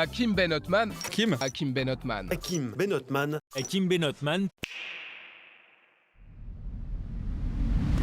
Hakim Ben Othman. Kim Hakim Ben Othman. Hakim Ben Othman. Hakim Ben Othman.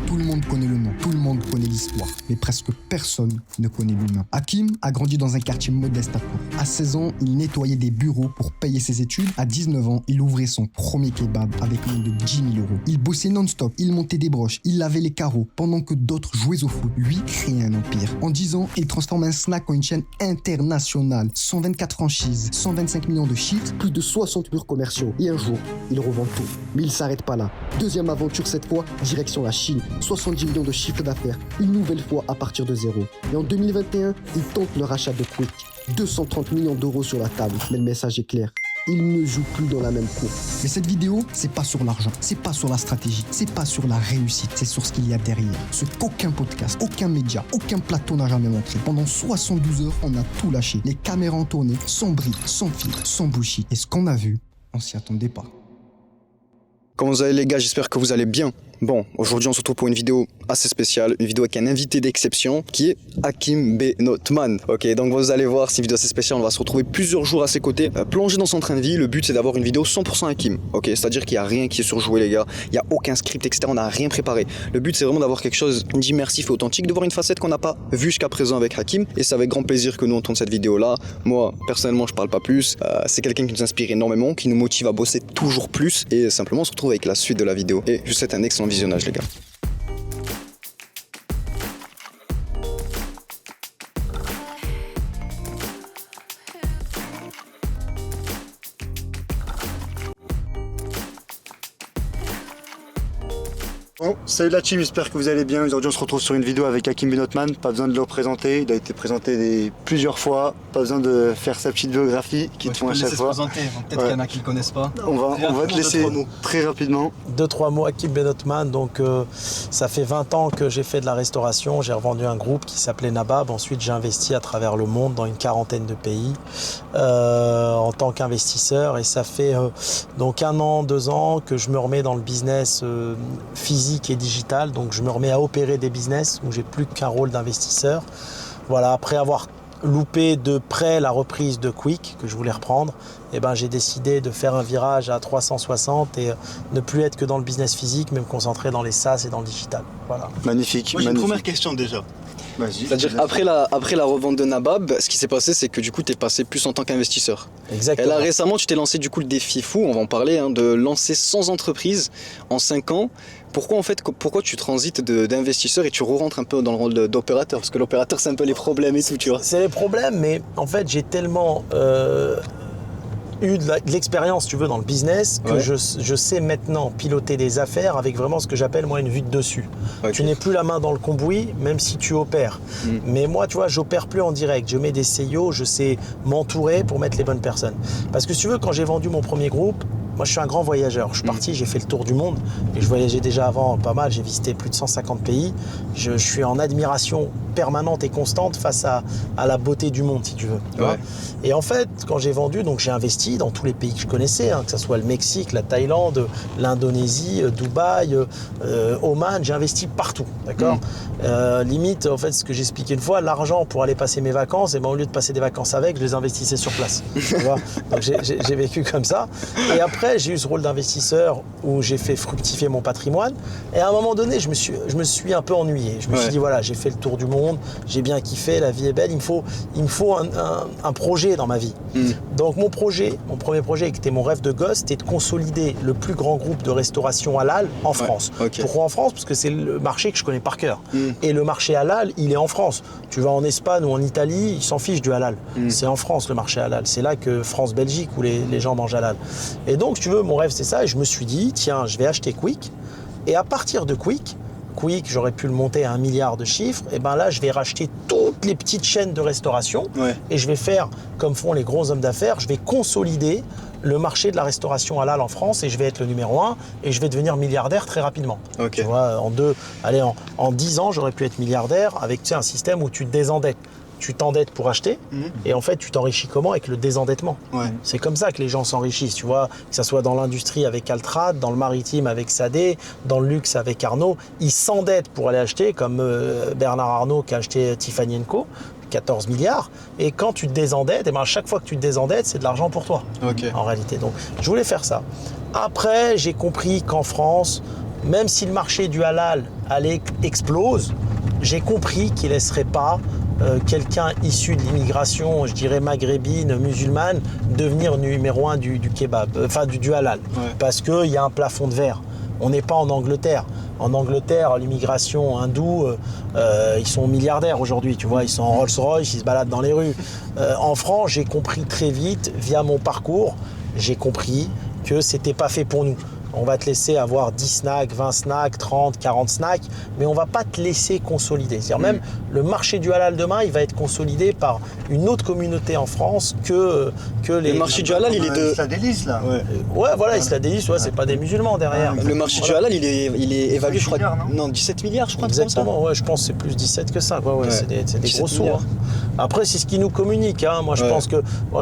Tout le monde connaît le nom, tout le monde connaît l'histoire, mais presque personne ne connaît l'humain. Hakim a grandi dans un quartier modeste à Tours. À 16 ans, il nettoyait des bureaux pour payer ses études. À 19 ans, il ouvrait son premier kebab avec moins de 10 000 euros. Il bossait non-stop, il montait des broches, il lavait les carreaux, pendant que d'autres jouaient au foot. Lui créait un empire. En 10 ans, il transforme un snack en une chaîne internationale. 124 franchises, 125 millions de chiffres, plus de 60 murs commerciaux. Et un jour, il revend tout. Mais il s'arrête pas là. Deuxième aventure cette fois, direction la Chine. 70 millions de chiffre d'affaires, une nouvelle fois à partir de zéro. Et en 2021, il tente le rachat de Quick. 230 millions d'euros sur la table, mais le message est clair. Il ne joue plus dans la même cour. Mais cette vidéo, c'est pas sur l'argent, c'est pas sur la stratégie, c'est pas sur la réussite, c'est sur ce qu'il y a derrière. Ce qu'aucun podcast, aucun média, aucun plateau n'a jamais montré. Pendant 72 heures, on a tout lâché. Les caméras ont tourné, sans bruit, sans filtre, sans bullshit. Et ce qu'on a vu, on s'y attendait pas. Comment vous allez les gars, j'espère que vous allez bien. Bon, aujourd'hui on se retrouve pour une vidéo assez spéciale, une vidéo avec un invité d'exception qui est Hakim Ben Othman. Ok, donc vous allez voir, c'est une vidéo assez spéciale, on va se retrouver plusieurs jours à ses côtés, plongé dans son train de vie. Le but c'est d'avoir une vidéo 100% Hakim, ok, c'est-à-dire qu'il n'y a rien qui est surjoué les gars, il n'y a aucun script, etc. On n'a rien préparé. Le but c'est vraiment d'avoir quelque chose d'immersif et authentique, de voir une facette qu'on n'a pas vue jusqu'à présent avec Hakim. Et c'est avec grand plaisir que nous on tourne cette vidéo là. Moi, personnellement, je parle pas plus. C'est quelqu'un qui nous inspire énormément, qui nous motive à bosser toujours plus. Et simplement on se retrouve avec la suite de la vidéo. Et je vous souhaite un excellent visionnage les gars. Bon, salut la team, j'espère que vous allez bien. Aujourd'hui on se retrouve sur une vidéo avec Hakim Ben Othman. Pas besoin de le présenter, il a été présenté plusieurs fois. Pas besoin de faire sa petite biographie qui te font à chaque fois. Peut-être qu'il y en a qui ne le connaissent pas. On va te laisser très rapidement. 2-3 mots, Hakim Ben Othman. Donc, ça fait 20 ans que j'ai fait de la restauration. J'ai revendu un groupe qui s'appelait Nabab. Ensuite, j'ai investi à travers le monde dans une quarantaine de pays en tant qu'investisseur. Et ça fait donc 1 an, 2 ans que je me remets dans le business physique et digital. Donc, je me remets à opérer des business où j'ai plus qu'un rôle d'investisseur. Voilà, après avoir loupé de près la reprise de Quick que je voulais reprendre, et ben j'ai décidé de faire un virage à 360 et ne plus être que dans le business physique mais me concentrer dans les SaaS et dans le digital. Voilà. Magnifique. Moi j'ai une première question déjà. Vas-y. C'est-à-dire après la revente de Nabab, ce qui s'est passé c'est que du coup tu es passé plus en tant qu'investisseur. Exactement. Et là récemment tu t'es lancé du coup le défi fou, on va en parler, hein, de lancer 100 entreprises en 5 ans. Pourquoi tu transites d'investisseur et tu re-rentres un peu dans le rôle d'opérateur? Parce que l'opérateur c'est un peu les problèmes et tout, tu vois. C'est les problèmes, mais en fait j'ai tellement eu de l'expérience, tu veux, dans le business, que je sais maintenant piloter des affaires avec vraiment ce que j'appelle moi une vue de dessus. Okay. Tu n'es plus la main dans le cambouis, même si tu opères. Mais moi, tu vois, j'opère plus en direct. Je mets des CIO, je sais m'entourer pour mettre les bonnes personnes. Parce que si tu veux, quand j'ai vendu mon premier groupe, moi, je suis un grand voyageur. Je suis parti, j'ai fait le tour du monde et je voyageais déjà avant pas mal. J'ai visité plus de 150 pays. Je suis en admiration permanente et constante face à la beauté du monde, si tu veux. Tu vois. Et en fait, quand j'ai vendu, donc j'ai investi dans tous les pays que je connaissais, hein, que ce soit le Mexique, la Thaïlande, l'Indonésie, Dubaï, Oman. J'ai investi partout, d'accord. Limite, en fait, ce que j'expliquais une fois, l'argent pour aller passer mes vacances, et ben, au lieu de passer des vacances avec, je les investissais sur place. Tu vois. Donc j'ai vécu comme ça. Et après, j'ai eu ce rôle d'investisseur où j'ai fait fructifier mon patrimoine. Et à un moment donné, je me suis un peu ennuyé. Je me suis dit, voilà, j'ai fait le tour du monde, j'ai bien kiffé, la vie est belle, il me faut un projet dans ma vie. Donc mon premier projet, qui était mon rêve de gosse, c'était de consolider le plus grand groupe de restauration halal en France. Pourquoi en France? Parce que c'est le marché que je connais par cœur. Et le marché halal, il est en France. Tu vas en Espagne ou en Italie, ils s'en fichent du halal. C'est en France le marché halal. C'est là que France-Belgique où les gens mangent halal. Et donc, si tu veux, mon rêve c'est ça. Et je me suis dit, tiens, je vais acheter Quick. Et à partir de Quick, j'aurais pu le monter à 1 milliard de chiffres, et ben là, je vais racheter toutes les petites chaînes de restauration et je vais faire, comme font les gros hommes d'affaires, je vais consolider le marché de la restauration halal en France et je vais être le numéro 1 et je vais devenir milliardaire très rapidement. Tu vois, en 10 ans, j'aurais pu être milliardaire avec un système où tu te désendettes. Tu t'endettes pour acheter et en fait tu t'enrichis comment? Avec le désendettement. C'est comme ça que les gens s'enrichissent, tu vois, que ce soit dans l'industrie avec Altrad, dans le maritime avec Sadé, dans le luxe avec Arnaud. Ils s'endettent pour aller acheter, comme Bernard Arnault qui a acheté Tiffany & Co. 14 milliards. Et quand tu te désendettes, et ben à chaque fois que tu te désendettes, c'est de l'argent pour toi, en réalité. Donc, je voulais faire ça. Après, j'ai compris qu'en France, même si le marché du halal explose, j'ai compris qu'il ne laisserait pas quelqu'un issu de l'immigration, je dirais maghrébine, musulmane, devenir numéro 1 du kebab, enfin du halal. Parce qu'il y a un plafond de verre. On n'est pas en Angleterre. En Angleterre, l'immigration hindoue, ils sont milliardaires aujourd'hui, tu vois, ils sont en Rolls-Royce, ils se baladent dans les rues. En France, j'ai compris très vite, via mon parcours, j'ai compris que c'était pas fait pour nous. On va te laisser avoir 10 snacks, 20 snacks, 30, 40 snacks, mais on ne va pas te laisser consolider. C'est-à-dire même le marché du halal demain, il va être consolidé par une autre communauté en France que les... Le marché du halal, il est de... Isla Délice, là. Ouais, voilà, Isla Délice, c'est pas des musulmans derrière. Le marché du halal, il est évalué, je crois, non, 17 milliards, je crois. Exactement, ouais, je pense que c'est plus 17 que ça. C'est des gros sous. Hein. Après, c'est ce qui nous communique. Hein. Moi, je pense que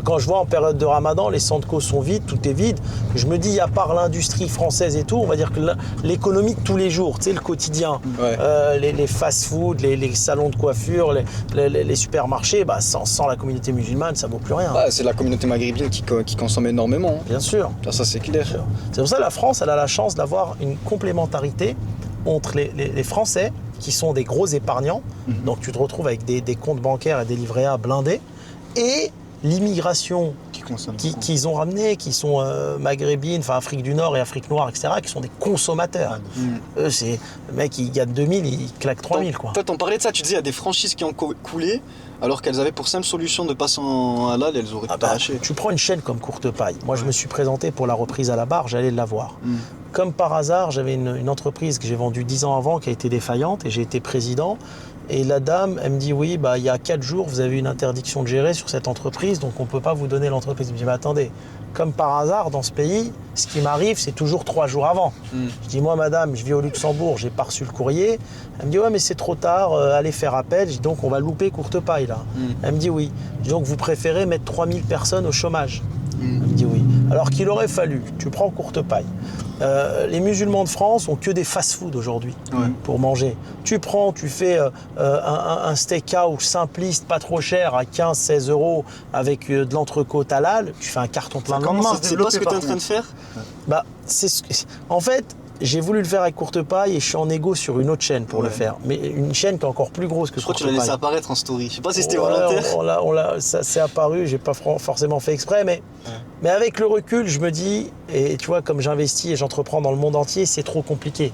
quand je vois en période de Ramadan, les centres co sont vides, tout est vide, je me dis, à part l'industrie française et tout, on va dire que l'économie de tous les jours, tu sais, le quotidien, les fast-food, les salons de coiffure, les supermarchés, bah, sans la communauté musulmane, ça vaut plus rien. C'est la communauté maghrébine qui consomme énormément. Hein. Bien sûr. Ça, c'est clair. C'est pour ça que la France, elle a la chance d'avoir une complémentarité entre les Français, qui sont des gros épargnants, donc tu te retrouves avec des comptes bancaires et des livrets A blindés, et l'immigration qu'ils ont ramené, qui sont maghrébines, enfin Afrique du Nord et Afrique noire, etc., qui sont des consommateurs. Eux, c'est le mec, il gagne 2000, il claque 3000, quoi. Toi, t'en parlais de ça, tu disais, il y a des franchises qui ont coulé, alors qu'elles avaient pour simple solution de passer en halal, elles auraient tout arraché. Tu prends une chaîne comme Courte Paille. Moi, je me suis présenté pour la reprise à la barre, j'allais l'avoir. Comme par hasard, j'avais une entreprise que j'ai vendue 10 ans avant, qui a été défaillante, et j'ai été président. Et la dame, elle me dit, oui, il y a 4 jours, vous avez une interdiction de gérer sur cette entreprise, donc on ne peut pas vous donner l'entreprise. Je me dis, mais attendez, comme par hasard, dans ce pays, ce qui m'arrive, c'est toujours 3 jours avant. Je dis, moi, madame, je vis au Luxembourg, j'ai pas reçu le courrier. Elle me dit, ouais, mais c'est trop tard, allez faire appel. Je dis, donc on va louper Courte Paille, là. Elle me dit, oui. Je dis, donc vous préférez mettre 3000 personnes au chômage. Elle me dit, oui. Alors qu'il aurait fallu, tu prends Courte Paille. Les musulmans de France ont que des fast-food aujourd'hui pour manger. Tu fais un steakhouse simpliste, pas trop cher, à 15-16 € avec de l'entrecôte halal, tu fais un carton plein de lendemain. C'est pas ce que tu es en train de faire ? En fait, j'ai voulu le faire avec Courte Paille et je suis en égo sur une autre chaîne pour le faire. Mais une chaîne qui est encore plus grosse que Courte Paille. Je crois que tu l'as laissé apparaître en story. Je sais pas si c'était volontaire. Ça s'est apparu, j'ai pas forcément fait exprès, mais avec le recul, je me dis, et tu vois, comme j'investis et j'entreprends dans le monde entier, c'est trop compliqué.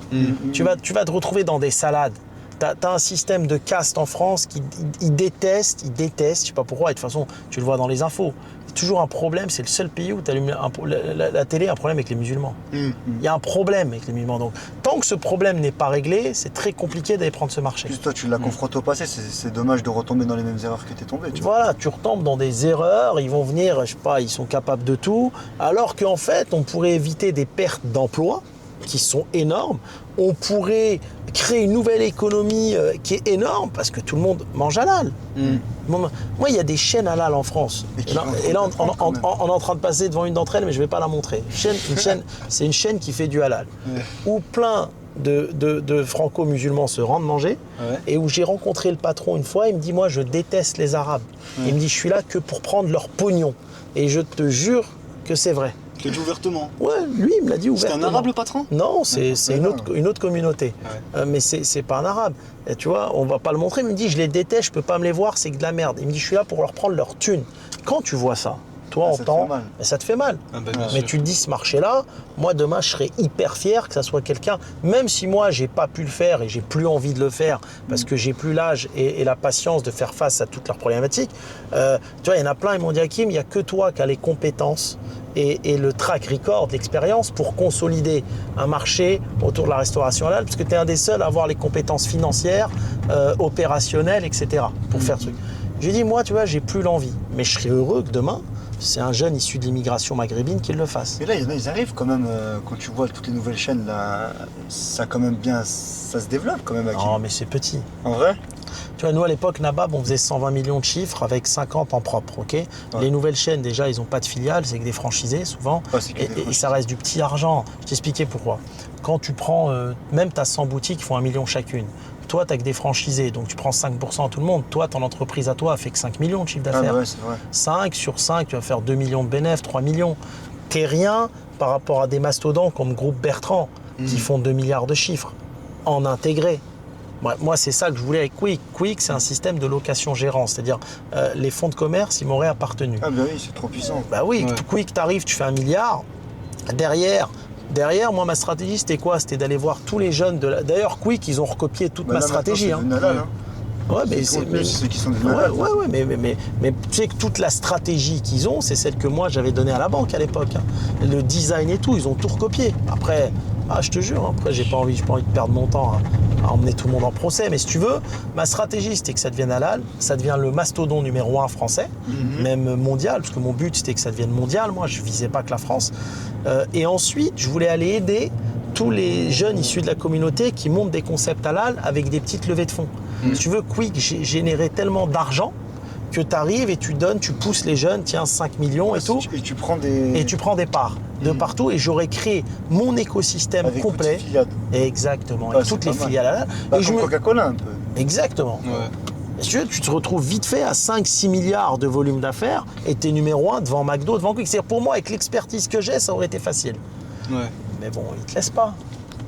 Tu vas te retrouver dans des salades. T'as un système de caste en France qui déteste, je sais pas pourquoi, et de toute façon, tu le vois dans les infos. C'est toujours un problème, c'est le seul pays où la télé a un problème avec les musulmans. Il y a un problème avec les musulmans. Donc, tant que ce problème n'est pas réglé, c'est très compliqué d'aller prendre ce marché. Plus toi, tu l'as confronté au passé, c'est dommage de retomber dans les mêmes erreurs que tu es tombé. Voilà, tu retombes dans des erreurs, ils vont venir, je sais pas, ils sont capables de tout, alors qu'en fait, on pourrait éviter des pertes d'emplois qui sont énormes. On pourrait créer une nouvelle économie qui est énorme parce que tout le monde mange halal. Moi, il y a des chaînes halal en France. Et là, on est en train de passer devant une d'entre elles, mais je ne vais pas la montrer. C'est une chaîne qui fait du halal. Où plein de franco-musulmans se rendent manger et où j'ai rencontré le patron une fois. Il me dit, moi, je déteste les Arabes. Il me dit, je suis là que pour prendre leur pognon. Et je te jure que c'est vrai. Tu l'as dit ouvertement. Ouais, lui, il me l'a dit ouvertement. C'est un arabe le patron ? Non, c'est une autre communauté. Mais c'est pas un arabe. Et tu vois, on va pas le montrer. Il me dit, je les déteste, je peux pas me les voir, c'est de la merde. Il me dit, je suis là pour leur prendre leur thune. Quand tu vois ça, toi, en temps, ça te fait mal. Mais tu te dis, ce marché-là, moi, demain, je serais hyper fier que ça soit quelqu'un, même si moi, j'ai pas pu le faire et j'ai plus envie de le faire parce que j'ai plus l'âge et la patience de faire face à toutes leurs problématiques. Tu vois, il y en a plein, ils m'ont dit, Hakim, il n'y a que toi qui as les compétences et le track record, l'expérience pour consolider un marché autour de la restauration halal, parce que tu es un des seuls à avoir les compétences financières, opérationnelles, etc. pour faire ce truc. J'ai dit, moi, tu vois, j'ai plus l'envie, mais je serais heureux que demain, c'est un jeune issu de l'immigration maghrébine qui le fasse. Mais là, ils arrivent quand même, quand tu vois toutes les nouvelles chaînes, là, ça quand même bien, ça se développe quand même. Non, mais c'est petit. En vrai ? Tu vois, nous, à l'époque, Nabab, on faisait 120 millions de chiffres avec 50 en propre, ok ? Les nouvelles chaînes, déjà, ils n'ont pas de filiales, c'est que des franchisés, souvent. Et ça reste du petit argent. Je t'expliquais pourquoi. Quand tu prends, même tu as 100 boutiques qui font 1 million chacune. Toi, tu n'as que des franchisés, donc tu prends 5% à tout le monde. Toi, ton entreprise à toi fait que 5 millions de chiffre d'affaires. Ah ouais, c'est vrai. 5 sur 5, tu vas faire 2 millions de bénéfices, 3 millions. T'es rien par rapport à des mastodontes comme Groupe Bertrand qui font 2 milliards de chiffres en intégré. Moi, c'est ça que je voulais avec Quick. Quick, c'est un système de location-gérance, c'est-à-dire les fonds de commerce, ils m'auraient appartenu. Ah bah oui, c'est trop puissant. Bah oui, Quick, t'arrives, tu fais 1 milliard. Derrière, moi, ma stratégie, c'était quoi? C'était d'aller voir tous les jeunes de la... D'ailleurs, Quick, ils ont recopié toute ma stratégie. Ouais, mais c'est ceux qui sont devenus mais tu sais que toute la stratégie qu'ils ont, c'est celle que moi j'avais donnée à la banque à l'époque. Le design et tout, ils ont tout recopié. Après, je te jure, après j'ai pas envie de perdre mon temps à emmener tout le monde en procès. Mais si tu veux, ma stratégie c'était que ça devienne halal, ça devient le mastodon numéro 1 français, même mondial, parce que mon but c'était que ça devienne mondial. Moi, je visais pas que la France. Et ensuite, je voulais aller aider tous les jeunes issus de la communauté qui montent des concepts halal avec des petites levées de fonds. Si tu veux, Quick générait tellement d'argent que tu arrives et tu donnes, tu pousses les jeunes, tiens, 5 millions et tout. Et tu prends des parts de partout et j'aurais créé mon écosystème avec complet. Toutes les filiales. Exactement, avec toutes les filiales halal. Bah, comme Coca-Cola un peu. Exactement. Ouais. Si tu te retrouves vite fait à 5-6 milliards de volume d'affaires et tu es numéro 1 devant McDo, devant Quick. C'est-à-dire pour moi, avec l'expertise que j'ai, ça aurait été facile. Ouais. Mais bon, ils te laissent pas.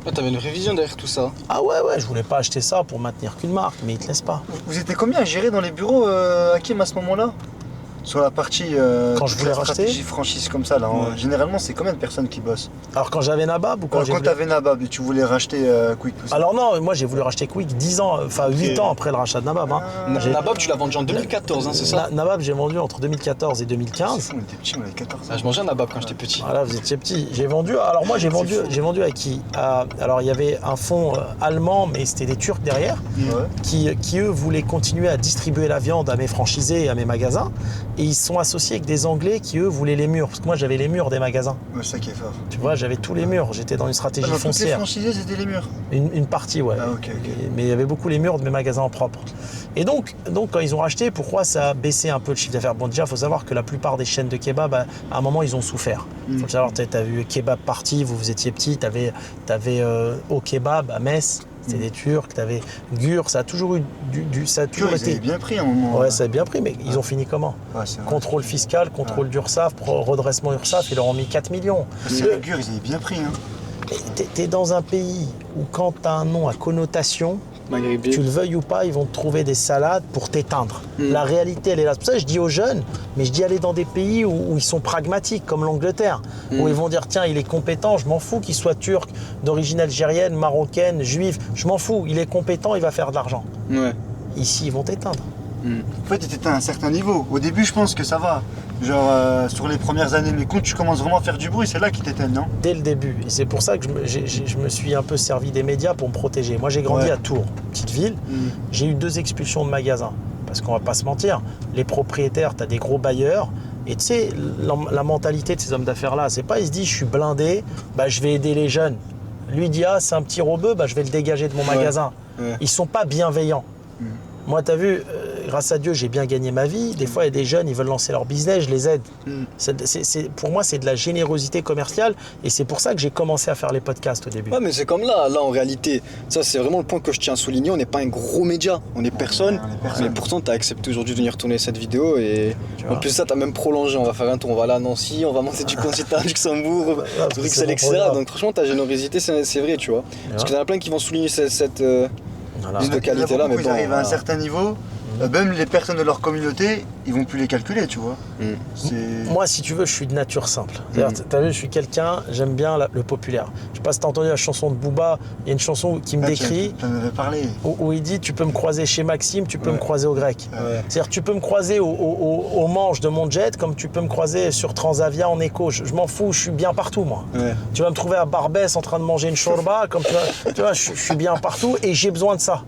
Ah, t'avais une révision derrière tout ça. Ah ouais, je voulais pas acheter ça pour maintenir qu'une marque, mais ils te laissent pas. Vous étiez combien à gérer dans les bureaux, Hakim, à ce moment-là? Sur la partie quand je voulais racheter, stratégie franchise comme ça, là, généralement, c'est combien de personnes qui bossent? Alors quand j'avais Nabab ou quand t'avais Nabab et tu voulais racheter Quick aussi. Alors non, moi j'ai voulu racheter Quick 10 ans, enfin 8 ans après le rachat de Nabab. Nabab, tu l'as vendu en 2014, c'est ça? Nabab, j'ai vendu entre 2014 et 2015. C'est fou, on était petits, on avait 14 ans. Je mangeais un Nabab quand j'étais petit. Voilà, vous étiez petit. J'ai vendu, alors moi j'ai vendu à qui? Alors il y avait un fonds allemand, mais c'était des Turcs derrière, qui eux voulaient continuer à distribuer la viande à mes franchisés et à mes magasins. Et ils se sont associés avec des Anglais qui eux voulaient les murs, parce que moi j'avais les murs des magasins. Ouais, c'est ça qui est fort. Tu vois, j'avais tous les murs, j'étais dans une stratégie foncière. Toutes les franchisés, c'était les murs? Une partie, ouais. Ah, ok. Mais il y avait beaucoup les murs de mes magasins en propre. Et donc quand ils ont racheté, pourquoi ça a baissé un peu le chiffre d'affaires? Bon, déjà, il faut savoir que la plupart des chaînes de kebab, à un moment, ils ont souffert. Il faut le savoir, tu as vu Kebab Party, vous étiez petit, tu avais Au Kebab à Metz. C'était des Turcs, t'avais Gur, ça a toujours eu ça a toujours été. Ils avaient bien pris à un moment. Ouais, ça a bien pris, mais ils ont fini comment? Contrôle fiscal, contrôle d'URSSAF, redressement URSSAF, ils leur ont mis 4 millions. C'est Gur, ils avaient bien pris. T'es dans un pays où quand t'as un nom à connotation, tu le veuilles ou pas, ils vont te trouver des salades pour t'éteindre. La réalité, elle est là. C'est pour ça que je dis aux jeunes, mais je dis aller dans des pays où ils sont pragmatiques, comme l'Angleterre, où ils vont dire tiens, il est compétent, je m'en fous qu'il soit turc, d'origine algérienne, marocaine, juive, je m'en fous, il est compétent, il va faire de l'argent. Ouais. Ici, ils vont t'éteindre. En fait, tu étais à un certain niveau. Au début, je pense que ça va. Genre sur les premières années, mais quand tu commences vraiment à faire du bruit, c'est là qu'ils t'éteignent, non? Dès le début. Et c'est pour ça que je me suis un peu servi des médias pour me protéger. Moi, j'ai grandi à Tours, petite ville. J'ai eu 2 expulsions de magasins. Parce qu'on va pas se mentir, les propriétaires, tu as des gros bailleurs. Et tu sais, la mentalité de ces hommes d'affaires-là, c'est pas, ils se disent, je suis blindé, je vais aider les jeunes. Lui dit, c'est un petit robeux, je vais le dégager de mon magasin. Ils sont pas bienveillants. Moi, tu as vu, grâce à Dieu, j'ai bien gagné ma vie. Des fois, il y a des jeunes, ils veulent lancer leur business, je les aide. Pour moi, c'est de la générosité commerciale et c'est pour ça que j'ai commencé à faire les podcasts au début. Ouais, mais c'est comme là en réalité. Ça, c'est vraiment le point que je tiens à souligner. On n'est pas un gros média, on est personne. Mais pourtant, tu as accepté aujourd'hui de venir tourner cette vidéo et en plus, ça, tu as même prolongé. On va faire un tour, on va aller à Nancy, on va monter du Concita à Luxembourg, Bruxelles, etc. Donc, franchement, ta générosité, c'est vrai, tu vois. Parce qu'il y en a plein qui vont souligner cette qualité-là. Mais ils arrivent à un certain niveau. Même les personnes de leur communauté, ils vont plus les calculer, tu vois. Moi, si tu veux, je suis de nature simple. T'as vu, je suis quelqu'un, j'aime bien le populaire. Je sais pas si t'as entendu la chanson de Booba, il y a une chanson qui me décrit, tu en avais parlé. Où il dit, tu peux me croiser chez Maxime, tu peux me croiser au Grec. C'est-à-dire, tu peux me croiser au manche de mon jet, comme tu peux me croiser sur Transavia en écho. Je m'en fous, je suis bien partout, moi. Tu vas me trouver à Barbès en train de manger une shorba, comme tu vois, je suis bien partout et j'ai besoin de ça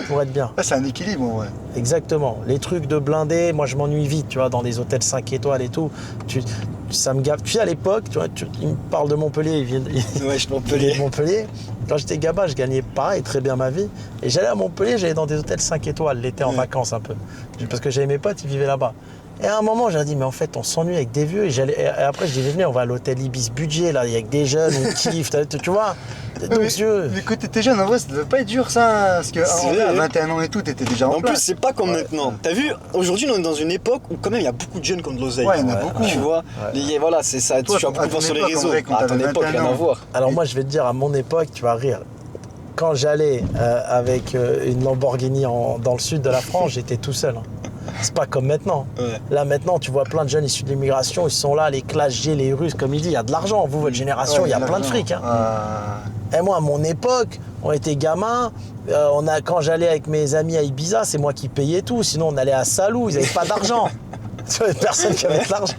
pour être bien. C'est un équilibre, ouais. Exactement. Les trucs de blindés, moi je m'ennuie vite, tu vois, dans des hôtels 5 étoiles et tout. Ça me gave. Tu sais, à l'époque, tu vois, il me parle de Montpellier, je suis Montpellier. Montpellier. Quand j'étais gamin, je gagnais pareil, très bien ma vie. Et j'allais à Montpellier, j'allais dans des hôtels 5 étoiles l'été en vacances un peu. Parce que j'avais mes potes, ils vivaient là-bas. Et à un moment, j'ai dit, mais en fait, on s'ennuie avec des vieux. Et après, je dis, venez, on va à l'hôtel Ibis Budget, là, avec des jeunes, on kiffe, tu vois. Donc, mais quand t'étais jeune, en vrai, ça devait pas être dur, ça. Parce que à 21 ans et tout, t'étais déjà en place. En plus, c'est pas comme maintenant. T'as vu, aujourd'hui, on est dans une époque où quand même, il y a beaucoup de jeunes qui ont de l'oseille. Ouais, il y en a beaucoup. Tu vois, voilà, c'est ça. Toi, tu as beaucoup de voir sur les époque, en réseaux. vrai, quand À ton t'avais époque, 21 rien à ans. voir. Alors moi, je vais te dire, à mon époque, tu vas rire. Quand j'allais avec une Lamborghini dans le sud de la France, j'étais tout seul. Hein. C'est pas comme maintenant. Ouais. Là, maintenant, tu vois plein de jeunes issus de l'immigration, ils sont là, les Clash G, les Russes, comme il dit, il y a de l'argent. Vous, votre génération, il y a plein de fric. Hein. Et moi, à mon époque, on était gamins. Quand j'allais avec mes amis à Ibiza, c'est moi qui payais tout. Sinon, on allait à Salou, ils n'avaient pas d'argent. Tu vois, personne qui avait de l'argent.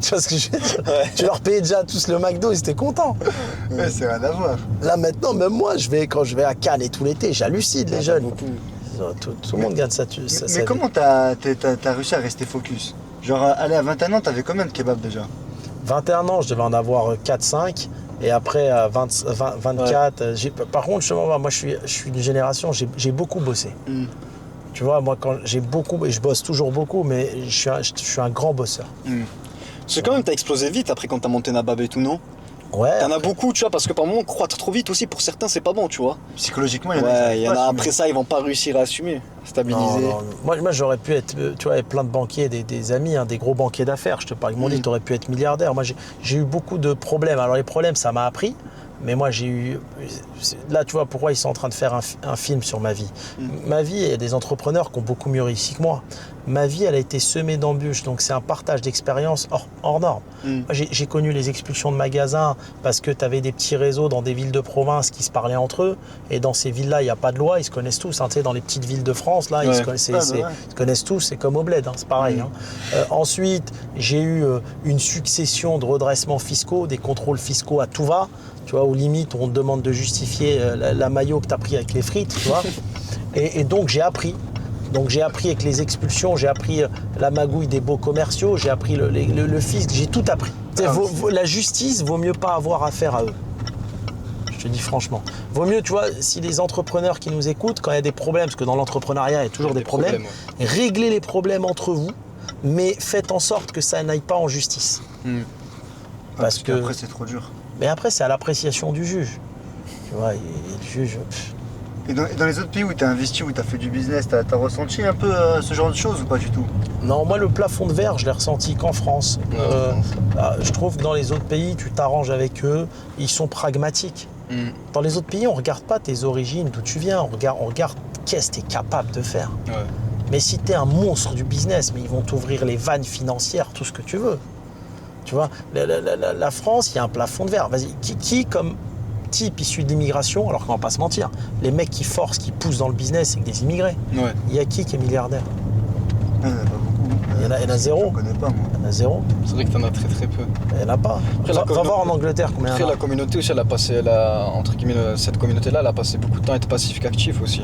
Tu vois ce que je veux dire? Tu leur payais déjà tous le McDo, ils étaient contents. Ouais, c'est rien à voir. Là, maintenant, même moi, quand je vais à Cannes et tout l'été, j'hallucine les jeunes. Tout le monde gagne ça. Mais comment t'as réussi à rester focus? Genre, aller à 21 ans, t'avais combien de kebabs déjà? 21 ans, je devais en avoir 4-5. Et après, à 24, par contre, justement, moi, je suis d'une génération, j'ai beaucoup bossé. Tu vois, moi, quand j'ai beaucoup, et je bosse toujours beaucoup, mais je suis un grand bosseur. Parce que quand même, t'as explosé vite après quand t'as monté Nabab et tout, non? Ouais. T'en as beaucoup, tu vois, parce que par moment, croître trop vite aussi, pour certains, c'est pas bon, tu vois. Psychologiquement, il y en a. Ouais, il y en a après ça, ils vont pas réussir à assumer, stabiliser. Non. Moi, j'aurais pu être, tu vois, plein de banquiers, des amis, hein, des gros banquiers d'affaires. Je te parle, ils m'ont dit, t'aurais pu être milliardaire. Moi, j'ai eu beaucoup de problèmes. Alors, les problèmes, ça m'a appris. Mais moi, j'ai eu... Là, tu vois, pourquoi ils sont en train de faire un film sur ma vie. Ma vie, il y a des entrepreneurs qui ont beaucoup mieux réussi que moi. Ma vie, elle a été semée d'embûches. Donc, c'est un partage d'expériences hors norme. Moi, j'ai connu les expulsions de magasins parce que tu avais des petits réseaux dans des villes de province qui se parlaient entre eux. Et dans ces villes-là, il n'y a pas de loi. Ils se connaissent tous. Hein. Tu sais, dans les petites villes de France, là, ils se connaissent tous. C'est comme au bled. Hein. C'est pareil. Hein. Ensuite, j'ai eu une succession de redressements fiscaux, des contrôles fiscaux à tout va. Tu vois, aux limites, on te demande de justifier la maillot que tu as pris avec les frites, tu vois. Et donc, j'ai appris. Donc, j'ai appris avec les expulsions, j'ai appris la magouille des beaux commerciaux, j'ai appris le fisc, j'ai tout appris. La justice, vaut mieux pas avoir affaire à eux. Je te dis franchement. Vaut mieux, tu vois, si les entrepreneurs qui nous écoutent, quand il y a des problèmes, parce que dans l'entrepreneuriat, il y a toujours des problèmes, réglez les problèmes entre vous, mais faites en sorte que ça n'aille pas en justice. Parce que après, c'est trop dur. Mais après, c'est à l'appréciation du juge. Tu vois, et le juge... Et dans les autres pays où tu as investi, où tu as fait du business, tu as ressenti un peu ce genre de choses ou pas du tout? Non, moi, le plafond de verre, je l'ai ressenti qu'en France. Je trouve que dans les autres pays, tu t'arranges avec eux, ils sont pragmatiques. Dans les autres pays, on ne regarde pas tes origines, d'où tu viens, on regarde qu'est-ce que tu es capable de faire. Mais si tu es un monstre du business, mais ils vont t'ouvrir les vannes financières, tout ce que tu veux. Tu vois, la France, il y a un plafond de verre. Vas-y, qui comme type issu d'immigration, alors qu'on va pas se mentir, les mecs qui forcent, qui poussent dans le business, c'est que des immigrés. Il y a qui est milliardaire? Il n'y en a pas beaucoup. Il y en a zéro. Je connais pas, moi. Il y en a zéro. C'est vrai que t'en as très peu. Il n'y en a pas. Va voir en Angleterre combien il y en a. Après, la communauté aussi, elle a passé, entre guillemets, cette communauté-là, elle a passé beaucoup de temps à être passif qu'actif aussi.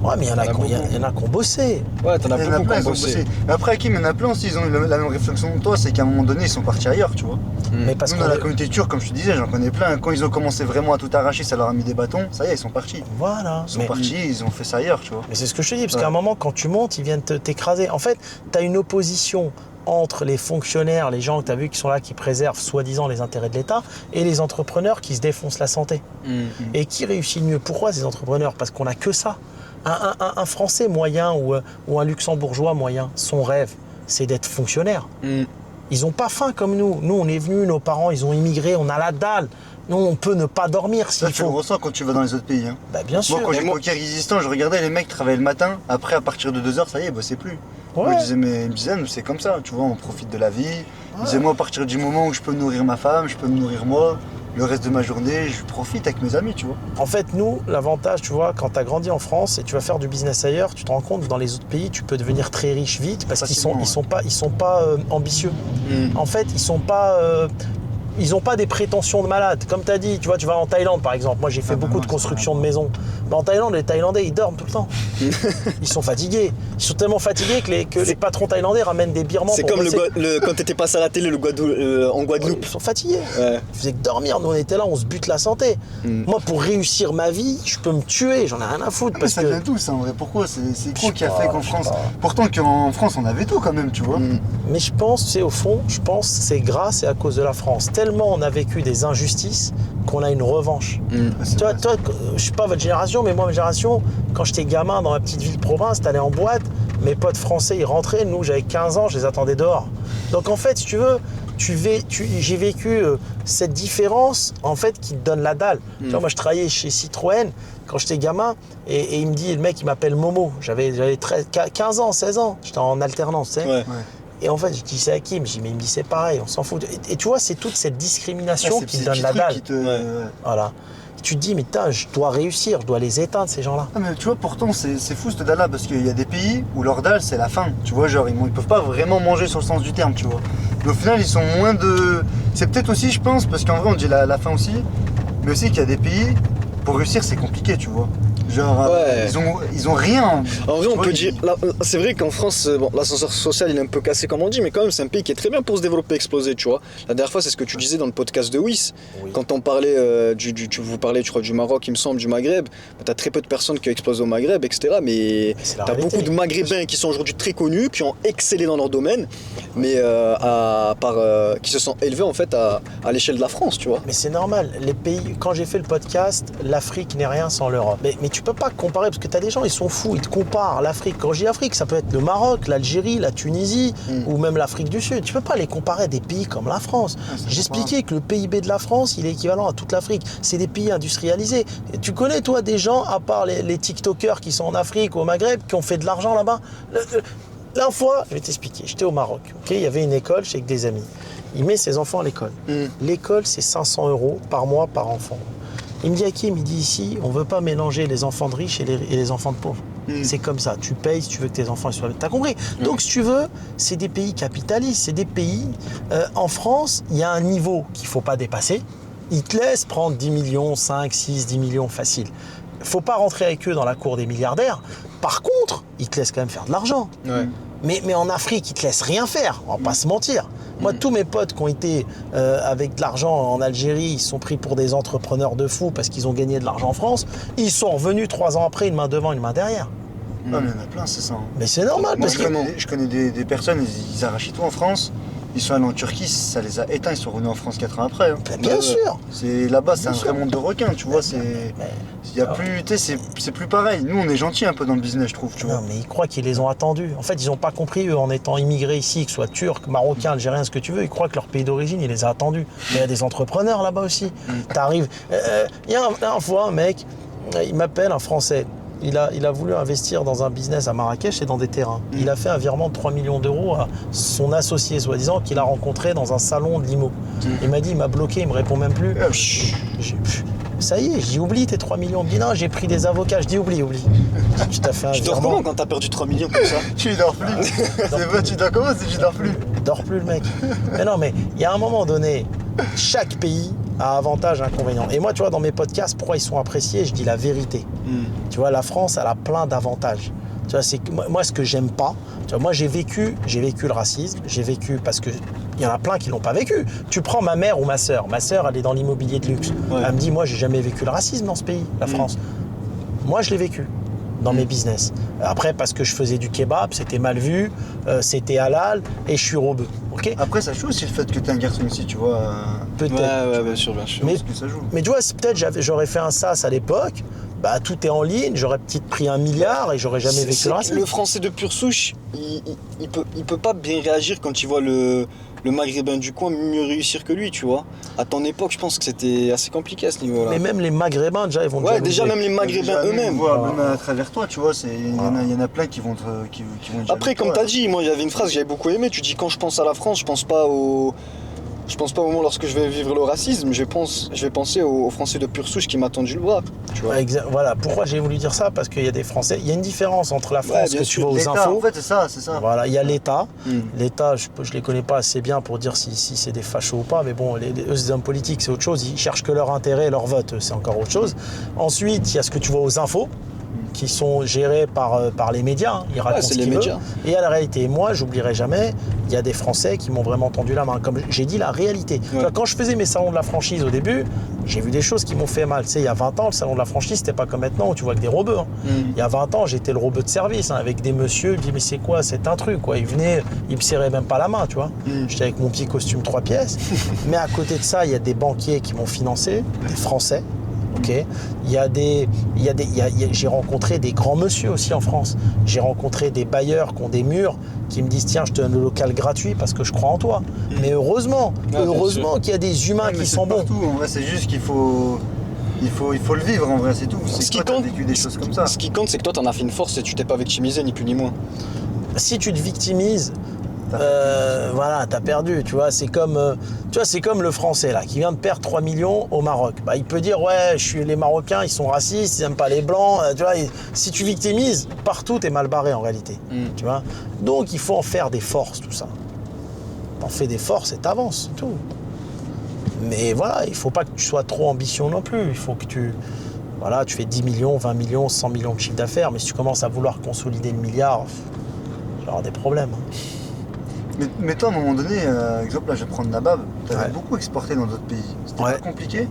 Ouais, mais il y en a qui ont bossé. Ouais, t'en as beaucoup qui ont bossé. Mais après, Hakim, il y en a plein aussi, ils ont eu la même réflexion que toi, c'est qu'à un moment donné, ils sont partis ailleurs, tu vois. Mais parce Nous, que dans la communauté turque, comme je te disais, j'en connais plein. Quand ils ont commencé vraiment à tout arracher, ça leur a mis des bâtons, ça y est, ils sont partis. Voilà. Ils sont partis, ils ont fait ça ailleurs, tu vois. Mais c'est ce que je te dis, parce qu'à un moment, quand tu montes, ils viennent t'écraser. En fait, tu as une opposition entre les fonctionnaires, les gens que tu as vus qui sont là, qui préservent soi-disant les intérêts de l'État, et les entrepreneurs qui se défoncent la santé. Et qui réussit le mieux? Pourquoi ces entrepreneurs? Parce qu'on n'a que ça. Un Français moyen ou un Luxembourgeois moyen, son rêve, c'est d'être fonctionnaire. Ils n'ont pas faim comme nous. Nous, on est venus, nos parents, ils ont immigré, on a la dalle. Nous, on peut ne pas dormir s'il faut. Tu le ressens quand tu vas dans les autres pays. Hein. Bah, bien sûr. Moi, quand j'étais au Kyrgyzstan, je regardais les mecs travailler le matin. Après, à partir de 2h, ça y est, ils bossaient plus. Ouais. Moi, ils me disaient, c'est comme ça, tu vois, on profite de la vie. Ils disaient, moi, à partir du moment où je peux nourrir ma femme, je peux me nourrir moi, le reste de ma journée, je profite avec mes amis, tu vois. En fait, nous, l'avantage, tu vois, quand tu as grandi en France et tu vas faire du business ailleurs, tu te rends compte que dans les autres pays, tu peux devenir très riche vite parce qu'ils sont pas ambitieux. En fait, ils n'ont pas des prétentions de malade. Comme tu as dit, tu vois, tu vas en Thaïlande par exemple. Moi, j'ai fait beaucoup de construction de maisons. Mais en Thaïlande, les Thaïlandais, ils dorment tout le temps. Ils sont fatigués. Ils sont tellement fatigués que les patrons thaïlandais ramènent des birmans. C'est comme quand t'étais passé à la télé en Guadeloupe. Ils sont fatigués. Ouais. Ils faisaient que dormir. Nous, on était là, on se bute la santé. Moi, pour réussir ma vie, je peux me tuer. J'en ai rien à foutre. Parce ça vient d'où ça en vrai? Pourquoi? C'est quoi qui a fait qu'en France... pas. Pourtant qu'en France, on avait tout quand même, tu vois. Mais je pense, c'est au fond, c'est grâce et à cause de la France. Tellement on a vécu des injustices qu'on a une revanche. Toi, je sais pas votre génération, mais moi, ma génération, quand j'étais gamin dans ma petite ville province, t'allais en boîte, mes potes français, ils rentraient, nous, j'avais 15 ans, je les attendais dehors. Donc en fait, si tu veux, j'ai vécu cette différence, en fait, qui te donne la dalle. Tu vois, moi, je travaillais chez Citroën quand j'étais gamin, et il me dit, le mec, il m'appelle Momo. J'avais 15 ans, 16 ans, j'étais en alternance, tu sais. Ouais. Et en fait, je dis c'est Hakim, je dis mais il me dit c'est pareil, on s'en fout. Et tu vois, c'est toute cette discrimination qui te donne la dalle. Voilà. Tu te dis mais putain, je dois réussir, je dois les éteindre ces gens-là. Ah, mais tu vois, pourtant c'est fou cette dalle-là parce qu'il y a des pays où leur dalle c'est la faim. Tu vois, genre ils peuvent pas vraiment manger sur le sens du terme, tu vois. Mais au final, ils sont moins de. C'est peut-être aussi, je pense, parce qu'en vrai on dit la faim aussi, mais aussi qu'il y a des pays, pour réussir c'est compliqué, tu vois. Genre, ils ont rien. En vrai, on peut dire. C'est vrai qu'en France, bon, l'ascenseur social il est un peu cassé comme on dit, mais quand même, c'est un pays qui est très bien pour se développer, exploser, tu vois. La dernière fois, c'est ce que tu disais dans le podcast de Wiss. Oui. Quand on parlait, vous parlez, tu crois, du Maroc, il me semble, du Maghreb. T'as très peu de personnes qui ont explosé au Maghreb, etc. Mais t'as beaucoup de Maghrébins qui sont aujourd'hui très connus, qui ont excellé dans leur domaine, mais qui se sont élevés en fait à l'échelle de la France, tu vois. Mais c'est normal. Les pays, quand j'ai fait le podcast, l'Afrique n'est rien sans l'Europe. Mais tu peux pas comparer parce que tu as des gens, ils sont fous, ils te comparent l'Afrique. Quand je dis Afrique, ça peut être le Maroc, l'Algérie, la Tunisie ou même l'Afrique du Sud. Tu peux pas les comparer à des pays comme la France. J'expliquais que le PIB de la France, il est équivalent à toute l'Afrique. C'est des pays industrialisés. Et tu connais toi des gens, à part les TikTokers qui sont en Afrique ou au Maghreb, qui ont fait de l'argent là-bas? La fois, je vais t'expliquer, j'étais au Maroc. Okay, il y avait une école, j'étais avec des amis. Il met ses enfants à l'école. L'école, c'est 500 € par mois par enfant. Il me dit Hakim, il dit ici, on ne veut pas mélanger les enfants de riches et les enfants de pauvres. C'est comme ça, tu payes si tu veux que tes enfants soient... T'as compris? Donc si tu veux, c'est des pays capitalistes, c'est des pays... en France, il y a un niveau qu'il ne faut pas dépasser. Ils te laissent prendre 10 millions, 5, 6, 10 millions facile. Il ne faut pas rentrer avec eux dans la cour des milliardaires. Par contre, ils te laissent quand même faire de l'argent. Ouais. Mais en Afrique, ils te laissent rien faire, on va pas se mentir. Moi, tous mes potes qui ont été avec de l'argent en Algérie, ils sont pris pour des entrepreneurs de fous parce qu'ils ont gagné de l'argent en France. Ils sont revenus 3 ans après, une main devant, une main derrière. Non, mais il y en a plein, c'est ça. Mais c'est normal. Moi, parce que... je connais des personnes, ils arrachaient tout en France. Ils sont allés en Turquie, ça les a éteints, ils sont revenus en France 4 ans après. Hein. Bien sûr. Là-bas, c'est un vrai monde de requins, tu vois. Il y a plus, c'est plus pareil. Nous, on est gentils un peu dans le business, je trouve, tu vois. Non, mais ils croient qu'ils les ont attendus. En fait, ils n'ont pas compris, eux, en étant immigrés ici, que ce soit turcs, marocains, algériens, ce que tu veux, ils croient que leur pays d'origine, il les a attendus. Mais il y a des entrepreneurs là-bas aussi. T'arrives. Il y a une fois, un mec, il m'appelle, un Français. Il a voulu investir dans un business à Marrakech et dans des terrains. Il a fait un virement de 3 millions d'euros à son associé, soi-disant, qu'il a rencontré dans un salon de l'IMO. Il m'a dit, il m'a bloqué, il me répond même plus. Ça y est, j'ai oublié tes 3 millions. Il me dit, non, j'ai pris des avocats. Je dis, oublie. Tu t'as fait un tu dors virement. comment quand t'as perdu 3 millions comme ça? Tu dors plus. C'est vrai, tu dors comment si tu dors plus? Dors plus le mec. Mais non, mais il y a un moment donné, chaque pays a avantage et inconvénients. Et moi, tu vois, dans mes podcasts, pourquoi ils sont appréciés, je dis la vérité. Tu vois, la France, elle a plein d'avantages. Tu vois, c'est moi ce que j'aime pas. Tu vois, moi j'ai vécu le racisme. J'ai vécu parce que il y en a plein qui l'ont pas vécu. Tu prends ma mère ou ma sœur. Ma sœur, elle est dans l'immobilier de luxe. Ouais. Elle me dit, moi, j'ai jamais vécu le racisme dans ce pays, la France. Moi, je l'ai vécu dans mes business. Après, parce que je faisais du kebab, c'était mal vu, c'était halal et je suis rebeu. Okay. Après, ça joue aussi le fait que tu es un garçon ici, tu vois. Peut-être. Ouais, bien sûr. Mais tu vois, peut-être j'aurais fait un SAS à l'époque. Bah, tout est en ligne, j'aurais peut-être pris 1 milliard et j'aurais jamais vécu le racisme. Le Français de pure souche, il peut pas bien réagir quand il voit le Maghrébin du coin mieux réussir que lui, tu vois. À ton époque, je pense que c'était assez compliqué à ce niveau-là. Mais même les Maghrébins, déjà, ils vont déjà même les Maghrébins eux-mêmes. Même à travers toi, tu vois, il y en a plein qui vont Après, comme t'as dit, moi, il y avait une phrase que j'avais beaucoup aimée. Tu dis, quand je pense à la France, je pense pas Je pense pas au moment lorsque je vais vivre le racisme, je vais penser aux Français de pure souche qui m'ont tendu le bras, tu vois. Voilà, pourquoi j'ai voulu dire ça? Parce qu'il y a des Français, il y a une différence entre la France que tu vois aux L'État, infos. en fait, c'est ça. Voilà, il y a l'État. L'État, je les connais pas assez bien pour dire si c'est des fachos ou pas, mais bon, eux, c'est des hommes politiques, c'est autre chose. Ils cherchent que leur intérêt et leur vote, c'est encore autre chose. Ensuite, il y a ce que tu vois aux infos, qui sont gérés par les médias, hein. Ils racontent c'est ce les qu'ils médias. veulent. Et à la réalité, moi, j'oublierai jamais, il y a des Français qui m'ont vraiment tendu la main. Comme j'ai dit, la réalité. Tu vois, quand je faisais mes salons de la franchise au début, j'ai vu des choses qui m'ont fait mal. Tu sais, il y a 20 ans, le salon de la franchise, c'était pas comme maintenant où tu vois que des rebeux. Hein. Il y a 20 ans, j'étais le rebeu de service, hein, avec des messieurs, ils me disaient, mais c'est quoi? C'est un truc, quoi. Ils venaient, ils me serraient même pas la main, tu vois. J'étais avec mon petit costume 3 pièces. Mais à côté de ça, il y a des banquiers qui m'ont financé, des Français. Okay. J'ai rencontré des grands monsieur aussi en France. J'ai rencontré des bailleurs qui ont des murs qui me disent tiens, je te donne le local gratuit parce que je crois en toi. Mais heureusement qu'il y a des humains qui sont bons. Partout. En vrai, c'est juste qu'il faut le vivre en vrai, c'est tout. Ce qui toi, t'as compte, vécu des choses comme ça. Ce qui compte, c'est que toi, t'en as fait une force et tu t'es pas victimisé, ni plus ni moins. Si tu te victimises, voilà, t'as perdu, tu vois, c'est comme le Français là, qui vient de perdre 3 millions au Maroc. Bah, il peut dire ouais, les Marocains, ils sont racistes, ils aiment pas les blancs, tu vois. Si tu victimises, partout t'es mal barré en réalité, tu vois. Donc il faut en faire des forces, tout ça. T'en fais des forces et t'avances, c'est tout. Mais voilà, il faut pas que tu sois trop ambitieux non plus. Il faut que tu fais 10 millions, 20 millions, 100 millions de chiffre d'affaires, mais si tu commences à vouloir consolider le milliard, tu vas avoir des problèmes. Mais toi, à un moment donné, exemple, là, je vais prendre Nabab, tu avais beaucoup exporté dans d'autres pays. C'était pas compliqué?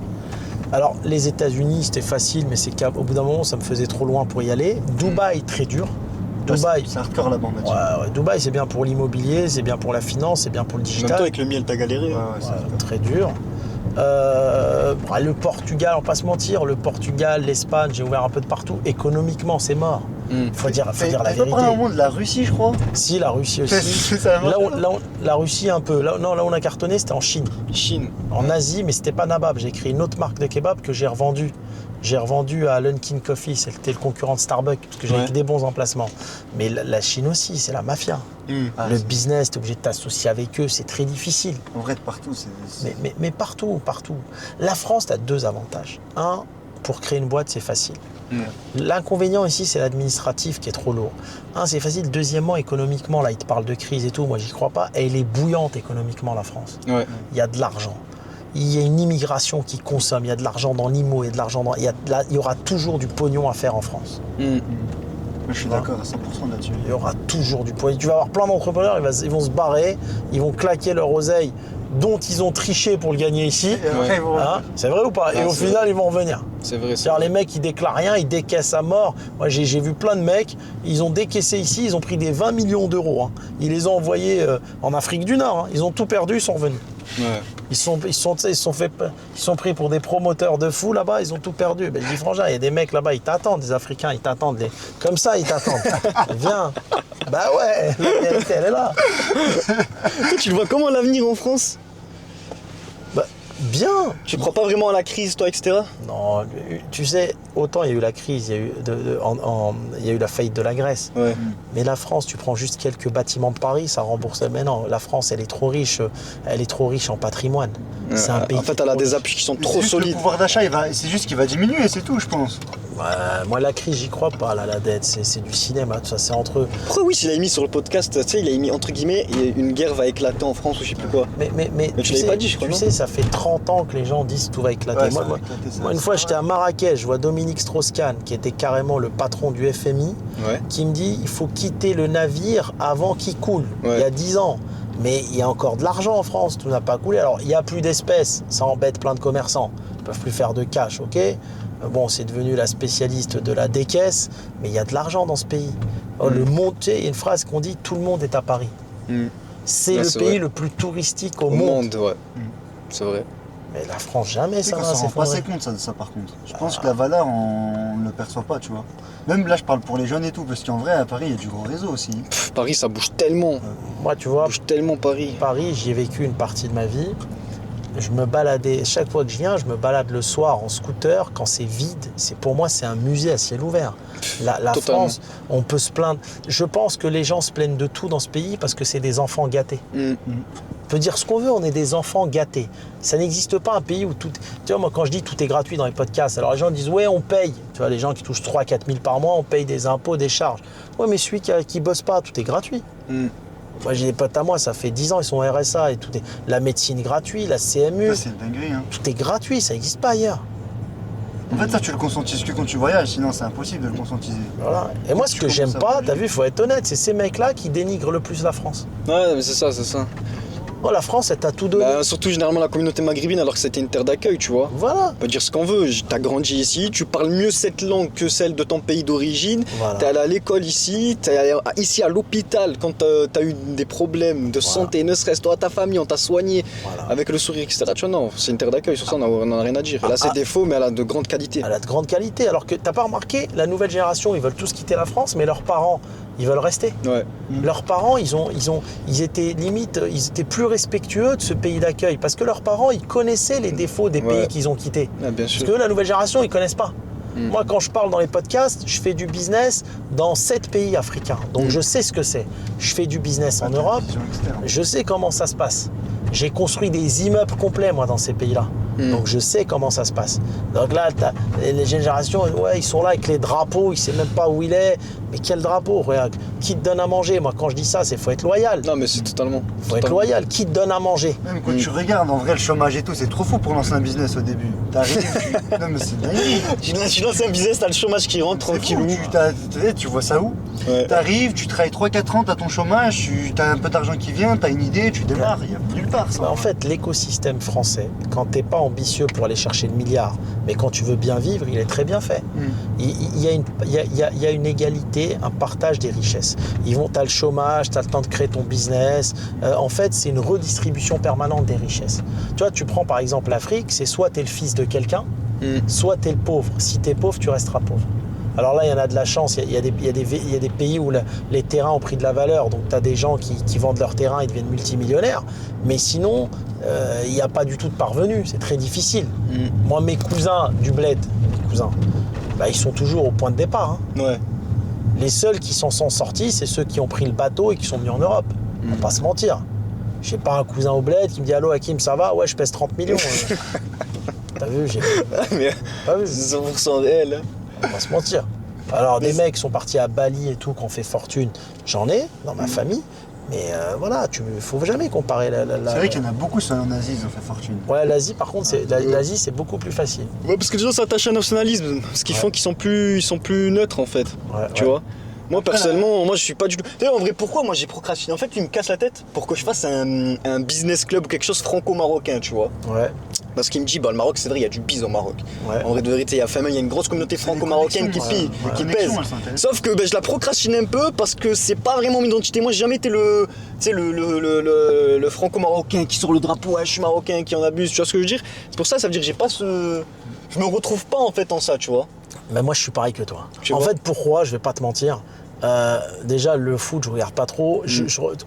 Alors, les États-Unis, c'était facile, mais c'est qu'au bout d'un moment, ça me faisait trop loin pour y aller. Dubaï, très dur. Dubaï, c'est hardcore là-bas, on va dire. Dubaï, c'est bien pour l'immobilier, c'est bien pour la finance, c'est bien pour le En même digital. temps, avec le miel, t'as galéré. Très dur. Le Portugal, on va pas se mentir, le Portugal, l'Espagne, j'ai ouvert un peu de partout. Économiquement, c'est mort. Faut dire la vérité. Tu parler un moment de la Russie, je crois. Si, la Russie aussi. La Russie un peu. Là où on a cartonné, c'était en Chine. En Asie, mais c'était pas Nabab. J'ai créé une autre marque de kebab que j'ai revendue. J'ai revendu à Lunkin Coffee, c'était le concurrent de Starbucks, parce que j'avais que des bons emplacements. Mais la Chine aussi, c'est la mafia. Le business, tu es obligé de t'associer avec eux, c'est très difficile. En vrai, de partout, c'est... Mais partout. La France, tu as 2 avantages. Un, pour créer une boîte, c'est facile. L'inconvénient ici, c'est l'administratif qui est trop lourd. Un, c'est facile. Deuxièmement, économiquement, là, ils te parlent de crise et tout, moi, j'y crois pas. Elle est bouillante économiquement, la France. Il y a de l'argent. Il y a une immigration qui consomme, il y a de l'argent dans l'IMO, il y aura toujours du pognon à faire en France. Je suis d'accord à 100% là-dessus. Il y aura toujours du pognon. Tu vas avoir plein d'entrepreneurs, ils vont se barrer, ils vont claquer leur oseille dont ils ont triché pour le gagner ici. C'est vrai ou pas? Et au final, ils vont revenir. C'est vrai. C'est-à-dire les mecs, ils déclarent rien, ils décaissent à mort. Moi, j'ai vu plein de mecs, ils ont décaissé ici, ils ont pris des 20 millions d'euros. Ils les ont envoyés en Afrique du Nord. Ils ont tout perdu, ils sont revenus. Ils sont pris pour des promoteurs de fou là-bas, ils ont tout perdu. Ben, je dis frangin, il y a des mecs là-bas, ils t'attendent, des Africains, ils t'attendent. Comme ça, ils t'attendent. Viens. Bah ouais, la vérité, elle est là. Toi, tu le vois comment l'avenir en France? Bien. Tu crois pas vraiment à la crise, toi, etc. Non, tu sais, autant il y a eu la crise, il y a eu la faillite de la Grèce. Mais la France, tu prends juste quelques bâtiments de Paris, ça rembourse. Mais non, la France, elle est trop riche en patrimoine. C'est un pays. En fait, elle a des appuis qui sont trop solides. Le pouvoir d'achat, c'est juste qu'il va diminuer, c'est tout, je pense. Moi, la crise, j'y crois pas. Là, la dette, c'est du cinéma, tout ça, c'est entre eux. Pourquoi oui, il a mis sur le podcast, tu sais, il a mis entre guillemets, une guerre va éclater en France ou je sais plus quoi. Mais tu l'avais pas dit, je crois. Tu sais, ça fait 30 ans que les gens disent tout va éclater. Moi, une fois, j'étais à Marrakech, je vois Dominique Strauss-Kahn, qui était carrément le patron du FMI, qui me dit il faut quitter le navire avant qu'il coule. Il y a 10 ans. Mais il y a encore de l'argent en France, tout n'a pas coulé. Alors, il n'y a plus d'espèces, ça embête plein de commerçants. Ils ne peuvent plus faire de cash, ok? Bon, c'est devenu la spécialiste de la décaisse, mais il y a de l'argent dans ce pays. Le monde, tu sais, il y a une phrase qu'on dit, tout le monde est à Paris. C'est le pays le plus touristique au monde. C'est vrai. Mais la France, jamais ça va s'effondrer. On ne rend pas compte de ça, par contre. Je pense que la valeur, on ne le perçoit pas, tu vois. Même là, je parle pour les jeunes et tout, parce qu'en vrai, à Paris, il y a du gros réseau aussi. Paris, ça bouge tellement. Moi, tu vois, ça bouge tellement Paris. Paris, j'y ai vécu une partie de ma vie. Je me baladais, chaque fois que je viens, je me balade le soir en scooter. Quand c'est vide, pour moi, c'est un musée à ciel ouvert. La France, on peut se plaindre. Je pense que les gens se plaignent de tout dans ce pays parce que c'est des enfants gâtés. peut dire ce qu'on veut, on est des enfants gâtés. Ça n'existe pas un pays où tout... Tu vois, moi, quand je dis tout est gratuit dans les podcasts, alors les gens disent, ouais, on paye. Tu vois, les gens qui touchent 3 4 000 par mois, on paye des impôts, des charges. Ouais, mais celui qui bosse pas, tout est gratuit. Moi, j'ai des potes à moi, ça fait 10 ans, ils sont au RSA et tout est... La médecine gratuite, la CMU. Ça, c'est une dinguerie, hein. Tout est gratuit, ça n'existe pas ailleurs. En fait, ça, tu le conscientises que quand tu voyages, sinon c'est impossible de le conscientiser. Voilà. Et moi, ce que j'aime pas, t'as vu, il faut être honnête, c'est ces mecs-là qui dénigrent le plus la France. Ouais, mais c'est ça, c'est ça. Oh, la France, elle t'a tout donné. Bah, surtout généralement la communauté maghrébine, alors que c'était une terre d'accueil, tu vois. Voilà. On peut dire ce qu'on veut, t'as grandi ici, tu parles mieux cette langue que celle de ton pays d'origine, Voilà. t'es allé à l'école ici, t'es allé ici à l'hôpital quand t'as eu des problèmes de santé, ne serait-ce toi, ta famille, on t'a soigné avec le sourire, etc. Tu vois, non, c'est une terre d'accueil, sur ça on n'a rien à dire. Là c'est défaut, mais elle a de grande qualité. Elle a de grande qualité, alors que t'as pas remarqué, la nouvelle génération, ils veulent tous quitter la France, mais leurs parents, ils veulent rester. Ouais. Leurs parents, ils étaient limite, ils étaient plus respectueux de ce pays d'accueil, parce que leurs parents, ils connaissaient les défauts des pays qu'ils ont quittés. Ah, bien sûr. Parce que la nouvelle génération, ils connaissent pas. Moi, quand je parle dans les podcasts, je fais du business dans 7 pays africains. Donc, je sais ce que c'est. Je fais du business en Europe. Je sais comment ça se passe. J'ai construit des immeubles complets, moi, dans ces pays-là. Donc, je sais comment ça se passe. Donc là, les générations, ouais, ils sont là avec les drapeaux, ils ne savent même pas où il est. Mais quel drapeau? Regarde, qui te donne à manger? Moi, quand je dis ça, c'est faut être loyal. Non, mais c'est totalement. Faut être loyal. Qui te donne à manger? Même quand tu regardes, en vrai, le chômage et tout, c'est trop fou pour lancer un business au début. T'arrives, non, mais c'est dingue. Tu lances un business, t'as le chômage qui rentre tranquillou. Tu vois ça où? Ouais. T'arrives, tu travailles 3-4 ans, t'as ton chômage, t'as un peu d'argent qui vient, t'as une idée, tu démarres, il n'y a nulle part ça. Bah, en fait, l'écosystème français, quand t'es pas ambitieux pour aller chercher le milliard, mais quand tu veux bien vivre, il est très bien fait. Il y a une égalité, un partage des richesses. T'as le chômage, t'as le temps de créer ton business. En fait, c'est une redistribution permanente des richesses. Tu vois, tu prends par exemple l'Afrique, c'est soit t'es le fils de quelqu'un, soit t'es le pauvre. Si t'es pauvre, tu resteras pauvre. Alors là, il y en a de la chance. Il y a des pays où les terrains ont pris de la valeur. Donc, tu as des gens qui vendent leurs terrains et deviennent multimillionnaires. Mais sinon, il n'y a pas du tout de parvenus. C'est très difficile. Moi, mes cousins du bled, bah, ils sont toujours au point de départ. Hein. Ouais. Les seuls qui s'en sont sortis, c'est ceux qui ont pris le bateau et qui sont venus en Europe. On va pas se mentir. Je sais pas, un cousin au bled qui me dit « Allô, Hakim, ça va? Ouais, je pèse 30 millions. » T'as vu? Mais Pas vu. c'est 100% réel. On va se mentir. Alors, des mecs sont partis à Bali et tout, qui ont fait fortune. J'en ai dans ma famille. Mais voilà, faut jamais comparer C'est vrai qu'il y en a beaucoup en Asie, ils ont fait fortune. Ouais, l'Asie, par contre, l'Asie, c'est beaucoup plus facile. Ouais, parce que les gens s'attachent à un nationalisme, ce qu'ils font qu'ils sont plus neutres en fait. Tu vois. Moi personnellement, moi je suis pas du tout. D'ailleurs en vrai pourquoi moi j'ai procrastiné? En fait tu me casses la tête pour que je fasse un business club ou quelque chose franco-marocain, tu vois. Ouais. Parce qu'il me dit, bah le Maroc c'est vrai, il y a du bise au Maroc. Ouais. En vrai de vérité, il y a une grosse communauté franco-marocaine qui pèse. Sauf que je la procrastine un peu parce que c'est pas vraiment mon identité. Moi j'ai jamais été le franco-marocain qui sort le drapeau, je suis marocain, qui en abuse, tu vois ce que je veux dire? C'est pour ça, ça veut dire que j'ai pas ce. Je me retrouve pas en fait en ça, tu vois. Mais moi je suis pareil que toi. Tu en vois fait, pourquoi? Je vais pas te mentir. Déjà le foot je regarde pas trop.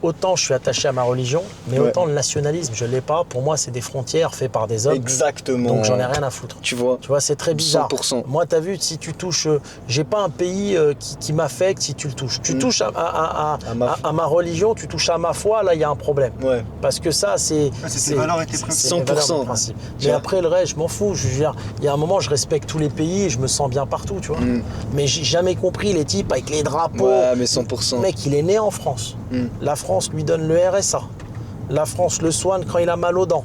Autant je suis attaché à ma religion, mais autant le nationalisme je l'ai pas. Pour moi c'est des frontières faites par des hommes. Exactement. Donc j'en ai rien à foutre. Tu vois, c'est très bizarre. 100%. Moi t'as vu, si tu touches, j'ai pas un pays qui m'affecte si tu le touches. Tu touches à ma religion, tu touches à ma foi, là il y a un problème. Ouais. Parce que ça c'est tes valeurs et tes principes. 100%. Mais après le reste je m'en fous. Je veux dire, il y a un moment je respecte tous les pays et je me sens bien partout, tu vois. Mais j'ai jamais compris les types avec les drapeaux. Ouais, mais 100%. Le mec, il est né en France. La France lui donne le RSA. La France le soigne quand il a mal aux dents.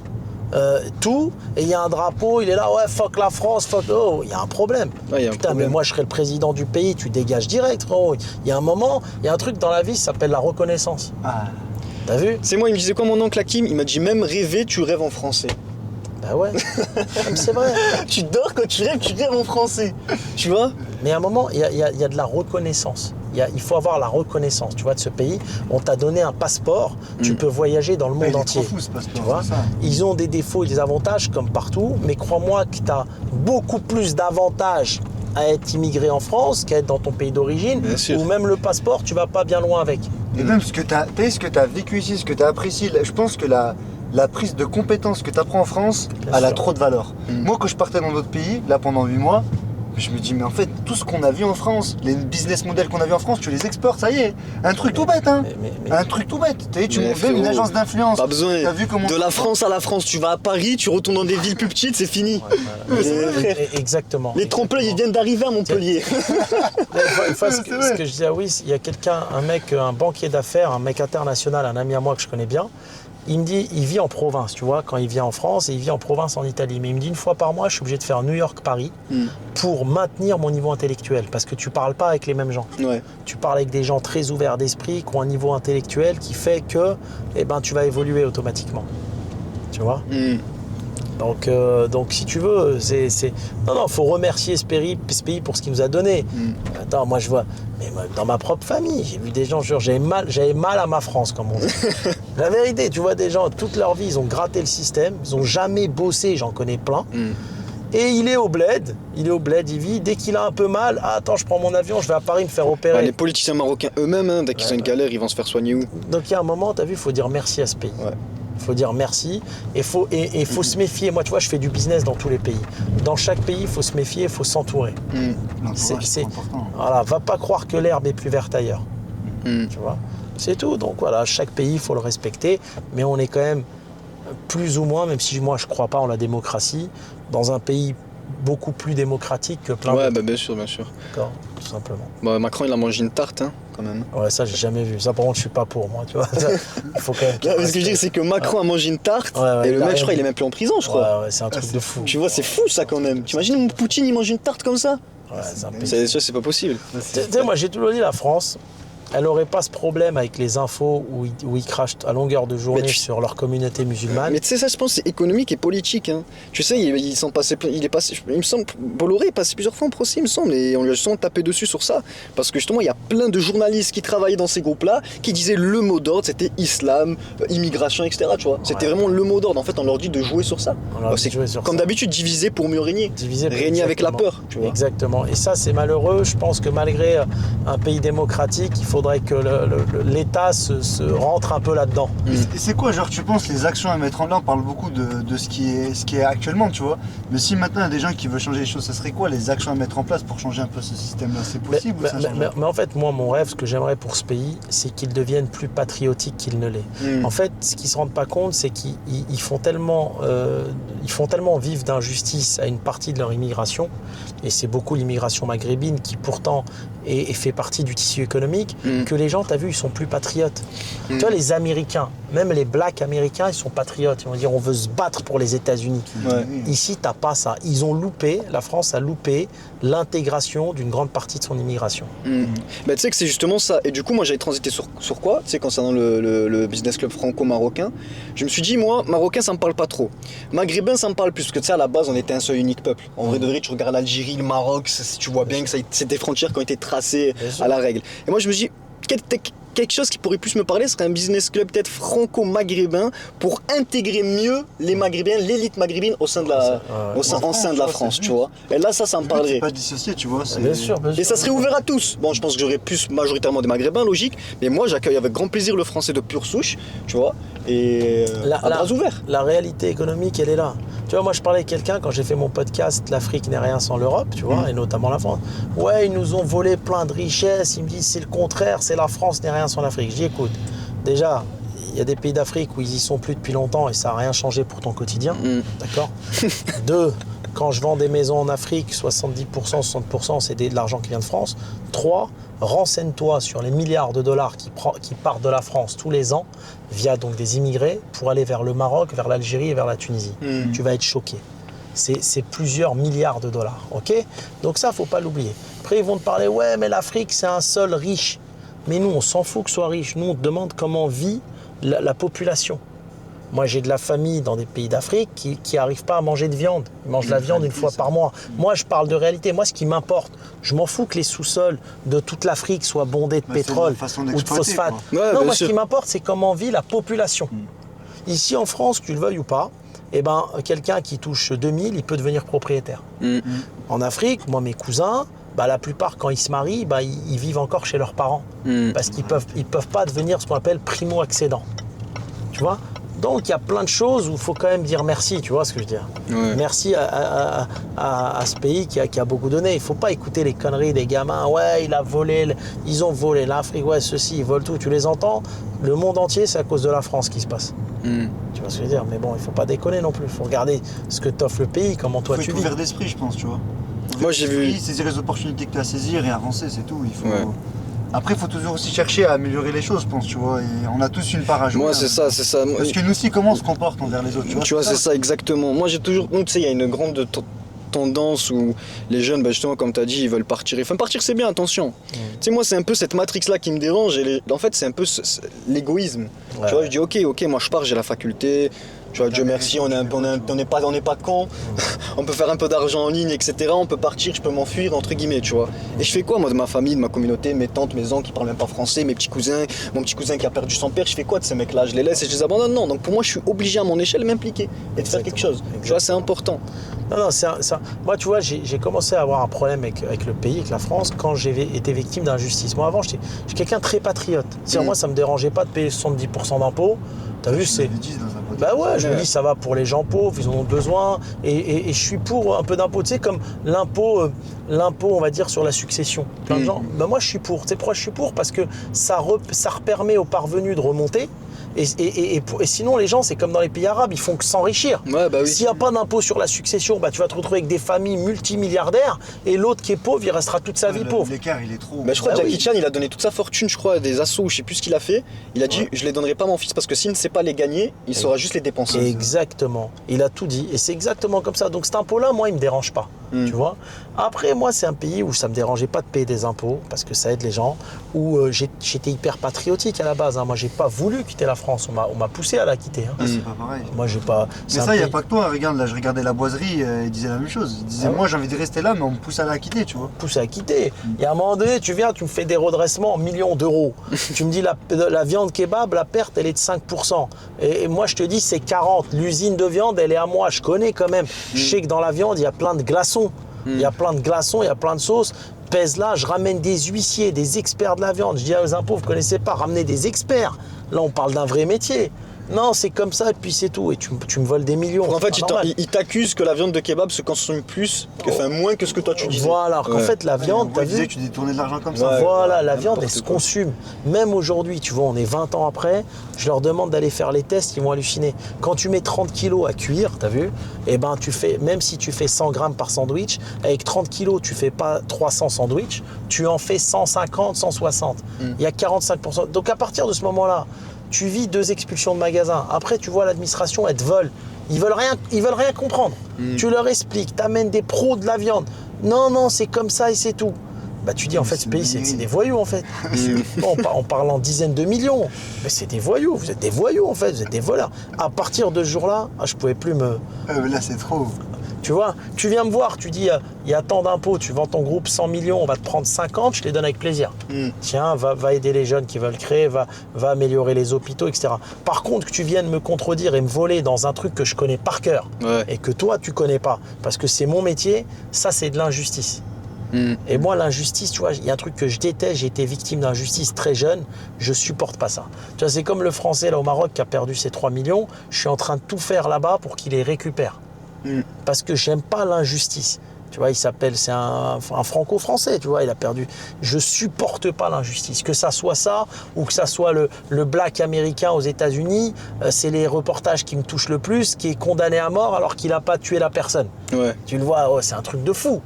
Tout, et il y a un drapeau, il est là, ouais, fuck la France, fuck. Oh, il y a un problème. Ouais, Putain, mais moi je serais le président du pays, tu dégages direct, frérot. Il y a un moment, il y a un truc dans la vie, ça s'appelle la reconnaissance. T'as vu? C'est moi, il me disait quoi mon oncle Hakim? Il m'a dit même rêver, tu rêves en français. Bah ouais, c'est vrai. Tu dors quand tu rêves en français. Tu vois? Mais à un moment, il y a de la reconnaissance. Il faut avoir la reconnaissance, tu vois, de ce pays. On t'a donné un passeport, tu peux voyager dans le monde entier. Il est trop fou, ce passeport, tu vois, ça. ils ont des défauts et des avantages comme partout, mais crois-moi que tu as beaucoup plus d'avantages à être immigré en France qu'à être dans ton pays d'origine, ou même le passeport, tu vas pas bien loin avec. Et même ce que tu as vécu ici, ce que tu as apprécié, je pense que la prise de compétences que tu apprends en France, elle a trop de valeur. Moi, quand je partais dans d'autres pays, là pendant 8 mois, Mais je me dis, mais en fait, tout ce qu'on a vu en France, les business models qu'on a vu en France, tu les exportes, ça y est. Un truc tout bête, hein. Un truc tout bête. Tu montes même une agence d'influence. Pas besoin. T'as vu comment de la France à la France, tu vas à Paris, tu retournes dans des villes plus petites, c'est fini. Exactement. Les trompe-l'œil, ils viennent d'arriver à Montpellier. Ce que je disais, oui, il y a quelqu'un, un mec, un banquier d'affaires, un mec international, un ami à moi que je connais bien. Il me dit, il vit en province, tu vois, quand il vient en France et il vit en province en Italie. Mais il me dit, une fois par mois, je suis obligé de faire New York-Paris pour maintenir mon niveau intellectuel. Parce que tu parles pas avec les mêmes gens. Ouais. Tu parles avec des gens très ouverts d'esprit, qui ont un niveau intellectuel qui fait que tu vas évoluer automatiquement. Tu vois donc si tu veux, Non, faut remercier ce pays pour ce qu'il nous a donné. Attends, moi je vois, mais moi, dans ma propre famille, j'ai vu des gens, genre, j'avais mal à ma France, comme on dit. La vérité, tu vois des gens, toute leur vie, ils ont gratté le système, ils ont jamais bossé, j'en connais plein. Et il est au bled, il vit, dès qu'il a un peu mal, attends, je prends mon avion, je vais à Paris me faire opérer. Les politiciens marocains eux-mêmes, dès qu'ils ont une galère, ils vont se faire soigner où? Donc il y a un moment, tu as vu, il faut dire merci à ce pays. Ouais. Il faut dire merci et faut se méfier. Moi, tu vois, je fais du business dans tous les pays. Dans chaque pays, il faut se méfier, il faut s'entourer. C'est important. Voilà, va pas croire que l'herbe est plus verte ailleurs. Tu vois, c'est tout. Donc voilà, chaque pays, il faut le respecter. Mais on est quand même plus ou moins, même si moi je crois pas en la démocratie, dans un pays beaucoup plus démocratique que plein d'autres. Ouais, bah, bien sûr. D'accord, tout simplement. Bah, Macron, il a mangé une tarte, hein, quand même. Ouais, ça, j'ai jamais vu. Ça, par contre, je suis pas pour, moi, tu vois. Il faut quand même Ce que je veux dire, c'est que Macron a mangé une tarte, et le mec, je crois, il est même plus en prison, je crois. Ouais, c'est un truc de fou. Tu vois, c'est fou, ça, quand même. T'imagines, Poutine, il mange une tarte comme ça? Ouais, c'est un pays. C'est pas possible. Tu sais, moi, j'ai toujours dit, la France, elle n'aurait pas ce problème avec les infos où ils crachent à longueur de journée sur leur communauté musulmane. Mais tu sais, ça, je pense, c'est économique et politique. Hein. Tu sais, ils sont passés, il me semble, Bolloré est passé plusieurs fois en procès, il me semble, et on lui a justement tapé dessus sur ça. Parce que justement, il y a plein de journalistes qui travaillaient dans ces groupes-là qui disaient le mot d'ordre, c'était islam, immigration, etc. Tu vois, c'était vraiment le mot d'ordre. En fait, on leur dit de jouer sur ça. C'est comme d'habitude, diviser pour mieux régner. Régner avec la peur. Tu vois. Exactement. Et ça, c'est malheureux. Je pense que malgré un pays démocratique, il faudrait que l'État se rentre un peu là-dedans. Et c'est quoi, genre, tu penses, les actions à mettre en œuvre? On parle beaucoup de ce qui est actuellement, tu vois. Mais si maintenant il y a des gens qui veulent changer les choses, ça serait quoi les actions à mettre en place pour changer un peu ce système-là? C'est possible mais en fait, moi, mon rêve, ce que j'aimerais pour ce pays, c'est qu'il devienne plus patriotique qu'il ne l'est. En fait, ce qu'ils ne se rendent pas compte, c'est qu'ils font tellement vivre d'injustice à une partie de leur immigration, et c'est beaucoup l'immigration maghrébine qui pourtant fait partie du tissu économique, que les gens, tu as vu, ils sont plus patriotes. Tu vois, les Américains, même les blacks américains, ils sont patriotes. Ils vont dire, on veut se battre pour les États-Unis. Ici, t'as pas ça. Ils ont loupé, la France a loupé l'intégration d'une grande partie de son immigration. Bah, tu sais que c'est justement ça. Et du coup, moi, j'avais transité sur quoi? Tu sais, concernant le business club franco-marocain, je me suis dit, moi, marocain, ça me parle pas trop. Maghrébin, ça me parle plus. Parce que tu sais, à la base, on était un seul unique peuple. En vrai de vrai, tu regardes l'Algérie, le Maroc, tu vois bien que c'est des frontières qui ont été tracées à la règle. Et moi, je me suis dit, quelque chose qui pourrait plus me parler serait un business club peut-être franco-maghrébin pour intégrer mieux les maghrébins, l'élite maghrébine au sein de la France, tu vois. Et là, ça me parlerait. C'est pas dissocié, tu vois. Bien sûr. Et ça serait ouvert à tous. Bon, je pense que j'aurais plus majoritairement des maghrébins, logique, mais moi, j'accueille avec grand plaisir le français de pure souche, tu vois, et à bras ouverts. La réalité économique, elle est là. Tu vois, moi, je parlais avec quelqu'un quand j'ai fait mon podcast « L'Afrique n'est rien sans l'Europe », tu vois, et notamment la France. Ouais, ils nous ont volé plein de richesses. Il me dit, c'est le contraire, c'est la France n'est rien sans l'Afrique. Je dis, écoute, déjà, il y a des pays d'Afrique où ils y sont plus depuis longtemps et ça n'a rien changé pour ton quotidien, d'accord. 2, quand je vends des maisons en Afrique, 70%, 60%, c'est de l'argent qui vient de France. 3, renseigne-toi sur les milliards de dollars qui partent de la France tous les ans via donc des immigrés pour aller vers le Maroc, vers l'Algérie et vers la Tunisie. Tu vas être choqué. C'est plusieurs milliards de dollars, ok. Donc ça, faut pas l'oublier. Après, ils vont te parler, ouais, mais l'Afrique, c'est un sol riche. Mais nous, on s'en fout que ce soit riche. Nous, on te demande comment vit la population. Moi, j'ai de la famille dans des pays d'Afrique qui n'arrivent pas à manger de viande. Ils mangent la viande une fois par mois. Moi, je parle de réalité. Moi, ce qui m'importe, je m'en fous que les sous-sols de toute l'Afrique soient bondés de pétrole ou de phosphate. Non, moi, ce qui m'importe, c'est comment vit la population. Ici, en France, que tu le veuilles ou pas, eh ben, quelqu'un qui touche 2000, il peut devenir propriétaire. En Afrique, moi, mes cousins, la plupart, quand ils se marient, ils vivent encore chez leurs parents. Parce qu'ils peuvent pas devenir ce qu'on appelle primo-accédant. Tu vois ? Donc il y a plein de choses où il faut quand même dire merci, tu vois ce que je veux dire. Ouais. Merci à ce pays qui a beaucoup donné. Il ne faut pas écouter les conneries des gamins. Ouais, ils ont volé l'Afrique, ouais, ceci, ils volent tout. Tu les entends? Le monde entier, c'est à cause de la France qui se passe. Tu vois ce que je veux dire? Mais bon, il ne faut pas déconner non plus. Il faut regarder ce que t'offre le pays, comment toi tu Il faut vis. être ouvert d'esprit, je pense, tu vois. Moi, j'ai vu. Saisir les opportunités que tu as à saisir et avancer, c'est tout. Il faut... Ouais. Après, il faut toujours aussi chercher à améliorer les choses, je pense, tu vois. Et on a tous une part à jouer. Moi, c'est ça. Parce que nous aussi, comment on se comporte envers les autres, tu vois. C'est ça, exactement. Moi, j'ai toujours. Tu sais, il y a une grande tendance où les jeunes, bah, justement, comme tu as dit, ils veulent partir. Enfin, partir, c'est bien, attention. Tu sais, moi, c'est un peu cette matrix-là qui me dérange. En fait, c'est un peu l'égoïsme. Ouais. Tu vois, je dis, ok, moi, je pars, j'ai la faculté. Tu vois, Dieu merci, on n'est pas cons. On peut faire un peu d'argent en ligne, etc. On peut partir, je peux m'enfuir, entre guillemets, tu vois. Et je fais quoi, moi, de ma famille, de ma communauté, mes tantes, mes oncles qui parlent même pas français, mes petits cousins, mon petit cousin qui a perdu son père, je fais quoi de ces mecs-là? Je les laisse et je les abandonne? Non, donc pour moi, je suis obligé à mon échelle de m'impliquer et de faire quelque chose. Tu vois, c'est important. Non, moi, tu vois, j'ai commencé à avoir un problème avec le pays, avec la France, quand j'ai été victime d'injustice. Moi, avant, j'étais quelqu'un de très patriote. C'est-à-dire, moi, ça me dérangeait pas de payer 70% d'impôts. T'as vu, c'est... Bah ouais, je me dis, ça va pour les gens pauvres, ils en ont besoin. Et je suis pour un peu d'impôts. Tu sais, comme l'impôt, on va dire, sur la succession. Plein de gens. Bah moi, je suis pour. Tu sais pourquoi je suis pour? Parce que ça permet aux parvenus de remonter. Et sinon, les gens, c'est comme dans les pays arabes, ils font que s'enrichir. Ouais, bah oui. S'il n'y a pas d'impôt sur la succession, bah, tu vas te retrouver avec des familles multimilliardaires et l'autre qui est pauvre, il restera toute sa vie pauvre. L'écart, il est trop. Bah, je crois que Bah Jackie oui. Chan, il a donné toute sa fortune, je crois, à des assos, je sais plus ce qu'il a fait. Il a dit, je les donnerai pas à mon fils parce que s'il ne sait pas les gagner, il saura juste les dépenser. Exactement. Il a tout dit. Et c'est exactement comme ça. Donc cet impôt-là, moi, il me dérange pas. Tu vois. Après, moi, c'est un pays où ça me dérangeait pas de payer des impôts parce que ça aide les gens. Où j'étais hyper patriotique à la base. Hein. Moi, j'ai pas voulu quitter la France. On m'a poussé à la quitter. Hein. C'est pas pareil. Moi, j'ai pas. Mais ça, il n'y a pas que toi. Regarde, là, je regardais la boiserie, il disait la même chose. Il disait, moi, j'ai envie de rester là, mais on me pousse à la quitter, tu vois. Poussé à quitter. Il y a un moment donné, tu viens, tu me fais des redressements en millions d'euros. Tu me dis, la viande kebab, la perte, elle est de 5%. Et moi, je te dis, c'est 40. L'usine de viande, elle est à moi. Je connais quand même. Je sais que dans la viande, il y a plein de glaçons. Il y a plein de glaçons, il y a plein de sauces. Pèse là, je ramène des huissiers, des experts de la viande. Je dis aux impôts, vous ne connaissez pas, ramenez des experts. Là, on parle d'un vrai métier. Non, c'est comme ça, et puis c'est tout. Et tu me voles des millions. En fait, il t'accuse que la viande de kebab se consomme moins que ce que toi tu disais. Voilà, alors qu'en fait, la viande, tu t'as disais vu. que tu détournais de l'argent comme ça. Ouais. Voilà, la viande, elle se quoi. consume. Même aujourd'hui, tu vois, on est 20 ans après, je leur demande d'aller faire les tests, ils vont halluciner. Quand tu mets 30 kilos à cuire, t'as vu, eh ben, même si tu fais 100 grammes par sandwich, avec 30 kilos, tu fais pas 300 sandwichs, tu en fais 150, 160. Il y a 45%. Donc à partir de ce moment-là, tu vis 2 expulsions de magasins. Après, tu vois l'administration, elle te vole. Ils veulent rien comprendre. Tu leur expliques, t'amènes des pros de la viande. Non, c'est comme ça et c'est tout. Bah tu dis en fait ce pays c'est des voyous en fait. On parle en dizaines de millions. Mais c'est des voyous, vous êtes des voyous en fait, vous êtes des voleurs. À partir de ce jour-là, je pouvais plus me... Là, c'est trop. Tu vois, tu viens me voir, tu dis, il y a tant d'impôts, tu vends ton groupe 100 millions, on va te prendre 50, je les donne avec plaisir. Tiens, va aider les jeunes qui veulent créer, va améliorer les hôpitaux, etc. Par contre, que tu viennes me contredire et me voler dans un truc que je connais par cœur et que toi, tu connais pas, parce que c'est mon métier, ça, c'est de l'injustice. Et moi, l'injustice, tu vois, il y a un truc que je déteste, j'ai été victime d'injustice très jeune, je supporte pas ça. Tu vois, c'est comme le Français là au Maroc qui a perdu ses 3 millions, je suis en train de tout faire là-bas pour qu'il les récupère. Parce que j'aime pas l'injustice. Tu vois, c'est un franco-français, tu vois, il a perdu. Je supporte pas l'injustice. Que ça soit ça, ou que ça soit le black américain aux États-Unis, c'est les reportages qui me touchent le plus, qui est condamné à mort alors qu'il a pas tué la personne. Ouais. Tu le vois, c'est un truc de fou.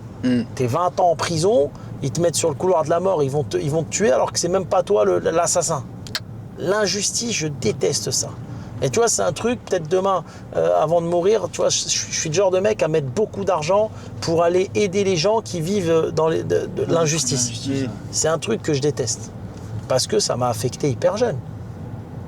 T'es 20 ans en prison, ils te mettent sur le couloir de la mort, ils vont te tuer alors que c'est même pas toi l'assassin. L'injustice, je déteste ça. Et tu vois, c'est un truc, peut-être demain, avant de mourir, tu vois, je suis le genre de mec à mettre beaucoup d'argent pour aller aider les gens qui vivent dans de l'injustice. C'est un truc que je déteste. Parce que ça m'a affecté hyper jeune.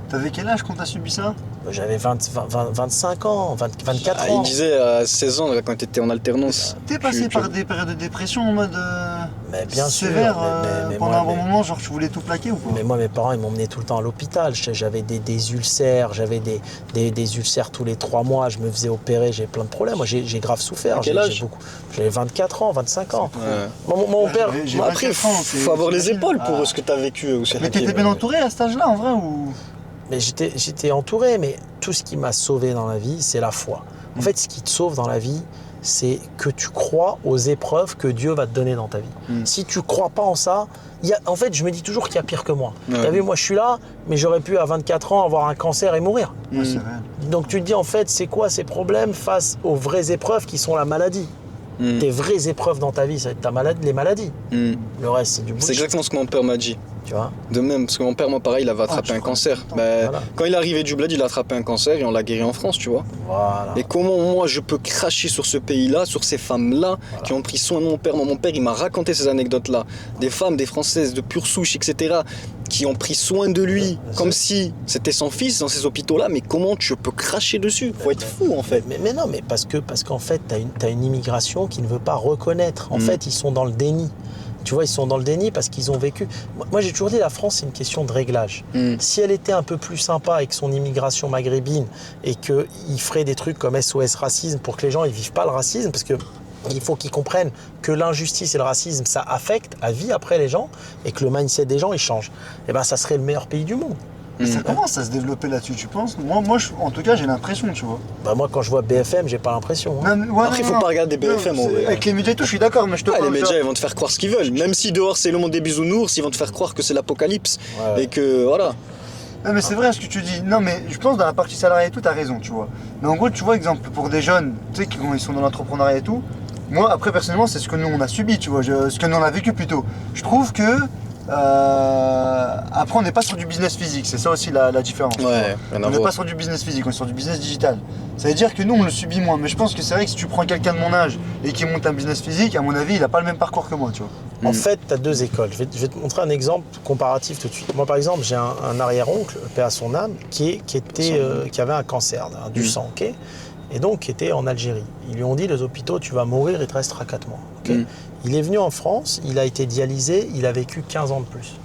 T'avais quel âge quand t'as subi ça? J'avais 25 ans, 24 ans. Il disait à 16 ans, quand tu étais en alternance. T'es passé par des périodes de dépression en mode mais bien sévère sûr, mais pendant un bon moment, genre tu voulais tout plaquer ou quoi? Mais moi, mes parents, ils m'emmenaient tout le temps à l'hôpital. J'avais des ulcères, j'avais des ulcères tous les 3 mois, je me faisais opérer, j'ai plein de problèmes. Moi, j'ai grave souffert. Quel âge? J'avais 24 ans, 25 ans. Ouais. Mon père... Après, il faut avoir les épaules pour ce que tu as vécu aussi. Mais t'étais bien entouré à cet âge-là en vrai ou... Mais j'étais entouré, mais tout ce qui m'a sauvé dans la vie, c'est la foi. En fait, ce qui te sauve dans la vie, c'est que tu crois aux épreuves que Dieu va te donner dans ta vie. Si tu crois pas en ça, en fait, je me dis toujours qu'il y a pire que moi. T'as vu, moi je suis là, mais j'aurais pu à 24 ans avoir un cancer et mourir. Ouais, c'est vrai. Donc tu te dis en fait, c'est quoi ces problèmes face aux vraies épreuves qui sont la maladie. Tes vraies épreuves dans ta vie, ça va être les maladies. Le reste, c'est du bullshit. C'est exactement ce que mon père m'a dit. Tu vois. De même, parce que mon père, moi, pareil, il avait attrapé un cancer. Voilà. Quand il est arrivé du bled, il a attrapé un cancer et on l'a guéri en France, tu vois. Voilà. Et comment moi je peux cracher sur ce pays-là, sur ces femmes-là qui ont pris soin de mon père. Moi, mon père, il m'a raconté ces anecdotes-là. Des femmes, des Françaises de pure souche, etc., qui ont pris soin de lui comme si c'était son fils dans ces hôpitaux-là. Mais comment tu peux cracher dessus? Faut être fou, en fait. Mais non, mais parce qu'en fait, t'as une immigration qui ne veut pas reconnaître. En fait, ils sont dans le déni. Tu vois, ils sont dans le déni parce qu'ils ont vécu. Moi, j'ai toujours dit la France, c'est une question de réglage. Si elle était un peu plus sympa avec son immigration maghrébine et qu'il ferait des trucs comme SOS Racisme pour que les gens ne vivent pas le racisme, parce que il faut qu'ils comprennent que l'injustice et le racisme, ça affecte à vie après les gens et que le mindset des gens, il change. Et ben, ça serait le meilleur pays du monde. Ça commence à se développer là-dessus, tu penses? Moi en tout cas, j'ai l'impression, tu vois. Bah moi, quand je vois BFM, j'ai pas l'impression. Hein. Après, il faut pas regarder BFM, en vrai. Avec les médias et tout, je suis d'accord, mais je te parle. Les médias, ils vont te faire croire ce qu'ils veulent. Même si dehors, c'est le monde des bisounours, ils vont te faire croire que c'est l'apocalypse. Ouais. Et que, voilà. Non, mais c'est vrai ce que tu dis. Non, mais je pense dans la partie salariée et tout, t'as raison, tu vois. Mais en gros, tu vois, exemple, pour des jeunes, tu sais, quand ils sont dans l'entrepreneuriat et tout, moi, après, personnellement, c'est ce que nous, on a subi, tu vois, ce que nous, on a vécu plutôt. Je trouve que après, on n'est pas sur du business physique, c'est ça aussi la différence. Ouais, on n'est pas sur du business physique, on est sur du business digital. Ça veut dire que nous, on le subit moins. Mais je pense que c'est vrai que si tu prends quelqu'un de mon âge et qui monte un business physique, à mon avis, il n'a pas le même parcours que moi, tu vois. En fait, tu as deux écoles. Je vais te montrer un exemple comparatif tout de suite. Moi, par exemple, j'ai un arrière-oncle, paix à son âme, qui avait un cancer du sang, ok, et donc qui était en Algérie. Ils lui ont dit, les hôpitaux, tu vas mourir, il te restera 4 mois. Okay. Il est venu en France, il a été dialysé, il a vécu 15 ans de plus.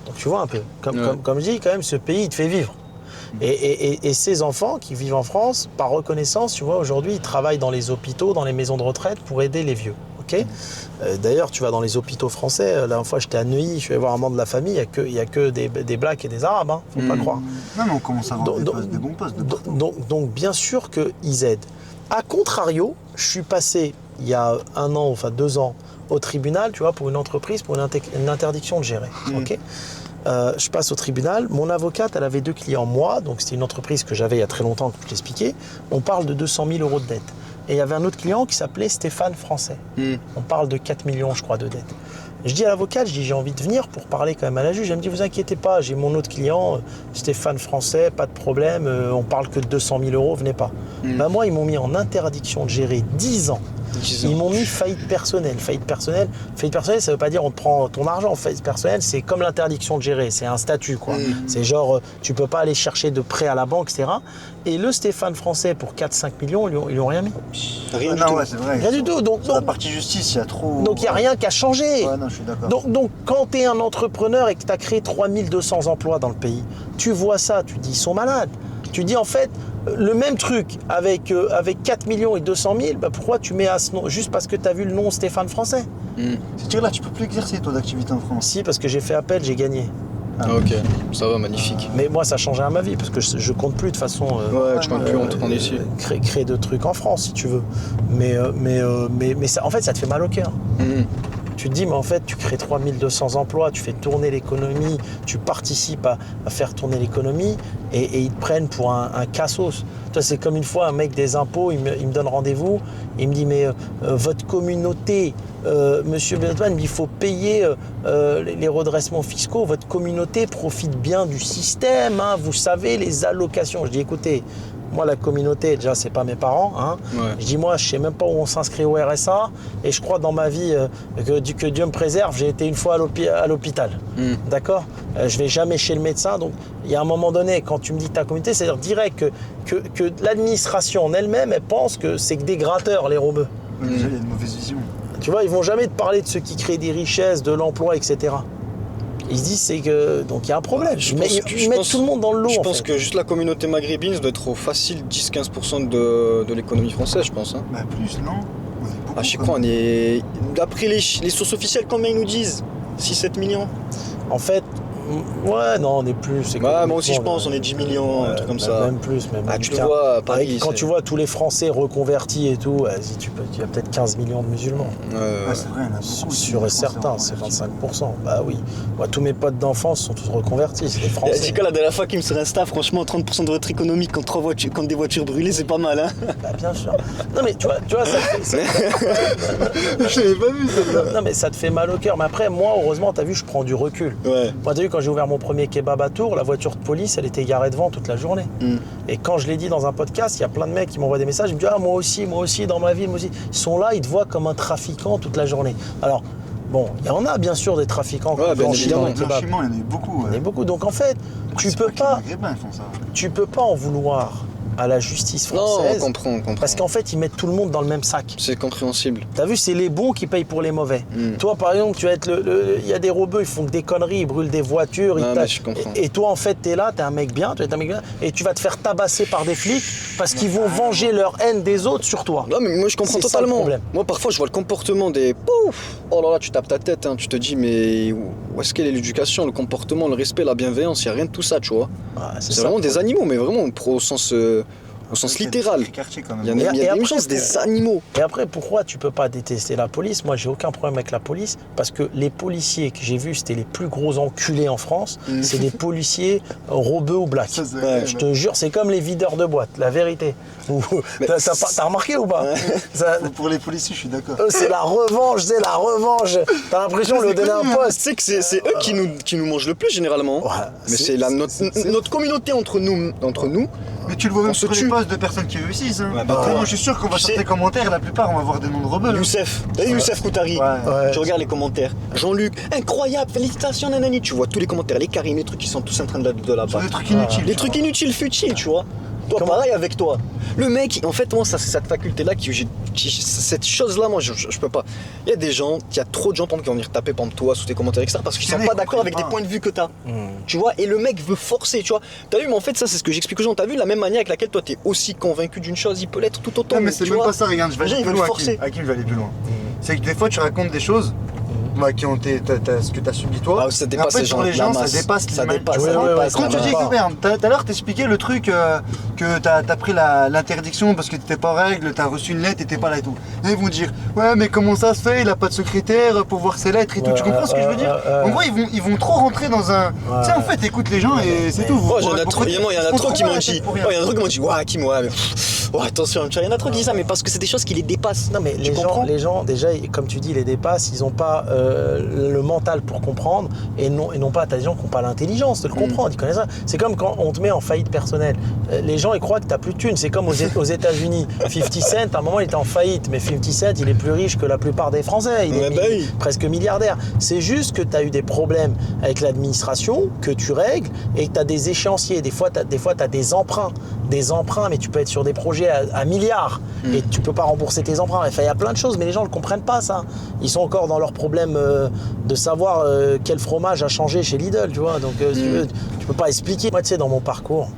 Donc tu vois un peu, comme je dis, quand même, ce pays, il te fait vivre. Et ces enfants qui vivent en France, par reconnaissance, tu vois, aujourd'hui, ils travaillent dans les hôpitaux, dans les maisons de retraite pour aider les vieux. Okay. D'ailleurs, tu vas dans les hôpitaux français, la dernière fois j'étais à Neuilly, je suis allé voir un membre de la famille, il n'y a que des Blacks et des Arabes, hein, faut pas croire. Non, mais on commence à avoir des bons postes. Donc bien sûr qu'ils aident. A contrario, je suis passé il y a 1 an, enfin 2 ans, au tribunal, tu vois, pour une entreprise, pour une interdiction de gérer. Okay. Je passe au tribunal, mon avocate, elle avait 2 clients, moi, donc c'était une entreprise que j'avais il y a très longtemps, que je t'expliquais, on parle de 200 000 € de dette. Et il y avait un autre client qui s'appelait Stéphane Français. On parle de 4 millions, je crois, de dettes. Je dis à l'avocate, j'ai envie de venir pour parler quand même à la juge. Elle me dit, vous inquiétez pas, j'ai mon autre client, Stéphane Français, pas de problème, on parle que de 200 000 €, venez pas. Ben moi, ils m'ont mis en interdiction de gérer 10 ans. Ils m'ont mis faillite personnelle. Faillite personnelle, ça veut pas dire on te prend ton argent. Faillite personnelle, c'est comme l'interdiction de gérer, c'est un statut, quoi. C'est genre, tu peux pas aller chercher de prêt à la banque, etc. Et le Stéphane Français, pour 4-5 millions, ils lui ont rien mis. Rien du tout. Ouais, c'est vrai. Rien du tout. Donc, la partie justice, il y a trop. Donc il n'y a rien qu'à changer. Ouais, non, je suis d'accord. Donc quand tu es un entrepreneur et que tu as créé 3200 emplois dans le pays, tu vois ça, tu dis ils sont malades. Tu dis en fait, le même truc avec 4 millions et 200 000, bah pourquoi tu mets à ce nom, juste parce que tu as vu le nom Stéphane Français? C'est-à-dire là, tu peux plus exercer toi d'activité en France? Si, parce que j'ai fait appel, j'ai gagné. Ok, ça va, magnifique. Mais moi, ça a changé à ma vie, parce que je compte plus de toute façon. Ouais, tu comptes plus, on tourne ici. Créer de trucs en France, si tu veux. Mais ça, en fait, ça te fait mal au cœur. Tu te dis, mais en fait, tu crées 3200 emplois, tu fais tourner l'économie, tu participes à faire tourner l'économie et ils te prennent pour un cassos. Toi, c'est comme une fois un mec des impôts, il me donne rendez-vous, il me dit, mais votre communauté, monsieur Benoît, il faut payer les redressements fiscaux, votre communauté profite bien du système, hein, vous savez, les allocations. Je dis, écoutez, moi, la communauté, déjà, c'est pas mes parents. Hein. Ouais. Je dis, moi, je sais même pas où on s'inscrit au RSA. Et je crois dans ma vie que Dieu me préserve, j'ai été une fois à l'hôpital. D'accord. Je vais jamais chez le médecin. Donc, il y a un moment donné, quand tu me dis ta communauté, c'est-à-dire direct que l'administration en elle-même, elle pense que c'est que des gratteurs, les robeux. Il y a une mauvaise vision. Tu vois, ils vont jamais te parler de ceux qui créent des richesses, de l'emploi, etc. Ils se disent c'est que donc il y a un problème. Ils mettent tout le monde dans le lot. Je pense que juste la communauté maghrébine, ça doit être au facile 10-15% de l'économie française, je pense. Hein. Bah plus, non. Je sais quoi, on est. D'après les sources officielles, combien ils nous disent? 6-7 millions. En fait, Ouais, non, on est plus. Ouais, moi aussi je pense, on est 10 millions, un truc comme ça. Même plus, même. Ah, tu le vois à Paris. Quand tu vois tous les Français reconvertis et tout, vas-y, il y a peut-être 15 millions de musulmans. C'est vrai, il y en a beaucoup. Sûr et certain, c'est 25%. Bah oui. Moi, tous mes potes d'enfance sont tous reconvertis, c'est des Français. C'est quoi la dernière fois qu'il me sur Insta, franchement, 30% de votre économie contre des voitures brûlées, c'est pas mal, hein. Bah bien sûr. Non mais tu vois ça te fait... Je l'avais pas vu celle-là. Non mais ça te fait mal au cœur. Mais après, moi, heureusement, t'as vu, je prends du recul. Ouais. Moi, t'as vu, quand j'ai ouvert mon premier kebab à Tours, la voiture de police, elle était garée devant toute la journée. Et quand je l'ai dit dans un podcast, il y a plein de mecs qui m'envoient des messages, ils me disent « Ah, moi aussi, dans ma ville, moi aussi. » Ils sont là, ils te voient comme un trafiquant toute la journée. Alors, bon, il y en a bien sûr des trafiquants qui bien évidemment. Le blanchiment, il y en a eu beaucoup. Il y en a beaucoup. Donc en fait, tu peux pas en vouloir à la justice Non, française. on comprend. Parce qu'en fait, ils mettent tout le monde dans le même sac. C'est compréhensible. T'as vu, c'est les bons qui payent pour les mauvais. Toi, par exemple, tu vas être il y a des rebeux, ils font que des conneries, ils brûlent des voitures. Mais je comprends. Et toi, en fait, t'es là, t'es un mec bien, et tu vas te faire tabasser par des flics parce qu'ils vont venger leur haine des autres sur toi. Non, mais moi je comprends C'est ça, le totalement. problème. Moi parfois je vois le comportement des pouf. Oh là là, tu tapes ta tête, hein. Tu te dis mais où est-ce qu'elle est l'éducation, le comportement, le respect, la bienveillance, il n'y a rien de tout ça, tu vois. C'est vraiment des animaux, mais vraiment au sens littéral. Il y a des gens, c'est des animaux. Et après, pourquoi tu peux pas détester la police? Moi, j'ai aucun problème avec la police parce que les policiers que j'ai vus, c'était les plus gros enculés en France. C'est des policiers rebeux ou blacks. Je te jure, c'est comme les videurs de boîte, la vérité. T'as remarqué ou pas? Pour les policiers, je suis d'accord. C'est la revanche, T'as l'impression de leur donner un poste. Tu sais que c'est eux qui nous mangent le plus généralement. Mais c'est notre communauté entre nous. Mais tu le vois même On se sur les tue. posts de personnes qui réussissent. Hein. bah, Moi, je suis sûr qu'on va sur tes commentaires, la plupart, on va voir des noms de rebelles. Youssef Koutari. Ouais. Tu regardes les commentaires. Jean-Luc, incroyable, félicitations, nanani. Tu vois tous les commentaires, les Karim, les trucs qui sont tous en train de la Sur bas. des trucs inutiles. Des trucs inutiles, futiles, tu vois. Toi, pareil avec toi. Le mec, en fait, moi, c'est cette faculté-là, cette chose-là, moi, je peux pas. Il y a des gens, il y a trop de gens, par exemple, qui vont venir taper, par exemple, toi, sous tes commentaires, etc., parce qu'ils sont pas d'accord avec des points de vue que t'as. Tu vois, et le mec veut forcer, tu vois. T'as vu, mais en fait, ça, c'est ce que j'explique aux gens. T'as vu la même manière avec laquelle toi, t'es aussi convaincu d'une chose, il peut l'être tout autant. Non, mais c'est même pas ça, regarde, je vais aller plus loin. Hakim, je vais aller plus loin. C'est que des fois, tu racontes des choses. Qui ont ce que tu as subi toi. Ah, ça dépasse les gens. Pour les gens, ça dépasse. Quand tu dis que, tout à l'heure, t'expliquais le truc que t'as pris l'interdiction parce que t'étais pas en règle, t'as reçu une lettre, t'étais pas là et tout. Et ils vont dire, ouais, mais comment ça se fait, il a pas de secrétaire pour voir ses lettres et tout. Tu comprends ce que je veux dire? En gros, ils vont trop rentrer dans un. Tu sais, en fait, écoute les gens et c'est tout. Il y en a trop qui m'ont dit. Ouais, Hakim, ouais, mais attention, il y en a trop qui disent ça, mais parce que c'est des choses qui les dépassent. Non, mais les gens, déjà, comme tu dis, les dépassent, ils ont pas le mental pour comprendre et non pas, t'as des gens qui n'ont pas l'intelligence de le comprendre, ils connaissent ça. C'est comme quand on te met en faillite personnelle. Les gens ils croient que t'as plus de thunes, c'est comme aux États-Unis. 50 Cent, à un moment il était en faillite, mais 50 Cent il est plus riche que la plupart des Français, il est presque milliardaire. C'est juste que t'as eu des problèmes avec l'administration que tu règles et que t'as des échéanciers. Des fois t'as des emprunts, mais tu peux être sur des projets à milliards et tu peux pas rembourser tes emprunts. Enfin, il y a plein de choses, mais les gens ne le comprennent pas ça. Ils sont encore dans leurs problèmes de savoir quel fromage a changé chez Lidl, tu vois. Donc tu peux pas expliquer. Moi, tu sais, dans mon parcours,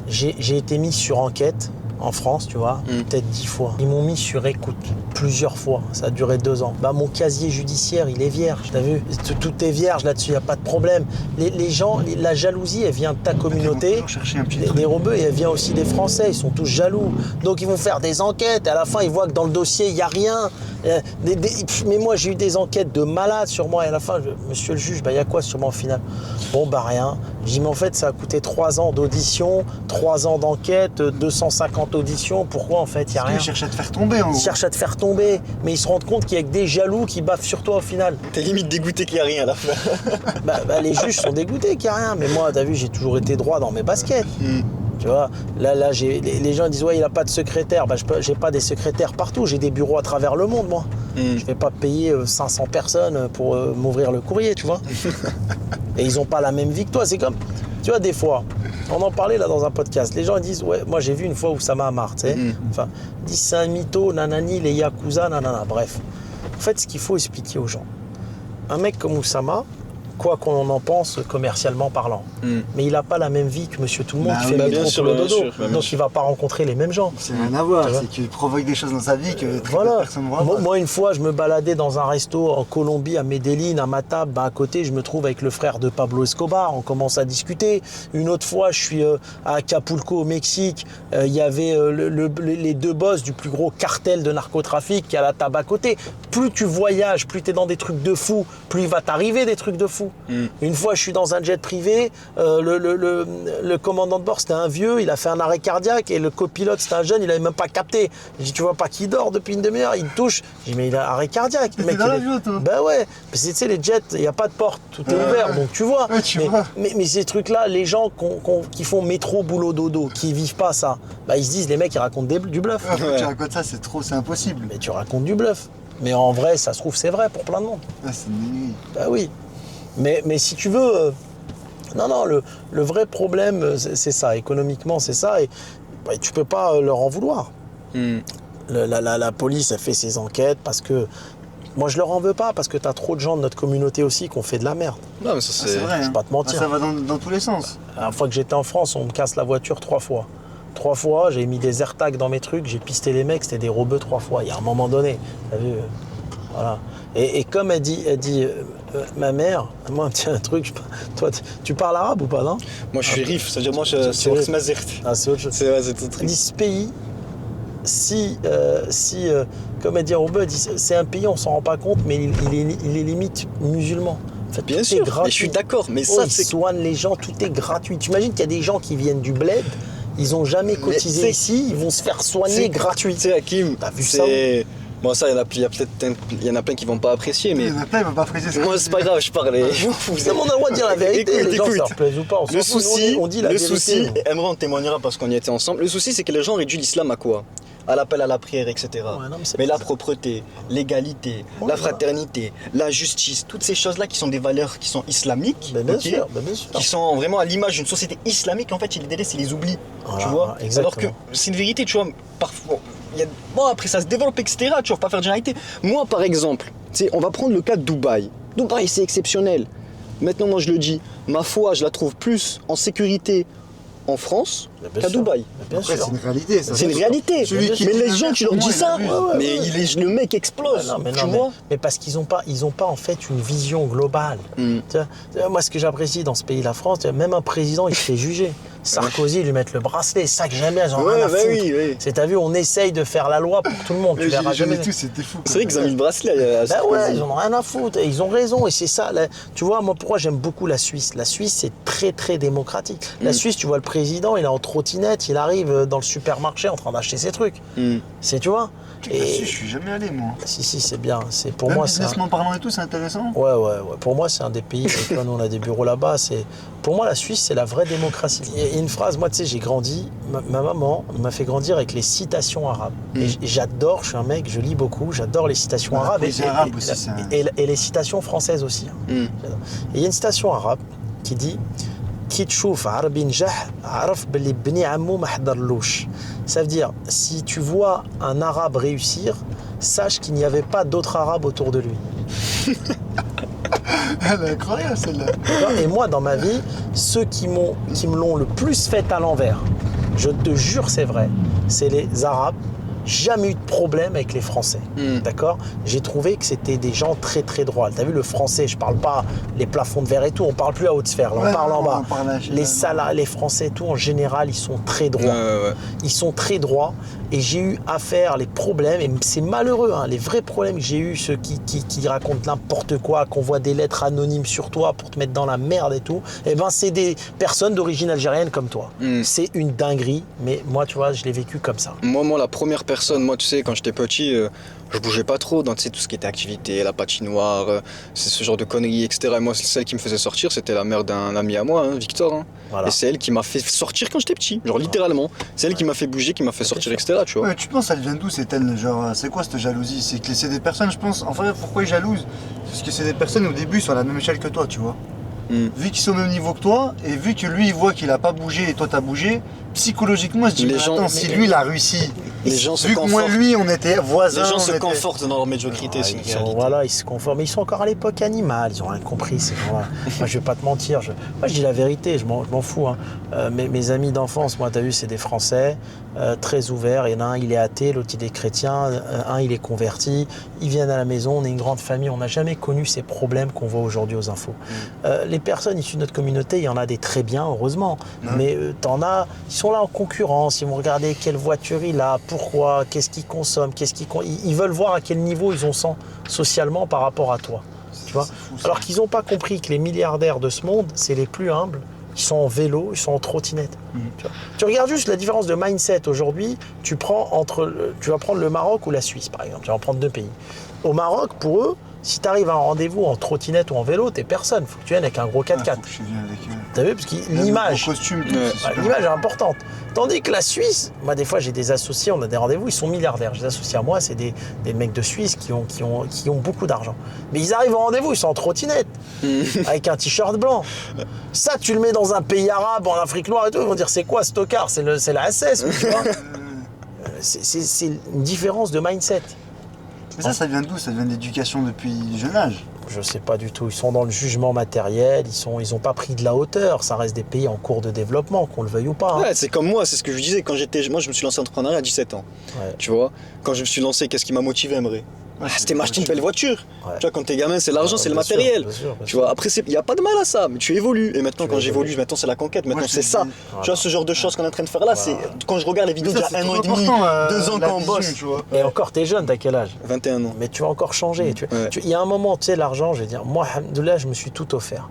j'ai été mis sur enquête en France, tu vois, peut-être 10 fois. Ils m'ont mis sur écoute plusieurs fois. Ça a duré 2 ans. Mon casier judiciaire, il est vierge, t'as vu? Tout est vierge là-dessus, il n'y a pas de problème. Les gens, la jalousie, elle vient de ta communauté. Les rebeux, et elle vient aussi des Français. Ils sont tous jaloux. Donc ils vont faire des enquêtes. Et à la fin, ils voient que dans le dossier, il n'y a rien. Mais moi, j'ai eu des enquêtes de malades sur moi. Et à la fin, monsieur le juge, il y a quoi sur moi au final? Bon, rien. J'ai dit, mais en fait, ça a coûté 3 ans d'audition, 3 ans d'enquête, 250 auditions. Pourquoi, en fait, il n'y a rien? Ils cherchent à te faire tomber, en gros. Ils cherchent à te faire tomber, mais ils se rendent compte qu'il y a que des jaloux qui baffent sur toi au final. T'es limite dégoûté qu'il n'y a rien à la fin. Les juges sont dégoûtés qu'il n'y a rien. Mais moi, t'as vu, j'ai toujours été droit dans mes baskets. Tu vois, là les gens disent, ouais, il n'a pas de secrétaire. J'ai pas des secrétaires partout. J'ai des bureaux à travers le monde, moi. Je vais pas payer 500 personnes pour m'ouvrir le courrier, tu vois. Et ils n'ont pas la même vie que toi. C'est comme, tu vois, des fois, on en parlait là dans un podcast. Les gens disent, ouais, moi j'ai vu une fois Oussama Hamar, tu sais. Enfin, ils disent, c'est un mytho, nanani, les yakuza, nanana, bref. En fait, ce qu'il faut expliquer aux gens, un mec comme Oussama, quoi qu'on en pense commercialement parlant. Mais il n'a pas la même vie que monsieur tout le monde qui fait bien métro sûr, pour le bien dodo. sûr, bien Donc sûr. il ne va pas rencontrer les mêmes gens. C'est rien à voir, Tu vois. c'est qu'il provoque des choses dans sa vie que très peu Voilà. de personnes vont avoir. Moi, une fois, je me baladais dans un resto en Colombie, à Medellín, à ma table. À côté, je me trouve avec le frère de Pablo Escobar. On commence à discuter. Une autre fois, je suis à Acapulco, au Mexique. Il y avait les deux boss du plus gros cartel de narcotrafic qui a la table à côté. Plus tu voyages, plus tu es dans des trucs de fou, plus il va t'arriver des trucs de fou. Une fois, je suis dans un jet privé. Le commandant de bord, c'était un vieux. Il a fait un arrêt cardiaque. Et le copilote, c'était un jeune. Il n'avait même pas capté. J'ai dit, tu vois pas qu'il dort depuis une demi-heure. Il me touche. J'ai dit, mais il a un arrêt cardiaque. Le T'es mec, dans il est- l'avion, toi. Ben ouais. Parce que tu sais, les jets, il n'y a pas de porte. Tout est ouvert. Donc tu vois. Ouais, tu vois. Mais ces trucs-là, les gens qui font métro, boulot, dodo, qui vivent pas ça, bah, ils se disent, les mecs, ils racontent du bluff. Ouais, faut que tu racontes ça, c'est impossible. Mais tu racontes du bluff. Mais en vrai, ça se trouve, c'est vrai pour plein de monde. Ouais, c'est une dinguerie. Bah oui. Mais si tu veux. Non, le vrai problème, c'est ça. Économiquement, c'est ça. Et bah, tu peux pas leur en vouloir. La police, elle fait ses enquêtes parce que. Moi, je leur en veux pas parce que tu as trop de gens de notre communauté aussi qui ont fait de la merde. Non, mais ça, Ah, c'est vrai. Je vais hein. pas te mentir. Ah, ça va dans tous les sens. La dernière fois que j'étais en France, on me casse la voiture 3 fois. 3 fois, j'ai mis des AirTags dans mes trucs, j'ai pisté les mecs, c'était des rebeux 3 fois. Il y a un moment donné, t'as vu voilà. Et comme elle dit ma mère, moi, un petit truc, toi, tu parles arabe ou pas, non? Moi, je suis rif, c'est-à-dire, moi, c'est c'est- Waqt Mazert. Ah, c'est autre chose. C'est tout Elle truc. dit ce pays, comme elle dit Rebeu, elle dit c'est un pays, on s'en rend pas compte, mais il est limite musulman. En fait, Bien tout est sûr, gratuit. et je suis d'accord, mais Oh, ça, ils c'est. soignent les gens, tout est gratuit. Tu imagines qu'il y a des gens qui viennent du bled, ils ont jamais cotisé c'est- ici, ils vont se faire soigner C'est gratuit. Tu sais, Hakim, T'as vu ça, c'est. Bon, ça, il y en a plein qui vont pas apprécier, mais. Il y en a plein, ils vont pas apprécier ce Moi, que c'est tu pas dis. grave, je parlais. C'est mon droit de dire la vérité, Écoute, les gens, ça écoute. leur plaise ou pas. On Le s'en fout, souci, on dit la le vérité. souci, nous. Emran témoignera parce qu'on y était ensemble. Le souci, c'est que les gens réduisent l'islam à quoi? À l'appel à la prière, etc. Ouais, non, mais c'est mais pas la ça. propreté, l'égalité, Ouais, la fraternité, la justice, toutes ces choses-là qui sont des valeurs qui sont islamiques, Ben, bien ok, sûr, ben, bien sûr. qui sont vraiment à l'image d'une société islamique, en fait, ils les délaissent, ils les oublient. Voilà, Tu vois. exactement. Alors que c'est une vérité, tu vois, parfois. Bon, après, ça se développe, etc. Tu vas pas faire de généralité. Moi, par exemple, tu sais, on va prendre le cas de Dubaï. Dubaï, c'est exceptionnel. Maintenant, moi, je le dis, ma foi, je la trouve plus en sécurité en France Bien qu'à sûr. Dubaï. Bien Après, sûr. c'est une réalité, ça. C'est une réalité. Celui qui Mais dit les le gens, mec, tu leur pour dis moi, ça, il abuse. mais le mec explose. Ah non, mais tu non, vois. mais parce qu'ils n'ont pas en fait une vision globale. Tu vois, moi, ce que j'apprécie dans ce pays, la France, même un président, il se fait juger. Sarkozy, lui mettre le bracelet, c'est ça que j'aime bien, j'en ai rien à Ouais, bah foutre. oui, oui. C'est, t'as vu, on essaye de faire la loi pour tout le monde, tu Les verras gilets jaunes jamais. et tout, c'était fou. C'est vrai qu'ils ont mis le bracelet à Ben Sarkozy. ouais, ils en ont rien à foutre, et ils ont raison, et c'est ça. Tu vois, moi, pourquoi j'aime beaucoup la Suisse? La Suisse, c'est très, très démocratique. La Suisse, tu vois, le président, il est en trottinette, il arrive dans le supermarché en train d'acheter ses trucs. C'est, tu vois. Je suis jamais allé, moi. Si, c'est bien. C'est, pour Même moi, c'est. businessment parlant et tout, c'est intéressant. Ouais. Pour moi, c'est un des pays. Et toi, nous, on a des bureaux là-bas. Pour moi, la Suisse, c'est la vraie démocratie. Il y a une phrase, moi, tu sais, j'ai grandi. Ma maman m'a fait grandir avec les citations arabes. Et j'adore, je suis un mec, je lis beaucoup, j'adore les citations La arabes. poésie arabe aussi, c'est un- Et les citations françaises aussi. Hein. J'adore. Et il y a une citation arabe qui dit Qui tchouf arabi njah, araf beli bni amou ma hdarlouch. Ça veut dire, si tu vois un arabe réussir, sache qu'il n'y avait pas d'autres arabes autour de lui. Elle est incroyable, celle-là. Et moi, dans ma vie, ceux qui me l'ont le plus fait à l'envers, je te jure, c'est vrai, c'est les Arabes. Jamais eu de problème avec les Français, d'accord? J'ai trouvé que c'était des gens très très droits. T'as vu le Français, je parle pas les plafonds de verre et tout, on parle plus à haute sphère, là, Ouais, on parle en non, bas. on parle à Les généralement. salariés, les Français et tout, en général, ils sont très droits. Ouais. Ils sont très droits et j'ai eu affaire les problèmes, et c'est malheureux, hein, les vrais problèmes que j'ai eu, ceux qui racontent n'importe quoi, qu'on voit des lettres anonymes sur toi pour te mettre dans la merde et tout, et ben c'est des personnes d'origine algérienne comme toi. C'est une dinguerie, mais moi, tu vois, je l'ai vécu comme ça. Moi, la première personne, moi, tu sais, quand j'étais petit, je bougeais pas trop dans, tu sais, tout ce qui était activité, la patinoire, c'est ce genre de conneries, etc. Et moi, celle qui me faisait sortir, c'était la mère d'un ami à moi, hein, Victor. Hein. Voilà. Et c'est elle qui m'a fait sortir quand j'étais petit, genre littéralement. C'est elle qui m'a fait bouger, qui m'a fait sortir, etc. Tu vois. Ouais, tu penses, elle vient d'où cette haine? Genre, c'est quoi cette jalousie? C'est que c'est des personnes, je pense, enfin, pourquoi ils jalousent? Parce que c'est des personnes au début, ils sont à la même échelle que toi, tu vois. Vu qu'ils sont au même niveau que toi, et vu que lui, il voit qu'il a pas bougé et toi, t'as bougé, psychologiquement, il se dit, Les mais gens- attends, si lui, il a réussi Les gens se Vu que moi confortent. lui, on était voisins. Les gens on se était- confortent dans leur médiocrité, c'est une réalité. Voilà, ils se conforment. Mais ils sont encore à l'époque animale, ils ont rien compris, ces gens-là. Moi, je vais pas te mentir. Moi, je dis la vérité, je m'en fous. Hein. Mes amis d'enfance, moi, t'as vu, c'est des Français, très ouverts. Il y en a un, il est athée, l'autre, il est chrétien, un, il est converti. Ils viennent à la maison, on est une grande famille, on n'a jamais connu ces problèmes qu'on voit aujourd'hui aux infos. Les personnes issues de notre communauté, il y en a des très bien, heureusement. Mais t'en as, ils sont là en concurrence, ils vont regarder quelle voiture il a, pourquoi, qu'est-ce qu'il consomme, ils veulent voir à quel niveau ils ont sent socialement par rapport à toi. Tu vois, alors qu'ils n'ont pas compris que les milliardaires de ce monde, c'est les plus humbles. Ils sont en vélo, ils sont en trottinette. Tu regardes juste la différence de mindset aujourd'hui. Tu vas prendre le Maroc ou la Suisse, par exemple. Tu vas en prendre 2 pays. Au Maroc, pour eux, si tu arrives à un rendez-vous en trottinette ou en vélo, t'es personne. Faut que tu viennes avec un gros 4x4. Faut que je vienne avec eux. T'as vu, parce que l'image, Costume, tout, c'est super. l'image est importante. Tandis que la Suisse, moi des fois j'ai des associés, on a des rendez-vous, ils sont milliardaires. J'ai des associés à moi, c'est des mecs de Suisse qui ont beaucoup d'argent. Mais ils arrivent au rendez-vous, ils sont en trottinette, avec un t-shirt blanc. Ça, tu le mets dans un pays arabe, en Afrique noire et tout, ils vont dire c'est quoi ce tocard, c'est la SS, tu vois. C'est une différence de mindset. Mais ça vient d'où? Ça vient de l'éducation depuis jeune âge. Je sais pas du tout. Ils sont dans le jugement matériel, ils ont pas pris de la hauteur. Ça reste des pays en cours de développement, qu'on le veuille ou pas. Hein. Ouais, c'est comme moi, c'est ce que je disais quand moi je me suis lancé en entrepreneuriat à 17 ans. Ouais. Tu vois, quand je me suis lancé, qu'est-ce qui m'a motivé, Emre? C'était m'acheter une belle voiture. Ouais. Tu vois, quand t'es gamin, c'est l'argent, c'est le Bien sûr, matériel. bien sûr, bien Tu sûr. vois, après, il n'y a pas de mal à ça, mais tu évolues. Et maintenant, Tu quand évolues. j'évolue, maintenant, c'est la conquête. Maintenant, Moi, c'est je ça. dis- Tu vois, ce genre de choses qu'on est en train de faire là, c'est quand je regarde les vidéos d'il y a 1 an et demi, 2 ans quand on bosse. Tu vois. Et encore, t'es jeune, t'as quel âge? 21 ans. Mais tu vas encore changer. Ouais. Il y a un moment, tu sais, l'argent, je vais dire, moi, alhamdoulilah, je me suis tout offert.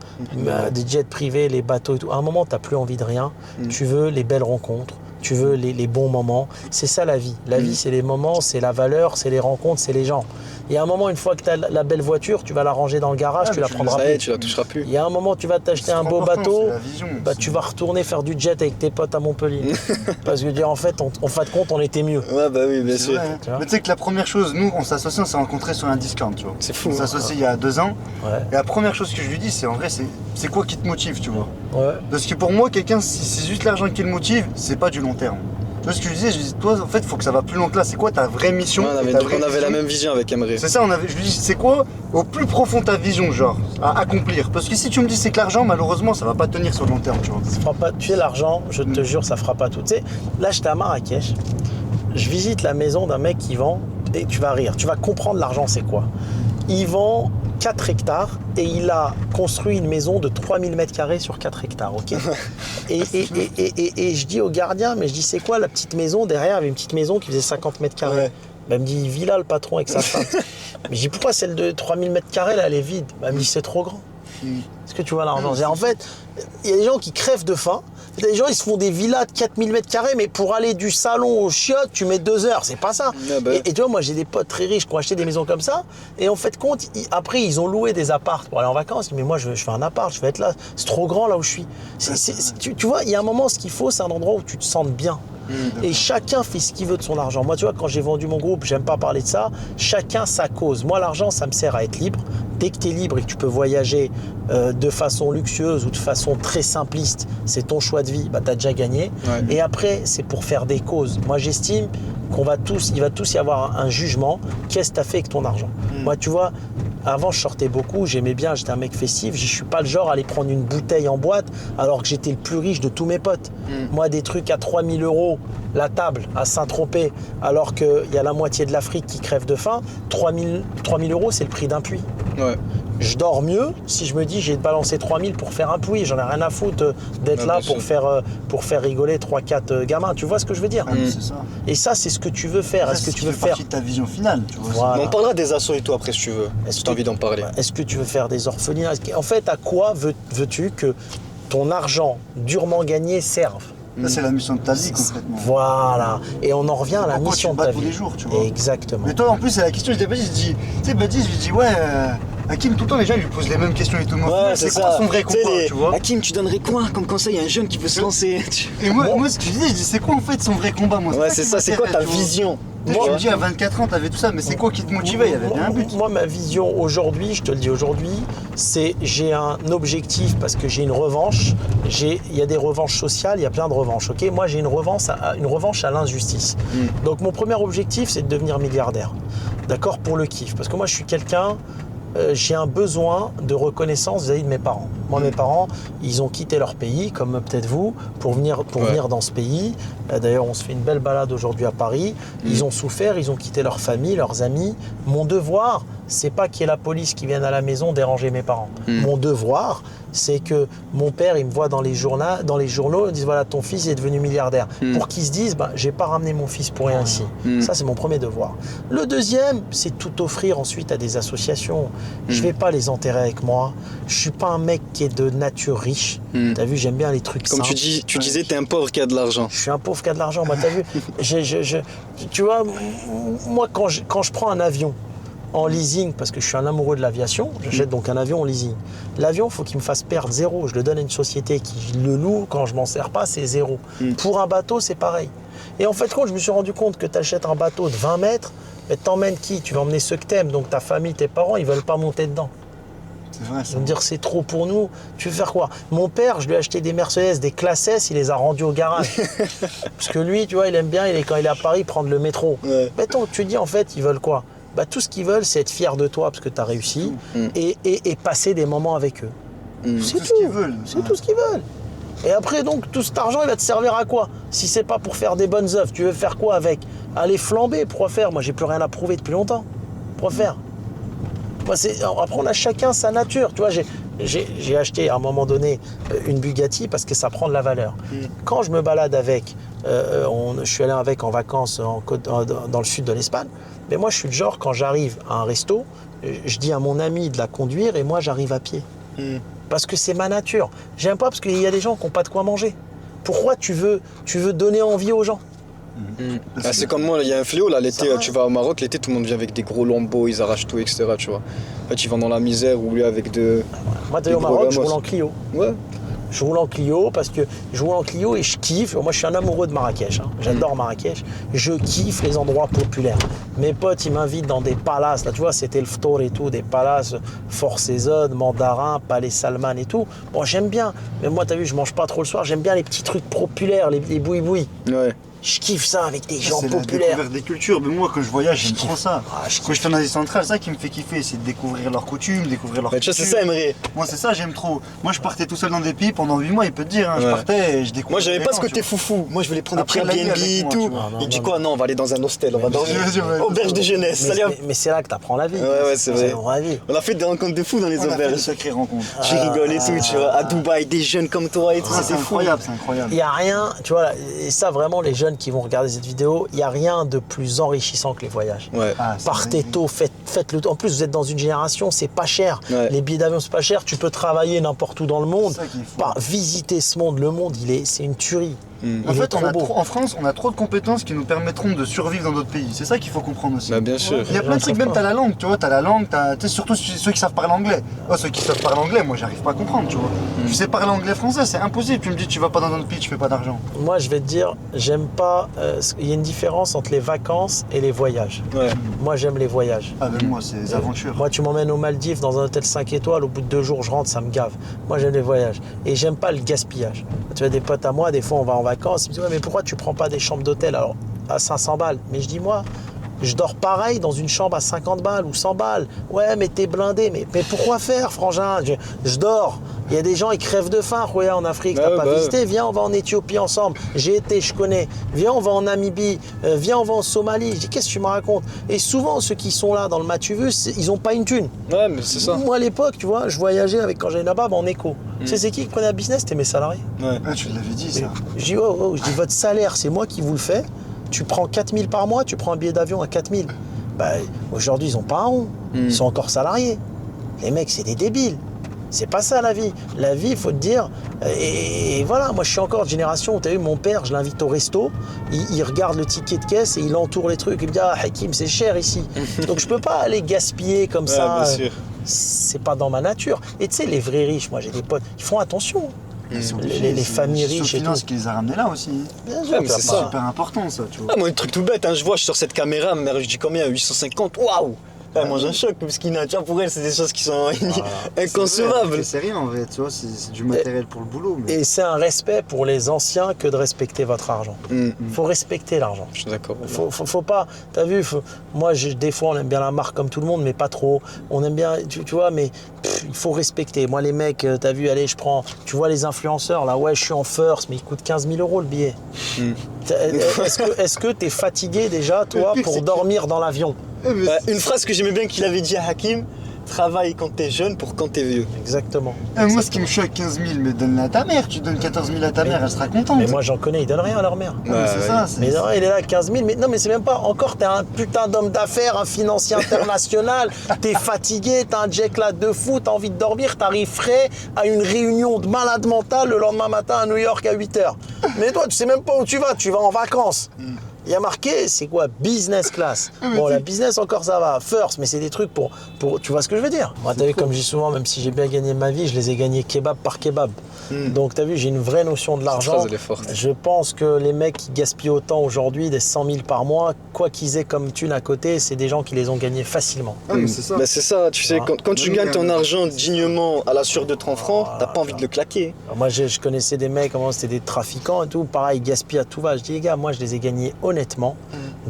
Des jets privés, les bateaux et tout. À un moment, t'as plus envie de rien. Tu veux les belles rencontres. Tu veux les bons moments. C'est ça la vie. La vie, c'est les moments, c'est la valeur, c'est les rencontres, c'est les gens. Il y a un moment, une fois que tu as la belle voiture, tu vas la ranger dans le garage, Ah, tu la tu prendras Ça y est, plus. tu la toucheras plus. Il y a un moment, tu vas t'acheter C'est un trop beau important, bateau, c'est la vision, bah, c'est- tu vas retourner faire du jet avec tes potes à Montpellier. Parce que en fait, en fin de compte, on était mieux. Ouais, bah oui, bien C'est sûr. vrai, hein. Tu vois. Mais tu sais que la première chose, nous, on s'associe, on s'est rencontrés sur un Discord, tu vois. C'est fou. On s'associe il y a 2 ans. Ouais. Et la première chose que je lui dis, c'est en vrai, c'est quoi qui te motive, tu vois. Ouais. Parce que pour moi, quelqu'un, si c'est juste l'argent qui le motive, c'est pas du long terme. Tu vois ce que je disais? Je dis, toi, en fait, il faut que ça va plus loin que là. C'est quoi ta vraie mission? Ouais, et ta vraie on avait la vision? même vision avec Emre. C'est ça, je lui dis, c'est quoi au plus profond ta vision, genre, à accomplir? Parce que si tu me dis c'est que l'argent, malheureusement, ça va pas tenir sur le long terme, tu vois. Ça fera pas, tu sais, l'argent, je te jure, ça fera pas tout. Tu sais, là, j'étais à Marrakech, je visite la maison d'un mec qui vend, et tu vas rire, tu vas comprendre l'argent, c'est quoi. Il vend 4 hectares et il a construit une maison de 3000 m² sur 4 hectares, ok. et je dis au gardien, mais je dis, c'est quoi la petite maison derrière? Il y avait une petite maison qui faisait 50 m². Ouais. Bah, il me dit, il vit là, le patron, avec sa femme. Mais je dis, pourquoi celle de 3000 m², là, elle est vide? Bah, il me dit, c'est trop grand. Est-ce que tu vois l'argent? En fait, il y a des gens qui crèvent de faim. Il y a des gens, ils se font des villas de 4000 m², mais pour aller du salon au chiottes, tu mets 2 heures. C'est pas ça. Ah bah. Et tu vois, moi, j'ai des potes très riches qui ont acheté des maisons comme ça. Et en fait, après, ils ont loué des apparts pour aller en vacances. Ils disent, mais moi, je fais un appart, je vais être là. C'est trop grand là où je suis. Tu vois, il y a un moment, ce qu'il faut, c'est un endroit où tu te sentes bien. Et chacun fait ce qu'il veut de son argent. Moi, tu vois, quand j'ai vendu mon groupe, j'aime pas parler de ça. Chacun sa cause. Moi, l'argent, ça me sert à être libre. Dès que tu es libre et que tu peux voyager de façon luxueuse ou de façon très simpliste, c'est ton choix de vie, bah, tu as déjà gagné. Ouais. Et après, c'est pour faire des causes. Moi, j'estime il va tous y avoir un jugement. Qu'est-ce que tu as fait avec ton argent? Moi, tu vois, avant, je sortais beaucoup, j'aimais bien, j'étais un mec festif. Je suis pas le genre à aller prendre une bouteille en boîte alors que j'étais le plus riche de tous mes potes. Moi, des trucs à 3000 € la table à Saint-Tropez, alors qu'il y a la moitié de l'Afrique qui crève de faim, 3000 €, c'est le prix d'un puits. Ouais. Je dors mieux si je me dis j'ai balancé 3000 pour faire un puits. J'en ai rien à foutre d'être Ouais, là bien pour faire rigoler 3-4 gamins. Tu vois ce que je veux dire? Ah, mais c'est ça. Et ça, c'est ce que tu veux faire. Ça, Est-ce que c'est tu ce veux qui fait faire partie de ta vision finale, tu vois. Voilà. Mais on parlera des assos et tout après si tu veux. Est-ce Si tu as que- envie d'en parler. Est-ce que tu veux faire des orphelinats? En fait, à quoi veux-tu que ton argent durement gagné serve? Ça, c'est la mission de ta vie, concrètement. Voilà. Et on en revient à la Pourquoi mission tu de te ta bats tous vie. les jours, tu vois. Exactement. Mais toi, en plus, c'est la question, je dis, tu sais, Baptiste, je lui dis, ouais, Hakim, tout le temps, les gens, ils lui posent les mêmes questions et tout. Mais au final, c'est quoi son vrai Tu sais, combat, tu vois? Hakim, tu donnerais quoi comme conseil à un jeune qui veut se lancer? Et moi, ce que je dis, c'est quoi en fait son vrai combat, moi? Ouais, c'est qui ça, c'est quoi ta m'intéresse, tu vois. vision? Tu me dis à 24 ans, t'avais tout ça, mais c'est quoi qui te motivait? Il y avait bien un but. Moi, ma vision aujourd'hui, je te le dis aujourd'hui, c'est j'ai un objectif parce que j'ai une revanche. Il y a des revanches sociales, il y a plein de revanches. Ok, moi, j'ai une revanche à l'injustice. Donc, mon premier objectif, c'est de devenir milliardaire. D'accord, pour le kiff. Parce que moi, je suis quelqu'un. J'ai un besoin de reconnaissance vis-à-vis de mes parents. Moi, mes parents, ils ont quitté leur pays, comme peut-être vous, pour venir dans ce pays. D'ailleurs, on se fait une belle balade aujourd'hui à Paris. Ils ont souffert, ils ont quitté leur famille, leurs amis. Mon devoir, c'est pas qu'il y ait la police qui vienne à la maison déranger mes parents. Mon devoir, c'est que mon père, il me voit dans les journaux, il dit voilà, ton fils est devenu milliardaire. Pour qu'ils se disent, j'ai pas ramené mon fils pour rien ici. Ça, c'est mon premier devoir. Le deuxième, c'est tout offrir ensuite à des associations. Je vais pas les enterrer avec moi. Je suis pas un mec qui est de nature riche. T'as vu, j'aime bien les trucs Comme simples. tu disais, t'es un pauvre qui a de l'argent. Je suis un pauvre qui a de l'argent. Moi, t'as vu, tu vois, moi, quand je prends un avion, en leasing, parce que je suis un amoureux de l'aviation, j'achète donc un avion en leasing. L'avion, il faut qu'il me fasse perdre 0. Je le donne à une société qui le loue. Quand je m'en sers pas, c'est 0. Pour un bateau, c'est pareil. Et en fait, quand je me suis rendu compte que tu achètes un bateau de 20 mètres, mais t'emmènes qui? Tu vas emmener ceux que t'aimes, donc ta famille, tes parents, ils veulent pas monter dedans. C'est vrai, ça. Ils vont me dire c'est trop pour nous. Tu veux faire quoi? Mon père, je lui ai acheté des Mercedes, des Classe S, il les a rendus au garage. Parce que lui, tu vois, il aime bien, quand il est à Paris, prendre le métro. Mais attends, tu dis en fait, ils veulent quoi? Tout ce qu'ils veulent, c'est être fiers de toi parce que tu as réussi et passer des moments avec eux. C'est tout ce qu'ils veulent. C'est tout ce qu'ils veulent. Et après, donc, tout cet argent, il va te servir à quoi? Si c'est pas pour faire des bonnes œuvres, tu veux faire quoi avec? Aller flamber, pourquoi faire? Moi, j'ai plus rien à prouver depuis longtemps. Pourquoi faire? Moi, après, on a chacun sa nature. Tu vois, j'ai acheté à un moment donné une Bugatti parce que ça prend de la valeur. Quand je me balade avec, je suis allé avec en vacances dans le sud de l'Espagne, mais moi, je suis le genre, quand j'arrive à un resto, je dis à mon ami de la conduire et moi, j'arrive à pied. Parce que c'est ma nature. J'aime pas parce qu'il y a des gens qui n'ont pas de quoi manger. Pourquoi tu veux donner envie aux gens? C'est comme moi, il y a un fléau là, l'été, tu vas au Maroc, l'été tout le monde vient avec des gros lambeaux, ils arrachent tout, etc. Tu vois. En fait, ils vont dans la misère rouler avec de. Moi, au Maroc, je roule en Clio. Ouais. Je roule en Clio parce que je roule en Clio et je kiffe. Moi, je suis un amoureux de Marrakech. J'adore Marrakech. Je kiffe les endroits populaires. Mes potes, ils m'invitent dans des palaces. Là, tu vois, c'était le Ftour et tout, des palaces, Fort Cézanne, Mandarin, Palais Salman et tout. Bon, j'aime bien. Mais moi, t'as vu, je mange pas trop le soir. J'aime bien les petits trucs populaires, les boui-boui. Ouais. Je kiffe ça avec des gens C'est la populaires. découverte des cultures. Mais moi, quand je voyage, j'aime trop ça. Je Quand je suis en Asie centrale, c'est ça qui me fait kiffer. C'est de découvrir leurs coutumes, découvrir leurs Mais tu vois, cultures. c'est ça, Emery. Moi, c'est ça, j'aime trop. Moi, je partais tout seul dans des pays pendant 8 mois, il peut te dire. Je partais et je découvrais. Moi, j'avais les pas gens, ce côté tu vois. foufou. Moi, je voulais prendre Après, des la nuit Airbnb avec et moi, tout. tu vois. Il dit quoi? Non, on va aller dans un hostel, on va dormir. Auberge de jeunesse. Salut. Mais c'est là que t'apprends la vie. Ouais, c'est vrai. La vie. On a fait des rencontres de fous dans les On a fait de auberges. sacrées rencontres. Tu rigoles et tout, tu vois. À Dubaï, des jeunes comme toi et tout, C'est c'était fou. incroyable, c'est incroyable. Il n'y a rien, tu vois, et ça vraiment les jeunes qui vont regarder cette vidéo, il n'y a rien de plus enrichissant que les voyages. Ouais. C'est Partez magnifique. tôt, faites-le. En plus, vous êtes dans une génération, c'est pas cher. Ouais. Les billets d'avion, c'est pas cher. Tu peux travailler n'importe où dans le monde. C'est ça qui est fou. Visiter ce monde, le monde, c'est une tuerie. En Il est fait, trop beau. en France, on a trop de compétences qui nous permettront de survivre dans d'autres pays. C'est ça qu'il faut comprendre aussi. Bah, bien sûr. Il y a plein de trucs, même t'as la langue, tu vois, t'as la langue, tu sais, surtout ceux qui savent parler anglais. Oh, ceux qui savent parler anglais, moi j'arrive pas à comprendre, tu vois. Tu sais parler anglais français, c'est impossible. Tu me dis, tu vas pas dans un autre pays, tu fais pas d'argent. Moi, je vais te dire, j'aime pas. Il y a une différence entre les vacances et les voyages. Ouais. Moi, j'aime les voyages. Avec moi, c'est des aventures. Moi, tu m'emmènes aux Maldives dans un hôtel 5 étoiles, au bout de 2 jours, je rentre, ça me gave. Moi, j'aime les voyages. Et j'aime pas le gaspillage. Tu vois, des potes à moi, des fois, on va en vacances, ils me disent, ouais, mais pourquoi tu prends pas des chambres d'hôtel alors à 500 balles? Mais je dis, moi, je dors pareil dans une chambre à 50 balles ou 100 balles. Ouais, mais t'es blindé. Mais pourquoi faire, frangin? Je dors. Il y a des gens, ils crèvent de faim. Regarde, en Afrique, t'as pas visité. Viens, on va en Éthiopie ensemble. J'ai été, je connais. Viens, on va en Namibie. Viens, on va en Somalie. Je dis, qu'est-ce que tu me racontes? Et souvent, ceux qui sont là dans le Matuvus, ils ont pas une thune. Ouais, mais c'est ça. Moi, à l'époque, tu vois, je voyageais quand j'allais là-bas en éco. Tu sais, c'est qui prenait un business? C'était mes salariés. Ouais. Ah, tu l'avais dit, ça. Je dis, je dis, votre salaire, c'est moi qui vous le fais. Tu prends 4000 par mois, tu prends un billet d'avion à 4000. Bah, aujourd'hui, ils n'ont pas un rond. Ils sont encore salariés. Les mecs, c'est des débiles. C'est pas ça la vie. La vie, il faut te dire. Et voilà, moi je suis encore de génération. Tu as vu, mon père, je l'invite au resto. Il regarde le ticket de caisse et il entoure les trucs. Il me dit, ah, Hakim, c'est cher ici. Donc je peux pas aller gaspiller comme ça. Bien sûr. C'est pas dans ma nature. Et tu sais, les vrais riches, moi j'ai des potes, ils font attention. les familles riches et tout. Finance qui les a ramenés là aussi. Bien sûr, mais c'est ça. Super important ça, tu vois. Ah, moi, un truc tout bête, hein, je vois, je suis sur cette caméra, ma mère, je dis combien 850, waouh. Elle mange un choc, parce qu'il tu vois, pour elle, c'est des choses qui sont inconcevables. C'est rien en vrai, tu vois, c'est du matériel pour le boulot. Mais... Et c'est un respect pour les anciens que de respecter votre argent. Faut respecter l'argent. Je suis d'accord. Faut pas, t'as vu, moi, des fois, on aime bien la marque comme tout le monde, mais pas trop. On aime bien, tu vois, mais il faut respecter. Moi, les mecs, t'as vu, allez, tu vois les influenceurs, là, ouais, je suis en first, mais il coûte 15 000 € le billet. Est-ce que t'es fatigué déjà, toi, pour dormir dans l'avion? Une phrase que j'aimais bien qu'il avait dit à Hakim, travaille quand t'es jeune pour quand t'es vieux. Exactement. Moi, ce qui me choque, 15 000, mais donne-la à ta mère. Tu donnes 14 000 à ta mère, elle sera contente. Mais moi, j'en connais, ils donnent rien à leur mère. C'est ça. Mais non, il est là, 15 000. Mais non, mais c'est même pas. Encore, t'es un putain d'homme d'affaires, un financier international. T'es fatigué, t'as un jet là de fou, t'as envie de dormir, t'arrives frais à une réunion de malade mental le lendemain matin à New York à 8h. Mais toi, tu sais même pas où tu vas en vacances. Il y a marqué, c'est quoi? Business class. Bon, la business encore ça va. First, mais c'est des trucs pour tu vois ce que je veux dire? Moi, t'as vu, comme je dis souvent, même si j'ai bien gagné ma vie, je les ai gagnés kebab par kebab. Donc, t'as vu, j'ai une vraie notion de l'argent. Je pense que les mecs qui gaspillent autant aujourd'hui, des 100 000 par mois, quoi qu'ils aient comme thune à côté, c'est des gens qui les ont gagnés facilement. C'est ça. Bah, c'est ça, tu sais, quand tu gagnes ton argent dignement à la sueur de 30 francs, t'as pas envie de le claquer. Alors moi, je connaissais des mecs, c'était des trafiquants et tout, pareil, ils gaspillent à tout va. Je dis, les gars, moi, je les ai gagnés honnêtement,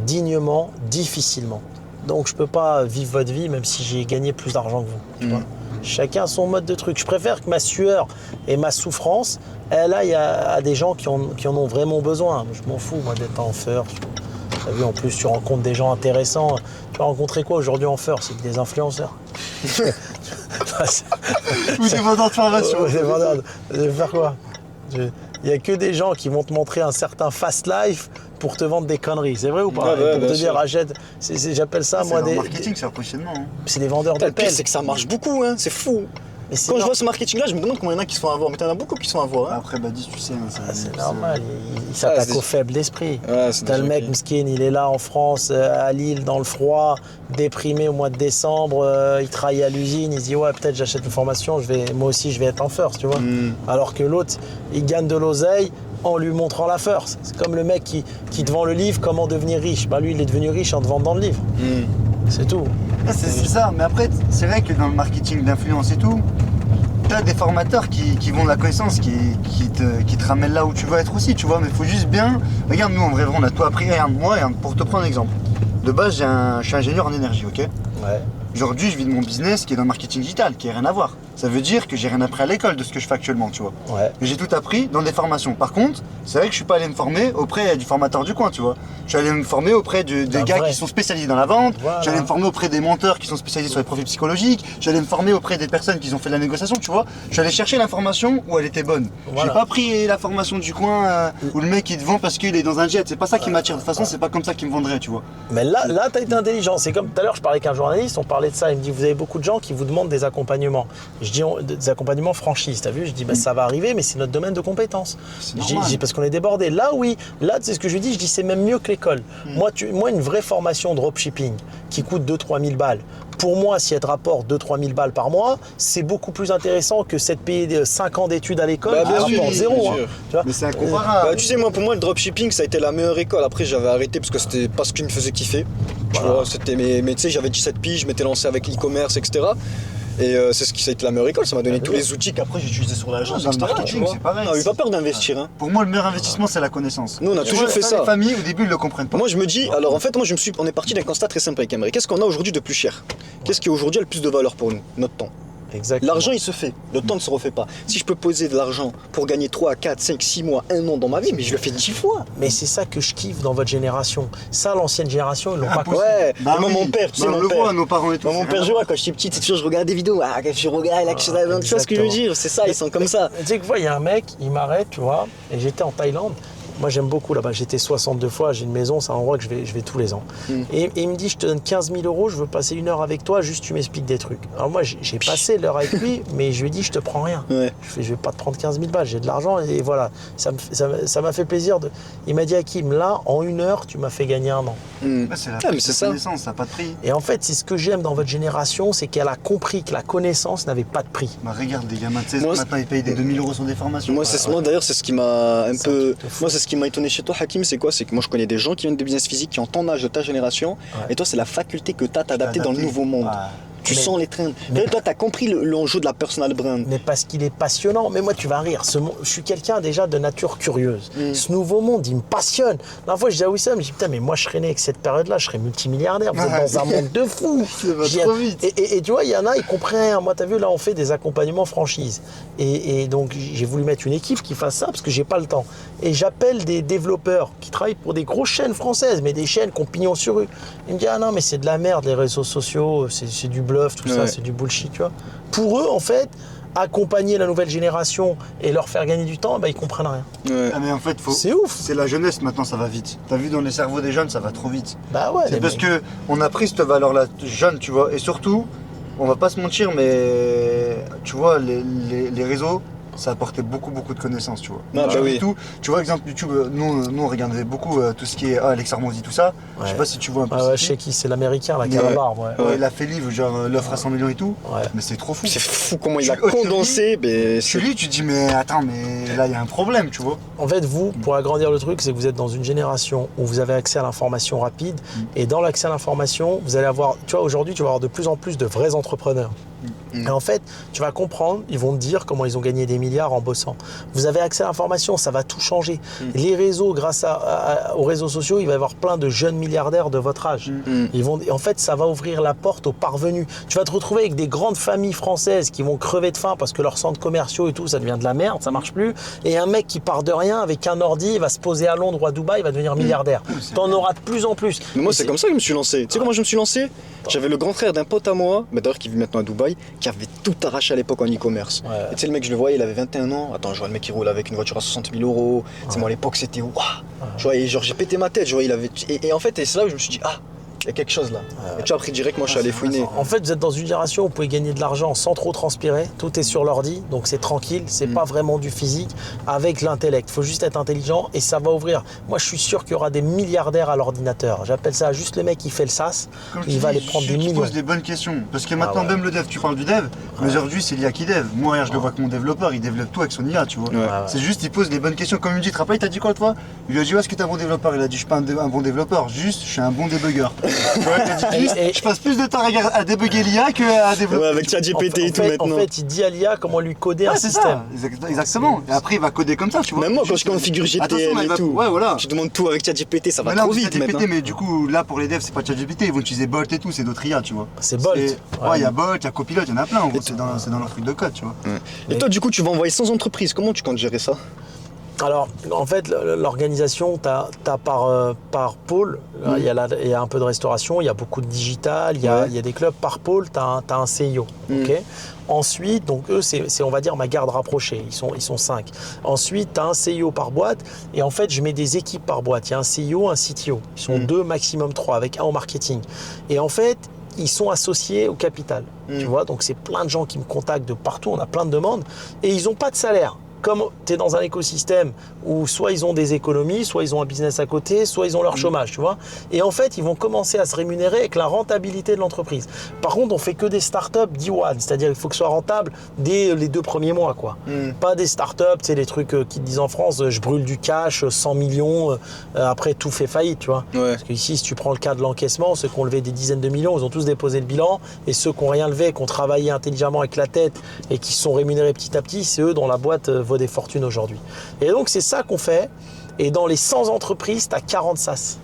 dignement, difficilement. Donc, je peux pas vivre votre vie, même si j'ai gagné plus d'argent que vous. Tu vois. Chacun a son mode de truc. Je préfère que ma sueur et ma souffrance, elle aille à des gens qui en ont vraiment besoin. Je m'en fous, moi, d'être en first. T'as vu, en plus, tu rencontres des gens intéressants. Tu vas rencontrer quoi aujourd'hui en first? C'est des influenceurs. Ou des vendeurs de formation. Des vendeurs. Je vais faire quoi? Il n'y a que des gens qui vont te montrer un certain fast life pour te vendre des conneries. C'est vrai ou pas? Pour te dire, achète. J'appelle ça, moi, des. C'est marketing, ça, prochainement. C'est des vendeurs de Le pire, pelle. c'est que ça marche beaucoup, hein, c'est fou. Mais Quand je vois ce marketing-là, je me demande combien il y en a qui se font avoir. Mais t'en as beaucoup qui se font avoir. Hein. Après, dis, tu sais. C'est normal, il s'attaque aux faibles d'esprit. Ouais, T'as le mec, Mskin, il est là en France, à Lille, dans le froid, déprimé au mois de décembre, il travaille à l'usine, il se dit ouais, peut-être j'achète une formation, moi aussi je vais être en first, tu vois. Alors que l'autre, il gagne de l'oseille en lui montrant la first. C'est comme le mec qui te vend le livre Comment devenir riche. Bah lui, il est devenu riche en te vendant le livre. C'est tout. C'est ça, mais après, c'est vrai que dans le marketing d'influence et tout, t'as des formateurs qui vont de la connaissance, qui te ramènent là où tu veux être aussi, tu vois, mais il faut juste bien... Regarde, nous, en vrai, on a tout appris. Regarde, moi, pour te prendre un exemple. De base, je suis ingénieur en énergie, ok? Ouais. Aujourd'hui, je vis de mon business qui est dans le marketing digital, qui n'a rien à voir. Ça veut dire que j'ai rien appris à l'école de ce que je fais actuellement, tu vois. Ouais. Mais j'ai tout appris dans des formations. Par contre, c'est vrai que je suis pas allé me former auprès du formateur du coin, tu vois. Je suis allé me former auprès des gars qui sont spécialisés dans la vente. Voilà. Je suis allé me former auprès des menteurs qui sont spécialisés sur les profils psychologiques. Je suis allé me former auprès des personnes qui ont fait de la négociation, tu vois. Je suis allé chercher l'information où elle était bonne. Voilà. J'ai pas pris la formation du coin où le mec il te vend parce qu'il est dans un jet. C'est pas ça qui m'attire. De toute façon, c'est pas comme ça qu'il me vendrait, tu vois. Mais là t'as été intelligent. C'est comme tout à l'heure, je parlais avec un journaliste, on parlait de ça. Il me dit, vous avez beaucoup de gens qui vous demandent des accompagnements. Je dis, des accompagnements franchise, t'as vu? Je dis, ça va arriver, mais c'est notre domaine de compétence. Je dis, parce qu'on est débordé. Là, oui, là, c'est ce que je lui dis, je dis, c'est même mieux que l'école. Moi, une vraie formation dropshipping qui coûte 2-3 000 balles, pour moi, si elle te rapporte 2-3 000 balles par mois, c'est beaucoup plus intéressant que cette payer 5 ans d'études à l'école qui rapporte zéro. Hein, tu vois. Mais c'est incomparable. Tu sais, moi, pour moi, le dropshipping, ça a été la meilleure école. Après, j'avais arrêté parce que c'était pas ce qui me faisait kiffer. Tu vois, c'était mais tu sais, j'avais 17 piges, je m'étais lancé avec l'e-commerce, etc. Et c'est ce qui ça a été la meilleure école, ça m'a donné tous les outils qu'après j'ai utilisés sur l'agence, Dans le etc. marketing, c'est pareil. On n'a eu pas peur d'investir. Hein. Pour moi, le meilleur investissement, c'est la connaissance. Nous, on a toujours fait ça. Les familles, au début, ils le comprennent pas. Moi, je me dis, alors en fait, on est parti d'un constat très simple avec Emery. Qu'est-ce qu'on a aujourd'hui de plus cher? Qu'est-ce qui aujourd'hui a le plus de valeur pour nous? Notre temps. Exactement. L'argent, il se fait. Le temps ne se refait pas. Si je peux poser de l'argent pour gagner 3, 4, 5, 6 mois, 1 an dans ma vie, mais je le fais 10 fois. Mais c'est ça que je kiffe dans votre génération. Ça, l'ancienne génération, ils l'ont pas compris. Ouais, moi, mon père, tu sais, mon père. Nos parents et tout. Mon père, je vois, quand j'étais petit, c'est toujours, je regardais des vidéos. Ah, quand je regarde, là, tu vois ce que je veux dire? C'est ça, ils sont comme ça. Tu sais que, il y a un mec, il m'arrête, tu vois, et j'étais en Thaïlande. Moi, j'aime beaucoup là-bas. J'étais 62 fois, j'ai une maison, c'est un endroit que je vais tous les ans. Et il me dit, je te donne 15 000 €, je veux passer 1 heure avec toi, juste tu m'expliques des trucs. Alors moi, j'ai passé l'heure avec lui, mais je lui ai dit, je te prends rien. Ouais. Je vais pas te prendre 15 000 balles, j'ai de l'argent et voilà. Ça m'a fait plaisir. Il m'a dit, Hakim, là, en 1 heure, tu m'as fait gagner 1 an. C'est la mais c'est ça. connaissance, ça n'a pas de prix. Et en fait, c'est ce que j'aime dans votre génération, c'est qu'elle a compris que la connaissance n'avait pas de prix. Bah, regarde, des gamins de 16 Moi, maintenant, ils payent des 2 000 € sur des formations. Moi, moi d'ailleurs, c'est ce qui m'a un C'est un peu. truc de fou. Moi, c'est ce qui m'a étonné chez toi, Hakim, c'est quoi? C'est que moi, je connais des gens qui viennent de business physique, qui ont ton âge de ta génération, et toi, c'est la faculté que tu as t'adapter dans le nouveau monde. Tu Mais- sens les trains. mais- Toi, tu as compris l'enjeu de la personal brand. Mais parce qu'il est passionnant. Mais moi, tu vas rire. Je suis quelqu'un déjà de nature curieuse. Ce nouveau monde, il me passionne. La fois, je dis à Wissam, je dis putain, mais moi, je serais né avec cette période-là, je serais multimilliardaire. Vous êtes dans un monde de fou. Ça va Je dis, trop vite. Et tu vois, il y en a, ils comprennent rien. Moi, tu as vu, là, on fait des accompagnements franchise. Et donc, j'ai voulu mettre une équipe qui fasse ça parce que j'ai pas le temps. Et j'appelle des développeurs qui travaillent pour des grosses chaînes françaises, mais des chaînes qui ont pignon sur rue. Ils me disent, ah non, mais c'est de la merde, les réseaux sociaux, c'est du bluff, tout ça, c'est du bullshit, tu vois. Pour eux, en fait, accompagner la nouvelle génération et leur faire gagner du temps, bah, ils comprennent rien. Ouais. Ah mais en fait, C'est ouf. c'est la jeunesse maintenant, ça va vite. T'as vu dans les cerveaux des jeunes, ça va trop vite. Bah ouais. C'est les parce mecs. que on a pris cette valeur-là jeune, tu vois. Et surtout, on va pas se mentir, mais tu vois, les réseaux, ça apportait beaucoup de connaissances, tu vois. Ah, bah oui. Tout, tu vois, exemple YouTube, nous on regardait beaucoup tout ce qui est Alex Armondi, tout ça. Je sais Ouais. pas si tu vois un peu. Ah c'est ouais, qui. je sais qui, c'est l'américain, là, qui a Ouais. la barbe, ouais. Ouais, il a fait livre, genre l'offre à 100 millions et tout. Ouais. Mais c'est trop fou. C'est fou comment il Tu- a condensé. Mais Tu lis, tu te dis, mais attends, mais là il y a un problème, tu vois. En fait, vous, pour agrandir le truc, c'est que vous êtes dans une génération où vous avez accès à l'information rapide. Et dans l'accès à l'information, vous allez avoir, tu vois, aujourd'hui, tu vas avoir de plus en plus de vrais entrepreneurs. Et en fait, tu vas comprendre, ils vont te dire comment ils ont gagné des milliards en bossant. Vous avez accès à l'information, ça va tout changer. Les réseaux, grâce aux réseaux sociaux, il va y avoir plein de jeunes milliardaires de votre âge. Et en fait, ça va ouvrir la porte aux parvenus. Tu vas te retrouver avec des grandes familles françaises qui vont crever de faim parce que leurs centres commerciaux et tout, ça devient de la merde, ça marche plus. Et un mec qui part de rien avec un ordi, il va se poser à Londres ou à Dubaï, il va devenir milliardaire. T'en auras de plus en plus. Mais moi, Et c'est comme ça que je me suis lancé. Tu sais comment je me suis lancé? J'avais le grand frère d'un pote à moi, mais d'ailleurs qui vit maintenant à Dubaï, qui avait tout arraché à l'époque en e-commerce. Ouais. Et tu sais, le mec, je le voyais, il avait 21 ans. Attends, je vois le mec qui roule avec une voiture à 60 000 €. Tu sais, moi, à l'époque, c'était waouh! Je vois, et genre, j'ai pété ma tête. Je vois, il avait. Et en fait, et c'est là où je me suis dit, ah, il y a quelque chose là. Et tu vois, après, direct, moi, je suis allé fouiner. En fait, vous êtes dans une génération où vous pouvez gagner de l'argent sans trop transpirer. Tout est sur l'ordi, donc c'est tranquille. C'est pas vraiment du physique avec l'intellect. Il faut juste être intelligent et ça va ouvrir. Moi, je suis sûr qu'il y aura des milliardaires à l'ordinateur. J'appelle ça juste le mec qui fait le SaaS. Comme je Il te va dis, aller prendre des celui qui millions. pose des bonnes questions. Parce que maintenant, ouais. même le dev, tu parles du dev, mais aujourd'hui, c'est l'IA qui dev. Moi, regarde, je le vois que mon développeur, il développe tout avec son IA, tu vois. Ouais. C'est juste, il pose les bonnes questions. Comme il me dit, tu te rappelles, il t'a dit quoi, toi? Il lui a dit, ouais, est-ce que t'es un bon développeur? Il a dit, je suis pas un bon développeur, juste, je suis un bon débugger. Tu vois, il a dit, juste, Et- je passe plus de temps à débugger l'IA qu'à développer. Ouais, avec ChatGPT et tout En maintenant. fait, il dit à l'IA comment lui coder un Ouais, c'est système. ça, exactement. Et après, il va coder comme ça, tu vois. Même moi, quand Juste, je configure GTL attention, et il va- tout, Ouais, voilà. je demande tout avec ChatGPT, ça va Mais là, trop on vite ChatGPT, maintenant. mais du coup, là, pour les devs, c'est pas ChatGPT, ils vont utiliser Bolt et tout, c'est d'autres IA, tu vois. C'est Bolt. Ouais, Ouais. il y a Bolt, il y a Copilot, il y en a plein, en gros, c'est dans leur truc de code, tu vois. Et toi, du coup, tu vas envoyer 100 entreprises. Comment tu comptes gérer ça? Alors, en fait, l'organisation, tu as par pôle, il y a un peu de restauration, il y a beaucoup de digital, il y a des clubs par pôle, tu as un CIO. ok. Ensuite, donc eux, c'est on va dire ma garde rapprochée, ils sont 5. Ensuite, tu as un CIO par boîte, et en fait, je mets des équipes par boîte. Il y a un CIO, un CTO. Ils sont 2, maximum 3, avec un au marketing. Et en fait, ils sont associés au capital. Tu vois, donc c'est plein de gens qui me contactent de partout, on a plein de demandes, et ils n'ont pas de salaire. Comme tu es dans un écosystème où soit ils ont des économies, soit ils ont un business à côté, soit ils ont leur chômage, tu vois. Et en fait, ils vont commencer à se rémunérer avec la rentabilité de l'entreprise. Par contre, on fait que des startups D1, c'est-à-dire il faut que ce soit rentable dès les 2 premiers mois, quoi. Pas des startups, tu sais, les trucs qui te disent en France, je brûle du cash, 100 millions, après tout fait faillite, tu vois. Ouais. Parce qu'ici, si tu prends le cas de l'encaissement, ceux qui ont levé des dizaines de millions, ils ont tous déposé le bilan, et ceux qui n'ont rien levé, qui ont travaillé intelligemment avec la tête et qui se sont rémunérés petit à petit, c'est eux dont la boîte vaut des fortunes aujourd'hui. Et donc, c'est ça qu'on fait. Et dans les 100 entreprises, tu as 40 SaaS.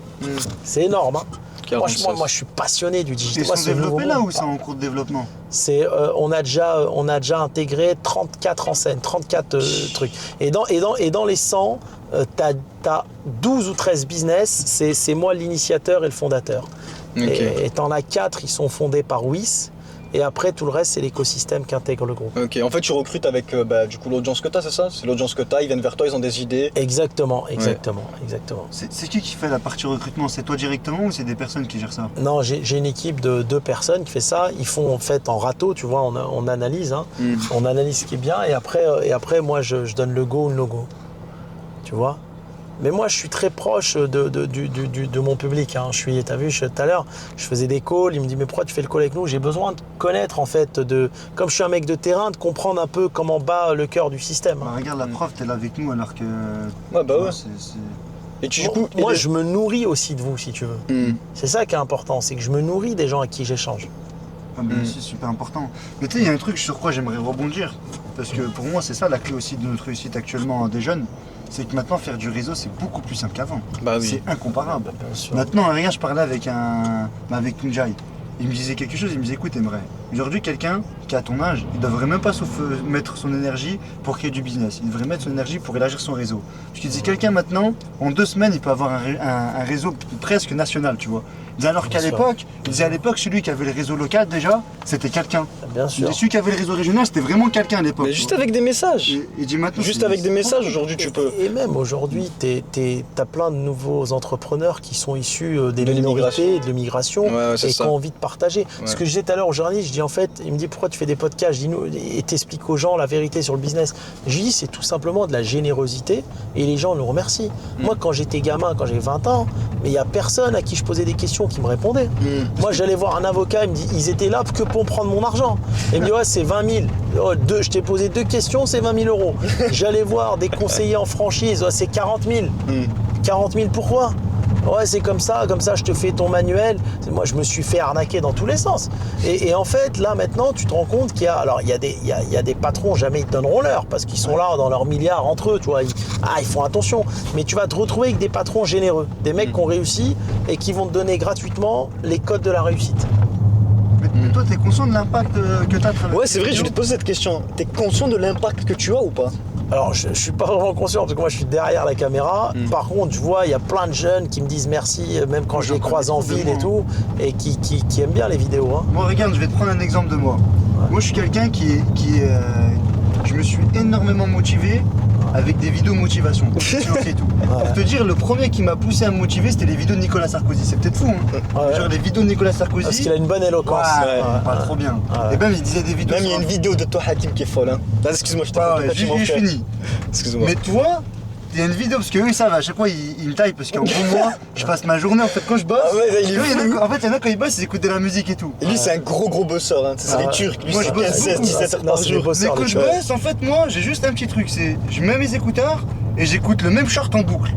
C'est énorme. Hein. 40 Franchement, SaaS. moi, je suis passionné du digital. Ils Moi, sont c'est le nouveau développés là monde. ou c'est en cours de développement? On a déjà intégré 34 enseignes, 34 trucs. Et dans les 100, tu as 12 ou 13 business. C'est moi l'initiateur et le fondateur. Ok. Et tu en as 4, ils sont fondés par WIS. Et après, tout le reste, c'est l'écosystème qu'intègre le groupe. Ok, en fait, tu recrutes avec du coup l'audience que tu as, c'est ça? C'est l'audience que tu as, ils viennent vers toi, ils ont des idées. Exactement. C'est qui fait la partie recrutement? C'est toi directement ou c'est des personnes qui gèrent ça? Non, j'ai une équipe de 2 personnes qui fait ça. Ils font en fait en râteau, tu vois, on analyse. Hein. On analyse ce qui est bien et après moi, je donne le go ou le no-go. Tu vois? Mais moi, je suis très proche de mon public. Hein. T'as vu, tout à l'heure, je faisais des calls. Il me dit, mais pourquoi tu fais le call avec nous? J'ai besoin de connaître, en fait, comme je suis un mec de terrain, de comprendre un peu comment bat le cœur du système. Bah, regarde, la prof, t'es là avec nous alors que. Ouais, bah ouais. Et du coup, moi, je me nourris aussi de vous, si tu veux. C'est ça qui est important, c'est que je me nourris des gens avec qui j'échange. Ah, ben, c'est super important. Mais tu sais, il y a un truc sur quoi j'aimerais rebondir. Parce que pour moi, c'est ça la clé aussi de notre réussite actuellement des jeunes. C'est que maintenant, faire du réseau, c'est beaucoup plus simple qu'avant. Bah oui. C'est incomparable. Bien sûr. Maintenant, regarde, je parlais avec Tunjai. Il me disait quelque chose, il me disait, écoute, Emre, aujourd'hui, quelqu'un qui a ton âge, il ne devrait même pas mettre son énergie pour créer du business. Il devrait mettre son énergie pour élargir son réseau. Parce qu'il disait, quelqu'un maintenant, en 2 semaines, il peut avoir un réseau presque national, tu vois. Alors qu'à l'époque, il disait à l'époque, celui qui avait le réseau local déjà, c'était quelqu'un. Bien sûr. Celui qui avait le réseau régional, c'était vraiment quelqu'un à l'époque. Mais juste avec des messages. Et dit maintenant, Juste avec des messages, aujourd'hui, tu peux. Et même aujourd'hui, t'as plein de nouveaux entrepreneurs qui sont issus des De minorités, de l'immigration, Ouais, c'est et ça. qui ont envie de partager. Ce que je disais tout à l'heure aux journalistes, je dis en fait, il me dit pourquoi tu fais des podcasts, je dis nous, et t'expliques aux gens la vérité sur le business. Je dis c'est tout simplement de la générosité et les gens nous remercient. Moi, quand j'étais gamin, quand j'avais 20 ans, mais il n'y a personne à qui je posais des questions qui me répondait. Moi, j'allais voir un avocat, il me dit ils étaient là que pour prendre mon argent. Et il me dit ouais, c'est 20 000. Oh, je t'ai posé 2 questions, c'est 20 000 euros. J'allais voir des conseillers en franchise, ouais, c'est 40 000. 40 000 pourquoi? Ouais, c'est comme ça, je te fais ton manuel. Moi, je me suis fait arnaquer dans tous les sens. Et en fait, là, maintenant, tu te rends compte qu'il y a... Alors, il y a des patrons, jamais ils te donneront l'heure, parce qu'ils sont là dans leurs milliards entre eux, tu vois. Ils font attention. Mais tu vas te retrouver avec des patrons généreux, des mecs qui ont réussi et qui vont te donner gratuitement les codes de la réussite. Mais toi, t'es conscient de l'impact que t'as travaillé? Ouais, c'est vrai, je voulais te poser cette question. T'es conscient de l'impact que tu as ou pas? Alors, je suis pas vraiment conscient parce que moi, je suis derrière la caméra. Par contre, je vois, il y a plein de jeunes qui me disent merci, même quand je les croise en ville et tout, et qui aiment bien les vidéos. Hein. Moi, regarde, je vais te prendre un exemple de moi. Moi, je suis quelqu'un je me suis énormément motivé avec des vidéos motivation. Et tout. Pour te dire, le premier qui m'a poussé à me motiver, c'était les vidéos de Nicolas Sarkozy. C'est peut-être fou, hein. Ouais. Genre les vidéos de Nicolas Sarkozy. Parce qu'il a une bonne éloquence. Pas trop bien. Et même, il disait des vidéos. Même il y a une vidéo de toi, Hakim, qui est folle. Hein. Là, excuse-moi, je t'ai pas je finis. Excuse-moi. Mais toi, il y a une vidéo, parce que eux, ils savent, à chaque fois, ils me taillent, parce qu'en gros, moi, je passe ma journée, en fait, quand je bosse. Ah ouais, là, il est eux, fou. en fait, il y en a quand ils bossent, ils écoutent de la musique et tout. Et lui, c'est un gros bosseur. Hein. C'est des Turcs. Lui, Moi, c'est je bosse 15, 16, beaucoup. 17 heures Non, par c'est des jour. bosseurs. Mais quand je bosse, en fait, moi, j'ai juste un petit truc, c'est je mets mes écouteurs et j'écoute le même short en boucle.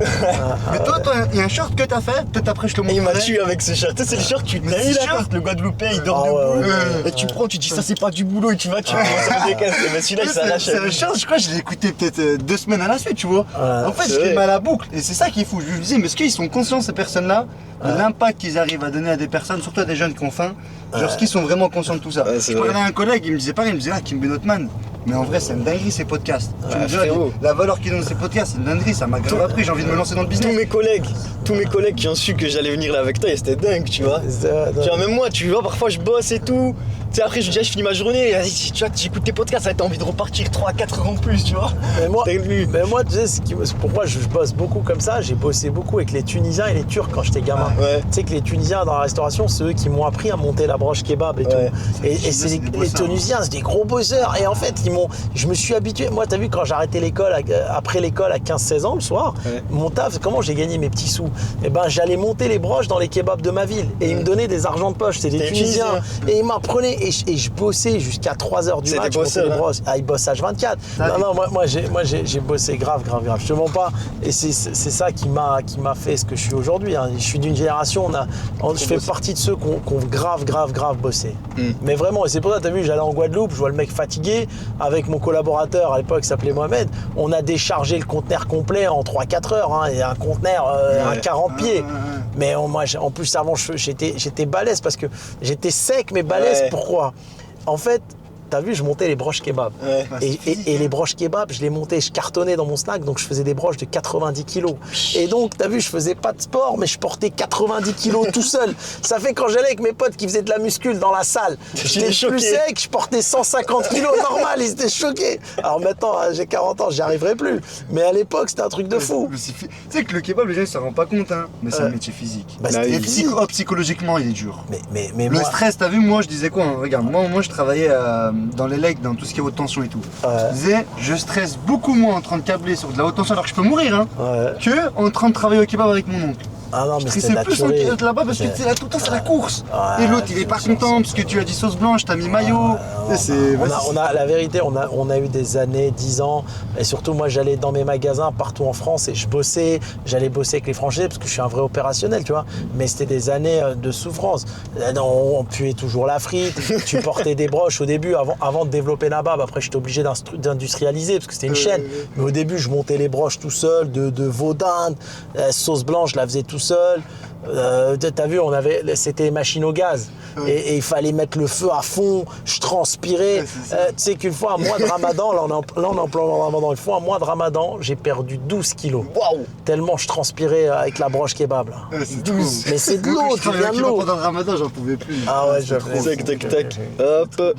Mais toi, il y a un short que t'as fait, peut-être après je te Et il m'a montrerai. tué avec ce short. Tu sais, c'est le short, tu l'as ce eu là, short. quand le Guadeloupéen il dort Ah ouais, debout. ouais. Et tu prends, tu dis ça, c'est pas du boulot. Et tu vas, tu commences à me décasser. Mais celui-là, il s'arrache. C'est un short, je crois que je l'ai écouté peut-être 2 semaines à la suite, tu vois. En fait, c'est je l'ai vrai. mis à la boucle. Et c'est ça qui est fou. Je me dis, mais est-ce qu'ils sont conscients, ces personnes-là, de l'impact qu'ils arrivent à donner à des personnes, surtout à des jeunes qui ont faim? Genre, est-ce qu'ils sont vraiment conscients de tout ça? Ouais, c'est Je vrai. parlais à un collègue, il me disait pareil, il me disait, ah, Kim Benotman. Mais en vrai, c'est une dinguerie ces podcasts. Tu me dis, frérot. la valeur qu'ils donnent ces podcasts, c'est une dinguerie, ça m'a grave appris, j'ai envie de me lancer dans le Tous business. mes collègues qui ont su que j'allais venir là avec toi, et c'était dingue, tu vois. Tu vois, même moi, tu vois, parfois je bosse et tout. Tu sais, après, je dis, ah, je finis ma journée, et vas-y, tu vois, j'écoute tes podcasts, ça t'as envie de repartir 3-4 heures en plus, tu vois. Mais moi, tu sais, pourquoi je bosse beaucoup comme ça, j'ai bossé beaucoup avec les Tunisiens et les Turcs quand j'étais gamin. Ouais. Tu sais que les Tunisiens dans la restauration, c'est eux qui m'ont appris à monter la broche kebab et Ouais. tout. Et c'est des les bosseurs. Tunisiens, c'est des gros bosseurs. Et en fait, je me suis habitué. Moi, t'as vu, quand j'arrêtais l'école, après l'école à 15-16 ans le soir, mon taf, comment j'ai gagné mes petits sous? Eh ben, j'allais monter les broches dans les kebabs de ma ville. Et ils me donnaient des argents de poche. C'est des T'es Tunisiens. Tunisien. Et ils m'apprenaient. Et je bossais jusqu'à 3h du C'est match. des bosseurs, les hein. broches. Ah, ils bossent H24. Non, moi j'ai bossé grave. Je te mens pas. Et c'est ça qui m'a fait ce que je suis aujourd'hui. Hein. Je suis d'une génération, je fais partie de ceux qui ont grave bossé. Mais vraiment, et c'est pour ça, t'as vu, j'allais en Guadeloupe, je vois le mec fatigué, avec mon collaborateur à l'époque qui s'appelait Mohamed, on a déchargé le conteneur complet en 3-4 heures. Hein, et un conteneur à 40 pieds. Mais moi, en plus, avant, j'étais balèze parce que j'étais sec mais balèze. Ouais. Pourquoi? En fait, t'as vu, je montais les broches kebab. Ouais, bah, Et les broches kebab, je les montais, je cartonnais dans mon snack, donc je faisais des broches de 90 kilos. Et donc, t'as vu, je faisais pas de sport, mais je portais 90 kilos tout seul. Ça fait quand j'allais avec mes potes qui faisaient de la muscule dans la salle, j'étais plus sec, je portais 150 kilos normal, ils étaient choqués. Alors maintenant, j'ai 40 ans, j'y arriverai plus. Mais à l'époque, c'était un truc de fou. Tu sais que le kebab, les gens, ils s'en rendent pas compte, hein, mais c'est un métier physique. Bah, c'était physique. Psychologiquement, il est dur. Mais Le moi, stress, t'as vu, moi, je disais quoi, hein, regarde, moi, je travaillais dans les legs, dans tout ce qui est haute tension et tout. Je disais, je stresse beaucoup moins en train de câbler sur de la haute tension, alors que je peux mourir, hein, que en train de travailler au kebab avec mon oncle. Ah non, mais C'est plus là-bas parce que tu sais, là, tout le temps, c'est la course. Et l'autre, il est pas content parce que tu as dit sauce blanche, t'as mis maillot. La vérité, on a eu des années, 10 ans, et surtout moi j'allais dans mes magasins partout en France et je bossais, j'allais bosser avec les franchisés parce que je suis un vrai opérationnel, tu vois. Mais c'était des années de souffrance. On puait toujours la frite, tu portais des broches au début avant de développer Nabab. Après, j'étais obligé d'industrialiser parce que c'était une chaîne. Mais au début, je montais les broches tout seul, de veau d'Inde, sauce blanche, je la faisais tout seul. T'as vu, c'était machine au gaz et il fallait mettre le feu à fond, je transpirais. Tu sais qu'une fois, un mois de ramadan, là on est en plein ramadan, une fois, un mois de ramadan, j'ai perdu 12 kilos. Waouh! Tellement je transpirais avec la broche kebab. Là. C'est 12. Mais c'est de l'eau, tu viens de l'eau. Pendant le ramadan, j'en pouvais plus. Ah ouais, Tac. Hop.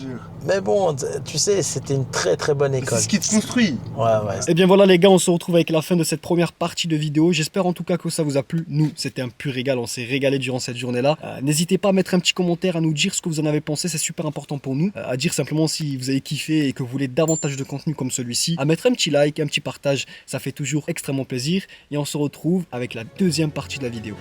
Mais bon, tu sais, c'était une très très bonne école. C'est ce qui te construit. Ouais. Et bien voilà les gars, on se retrouve avec la fin de cette première partie de vidéo. J'espère en tout cas que ça vous a plu. Nous, c'était un pur régal, on s'est régalé durant cette journée-là. N'hésitez pas à mettre un petit commentaire, à nous dire ce que vous en avez pensé, c'est super important pour nous. À dire simplement si vous avez kiffé et que vous voulez davantage de contenu comme celui-ci. À mettre un petit like, un petit partage, ça fait toujours extrêmement plaisir. Et on se retrouve avec la deuxième partie de la vidéo.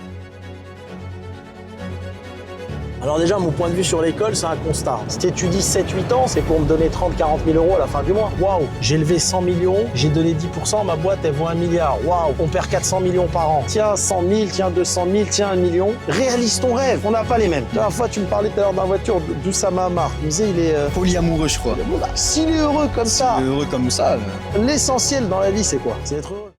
Alors déjà, mon point de vue sur l'école, c'est un constat. Si tu étudies 7-8 ans, c'est pour me donner 30-40 000 euros à la fin du mois. Waouh! J'ai levé 100 millions, j'ai donné 10%, ma boîte, elle vaut 1 milliard. Waouh! On perd 400 millions par an. Tiens, 100 000, tiens, 200 000, tiens, 1 million. Réalise ton rêve, on n'a pas les mêmes. La dernière fois, tu me parlais tout à l'heure d'un voiture d'Oussama Hamar. Tu me disais, il est... Polyamoureux, je crois. S'il est heureux comme ça, Heureux comme ça. l'essentiel dans la vie, c'est quoi? C'est d'être heureux.